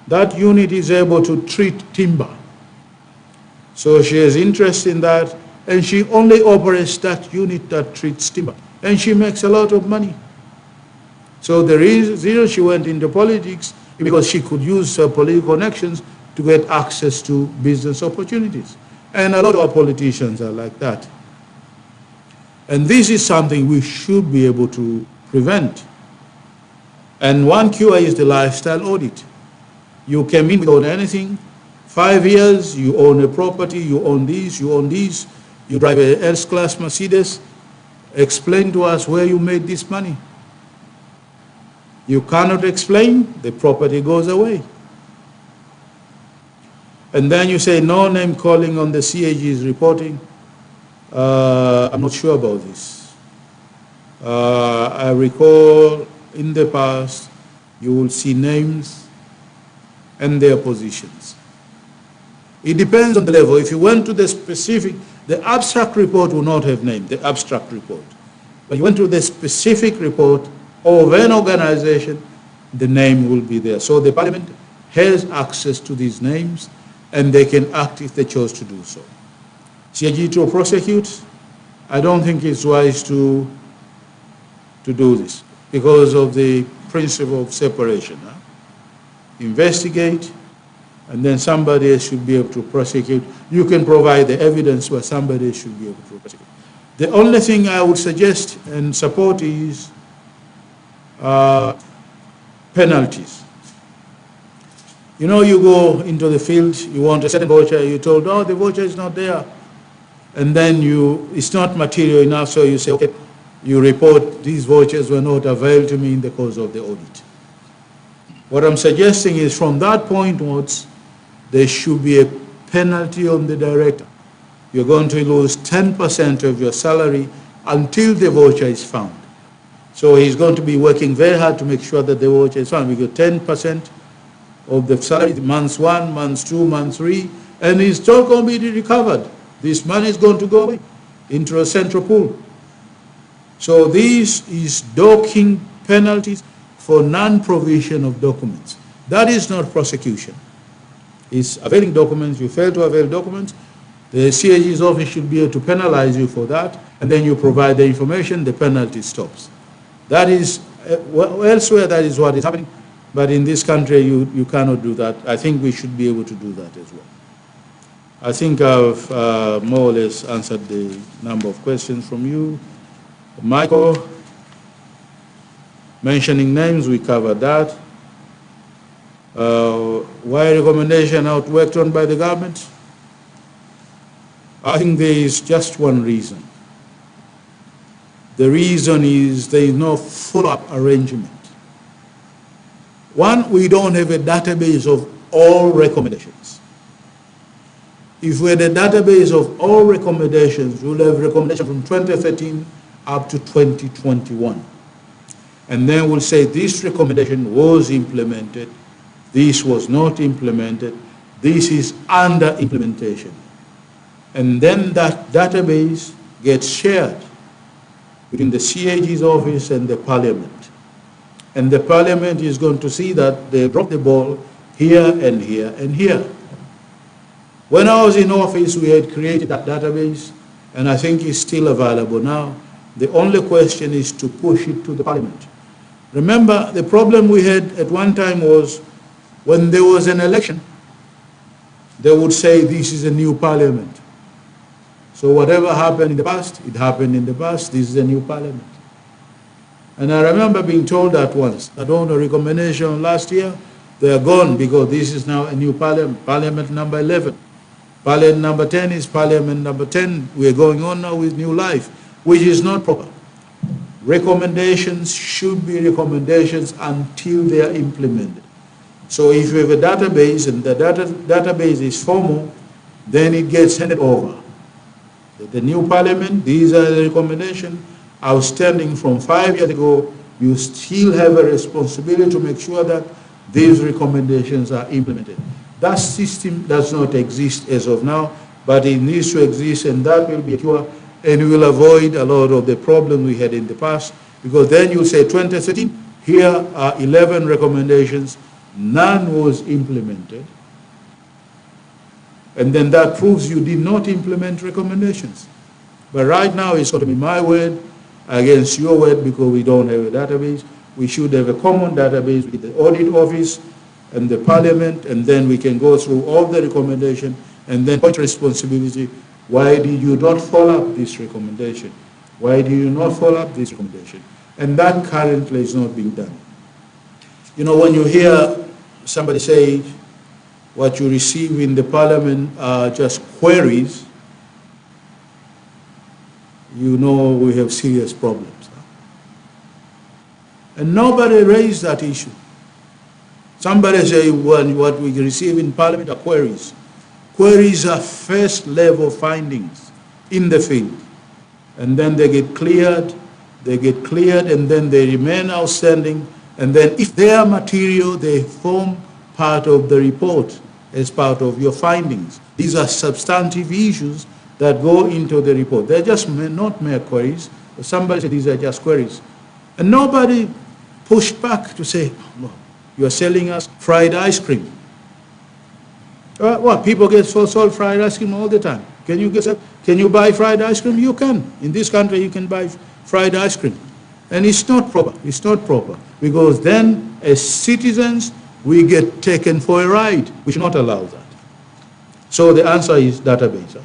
That unit is able to treat timber. So she has interest in that, and she only operates that unit that treats timber. And she makes a lot of money. So the reason she went into politics is because she could use her political connections to get access to business opportunities. And a lot of our politicians are like that. And this is something we should be able to prevent. And one cure is the lifestyle audit. You came in without anything, 5 years, you own a property, you own this, you drive a S-Class Mercedes. Explain to us where you made this money. You cannot explain, the property goes away. And then you say no name calling on the CAG's reporting. I'm not sure about this. I recall in the past, you will see names and their positions. It depends on the level. If you went to the specific, the abstract report will not have name, the abstract report. But you went to the specific report of an organization, the name will be there. So the parliament has access to these names and they can act if they chose to do so. CAG to prosecute, I don't think it's wise to do this because of the principle of separation. Huh? Investigate, and then somebody else should be able to prosecute. You can provide the evidence, but somebody should be able to prosecute. The only thing I would suggest and support is penalties. You know, you go into the field, you want a certain voucher, you're told, oh, the voucher is not there. And then it's not material enough, so you say, okay, you report these vouchers were not available to me in the course of the audit. What I'm suggesting is from that point onwards, there should be a penalty on the director. You're going to lose 10% of your salary until the voucher is found. So he's going to be working very hard to make sure that the voucher is found. We get 10% of the salary, months 1, months 2, months 3, and it's not going to be recovered. This money is going to go away into a central pool. So this is docking penalties for non-provision of documents. That is not prosecution. It's availing documents. You fail to avail documents, the CAG's office should be able to penalize you for that, and then you provide the information, the penalty stops. That is, elsewhere that is what is happening, but in this country you cannot do that. I think we should be able to do that as well. I think I've more or less answered the number of questions from you. Michael, mentioning names, we covered that. Why recommendation not worked on by the government? I think there is just one reason. The reason is there is no follow-up arrangement. One, we don't have a database of all recommendations. If we had a database of all recommendations, we'll have recommendations from 2013 up to 2021. And then we'll say this recommendation was implemented, this was not implemented, this is under implementation. And then that database gets shared between the CAG's office and the parliament. And the parliament is going to see that they dropped the ball here and here and here. When I was in office, we had created that database, and I think it's still available now. The only question is to push it to the parliament. Remember, the problem we had at one time was when there was an election, they would say this is a new parliament. So whatever happened in the past, it happened in the past, this is a new parliament. And I remember being told that once, that on the recommendation last year, they are gone because this is now a new parliament, parliament number 11. Parliament number 10 is parliament number 10. We are going on now with new life, which is not proper. Recommendations should be recommendations until they are implemented. So if you have a database and the database is formal, then it gets handed over. The new parliament, these are the recommendations outstanding from 5 years ago. You still have a responsibility to make sure that these recommendations are implemented. That system does not exist as of now, but it needs to exist, and that will be a cure, and we will avoid a lot of the problems we had in the past, because then you'll say 2013, here are 11 recommendations, none was implemented. And then that proves you did not implement recommendations. But right now it's going to be my word against your word because we don't have a database. We should have a common database with the audit office and the parliament, and then we can go through all the recommendations and then point responsibility. Why did you not follow up this recommendation? Why do you not follow up this recommendation? And that currently is not being done. You know, when you hear somebody say what you receive in the parliament are just queries, you know we have serious problems. And nobody raised that issue. Somebody say, well, what we receive in parliament are queries. Queries are first level findings in the field. And then they get cleared, and then they remain outstanding. And then if they are material, they form part of the report as part of your findings. These are substantive issues that go into the report. They're just not mere queries. Somebody said these are just queries. And nobody pushed back to say, oh, you're selling us fried ice cream. What, people get sold fried ice cream all the time. Can you buy fried ice cream? You can. In this country, you can buy fried ice cream. And it's not proper. It's not proper. Because then, as citizens, we get taken for a ride. We should not allow that. So the answer is database.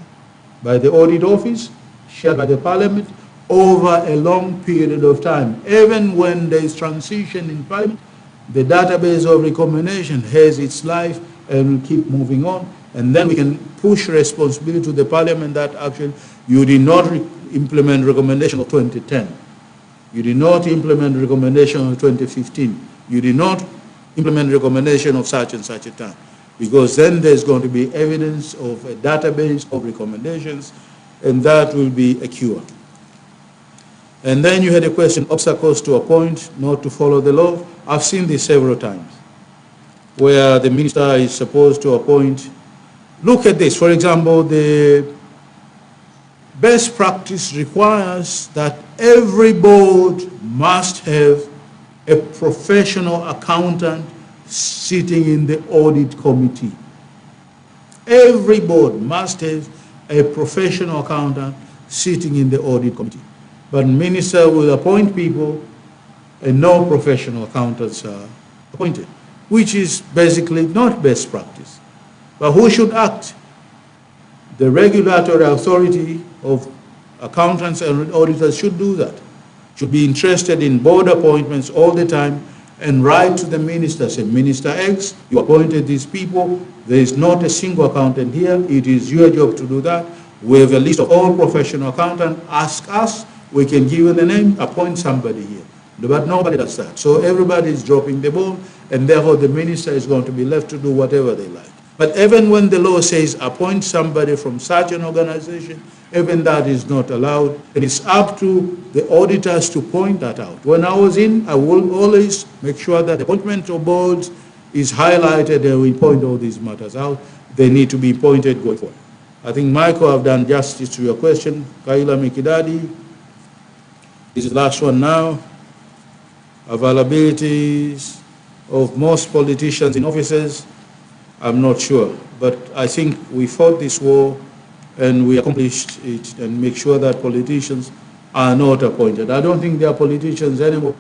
By the audit office, shared by the parliament, over a long period of time. Even when there is transition in parliament, the database of recommendation has its life and will keep moving on. And then we can push responsibility to the parliament that actually you did not implement recommendation of 2010. You did not implement recommendation of 2015. You did not implement recommendation of such and such a time. Because then there's going to be evidence of a database of recommendations, and that will be a cure. And then you had a question, obstacles to appoint, not to follow the law. I've seen this several times, where the minister is supposed to appoint. Look at this, for example, the best practice requires that every board must have a professional accountant sitting in the audit committee. Every board must have a professional accountant sitting in the audit committee. But minister will appoint people and no professional accountants are appointed, which is basically not best practice. But who should act? The regulatory authority of accountants and auditors should do that, should be interested in board appointments all the time and write to the minister, say, Minister X, you appointed these people, there is not a single accountant here, it is your job to do that. We have a list of all professional accountants, ask us, we can give you the name, appoint somebody here. But nobody does that. So everybody is dropping the ball, and therefore the minister is going to be left to do whatever they like. But even when the law says appoint somebody from such an organization, even that is not allowed. And it's up to the auditors to point that out. When I was in, I will always make sure that the appointment of boards is highlighted and we point all these matters out. They need to be pointed going forward. I think, Michael, I've done justice to your question. Kaila Mikidadi, this is the last one now. Availabilities of most politicians in offices, I'm not sure. But I think we fought this war and we accomplished it and make sure that politicians are not appointed. I don't think there are politicians anymore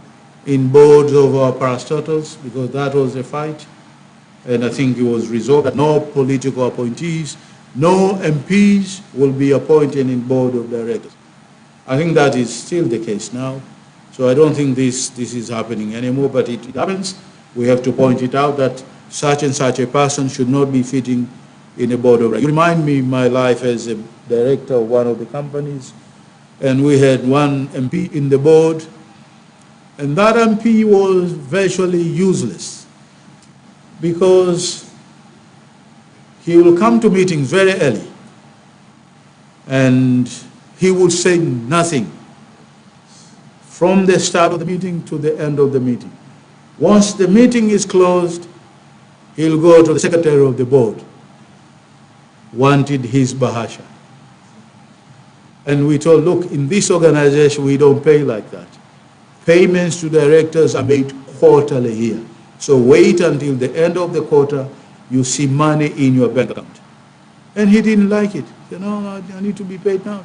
in boards of our parastatals because that was a fight. And I think it was resolved that no political appointees, no MPs will be appointed in board of directors. I think that is still the case now. So I don't think this is happening anymore, but it happens. We have to point it out that such and such a person should not be fitting in a board of directors. You remind me my life as a director of one of the companies, and we had one MP in the board, and that MP was virtually useless because he will come to meetings very early and he would say nothing from the start of the meeting to the end of the meeting. Once the meeting is closed, he'll go to the secretary of the board, wanted his bahasha. And we told, look, in this organization, we don't pay like that. Payments to directors are made quarterly here. So wait until the end of the quarter, you see money in your bank account. And he didn't like it. You know, I need to be paid now.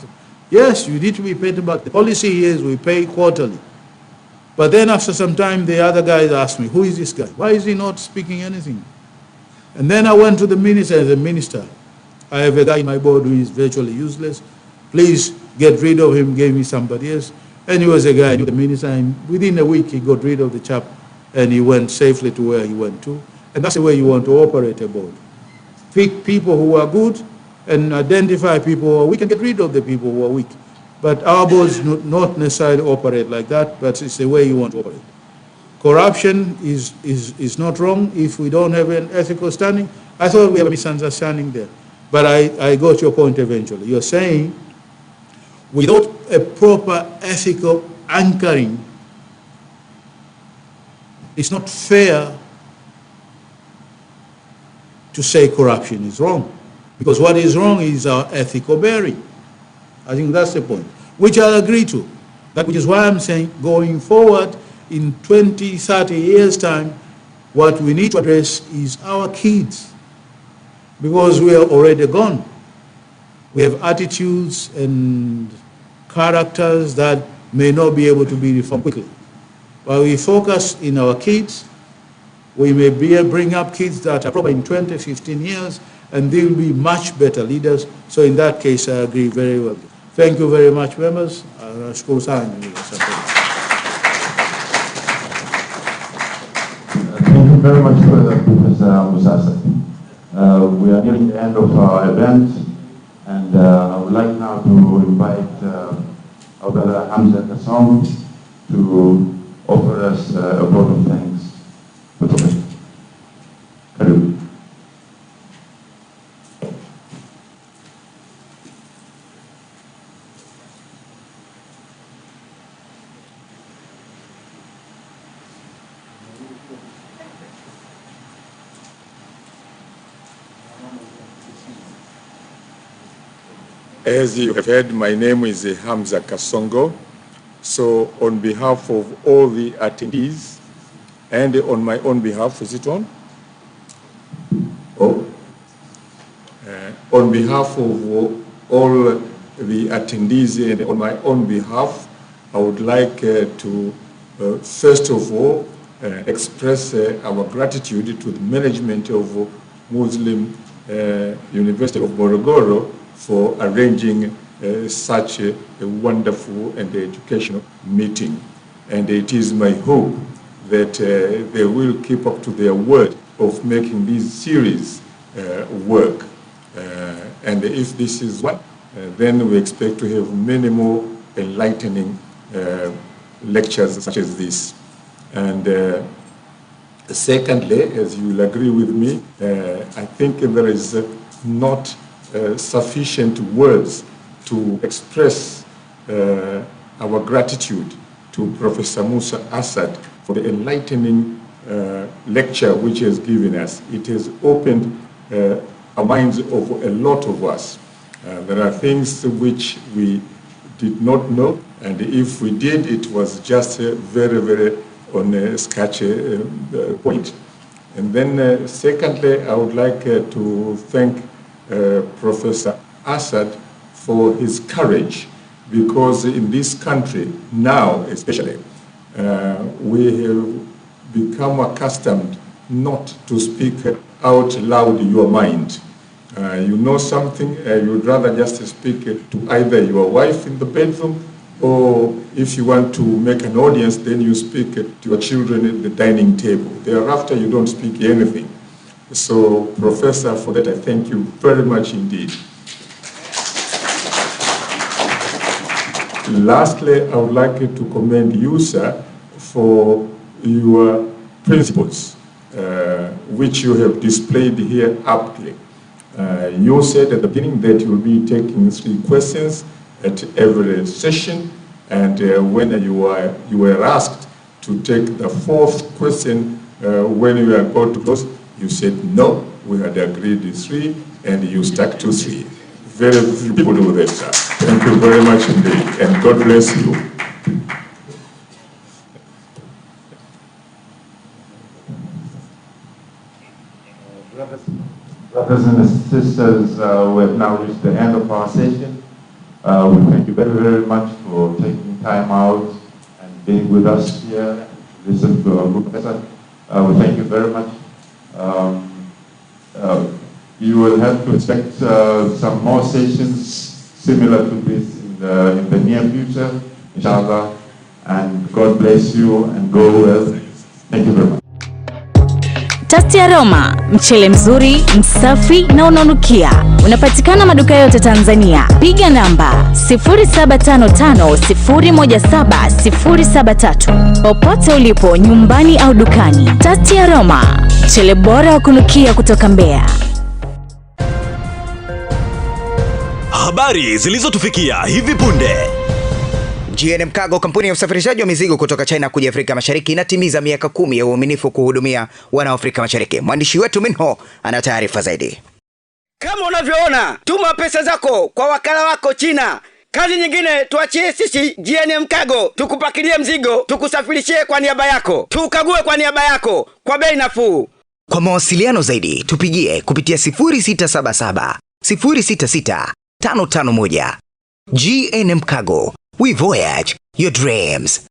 Yes, you need to be paid, but the policy is we pay quarterly. But then after some time, the other guys asked me, who is this guy? Why is he not speaking anything? And then I went to the minister and said, Minister, I have a guy in my board who is virtually useless. Please get rid of him, give me somebody else. And he was a guy, the minister, and within a week he got rid of the chap and he went safely to where he went to. And that's the way you want to operate a board. Pick people who are good and identify people who are weak and get rid of the people who are weak. But our boards not necessarily operate like that, but it's the way you want to operate. Corruption is not wrong if we don't have an ethical standing. I thought we have a misunderstanding there. But I got your point eventually. You're saying without a proper ethical anchoring, it's not fair to say corruption is wrong. Because what is wrong is our ethical bearing. I think that's the point, which I agree to. Which is why I'm saying going forward in 20, 30 years' time, what we need to address is our kids. Because we are already gone. We have attitudes and characters that may not be able to be reformed quickly. While we focus in our kids, we may bring up kids that are probably in 20, 15 years, and they will be much better leaders. So in that case, I agree very well. Thank you very much, members. Nashukuru sana. Thank you very much, Professor Mussa Assad. We are nearing the end of our event, and I would like now to invite our brother Hamza Kasong to offer us a vote of thanks. As you have heard, my name is Hamza Kasongo. So on behalf of all the attendees and on my own behalf, is it on? Oh. On behalf of all the attendees and on my own behalf, I would like to first of all express our gratitude to the management of Muslim University of Morogoro for arranging such a wonderful and educational meeting. And it is my hope that they will keep up to their word of making this series work. And if this is one, then we expect to have many more enlightening lectures such as this. And secondly, as you will agree with me, I think there is not sufficient words to express our gratitude to Professor Mussa Assad for the enlightening lecture which he has given us. It has opened our minds of a lot of us. There are things which we did not know, and if we did, it was just very, very on a sketchy point. And then secondly, I would like to thank Professor Assad for his courage, because in this country now especially, we have become accustomed not to speak out loud your mind. You know something, you'd rather just speak to either your wife in the bedroom, or if you want to make an audience, then you speak to your children at the dining table. Thereafter, you don't speak anything. So, Professor, for that, I thank you very much indeed. Lastly, I would like to commend you, sir, for your principles, which you have displayed here aptly. You said at the beginning that you will be taking 3 questions at every session, and when you were asked to take the 4th question when you were about to close, you said no, we had agreed 3, and you stuck to 3. Very few people do that, sir. Thank you very much indeed, and God bless you. Brothers and sisters, we have now reached the end of our session. We thank you very, very much for taking time out and being with us here to listen to our professor. We thank you very much. You will have to expect some more sessions similar to this in the near future, inshallah. And God bless you and go well. Thank you very much. Tasti Aroma, mchele mzuri, msafi na unanukia. Unapatikana maduka yote Tanzania. Piga namba 0755017073. Popote ulipo, nyumbani au dukani. Tasti Aroma, mchele bora wa kunukia kutoka Mbeya. Habari zilizotufikia hivi punde. GNM Cargo, kampuni ya usafirishaji wa mizigo kutoka China kuja Afrika Mashariki, inatimiza miaka 10 ya uaminifu kuhudumia wana Afrika Mashariki. Mwandishi wetu Minho ana taarifa zaidi. Kama unavyoona, tuma pesa zako kwa wakala wako China. Kazi nyingine tuachie sisi GNM Cargo, tukupakilie mzigo, tukusafirishie kwa niaba yako, tukague kwa niaba yako kwa bei nafuu. Kwa mawasiliano zaidi tupigie kupitia 0677 066 551. GNM Cargo, we voyage your dreams.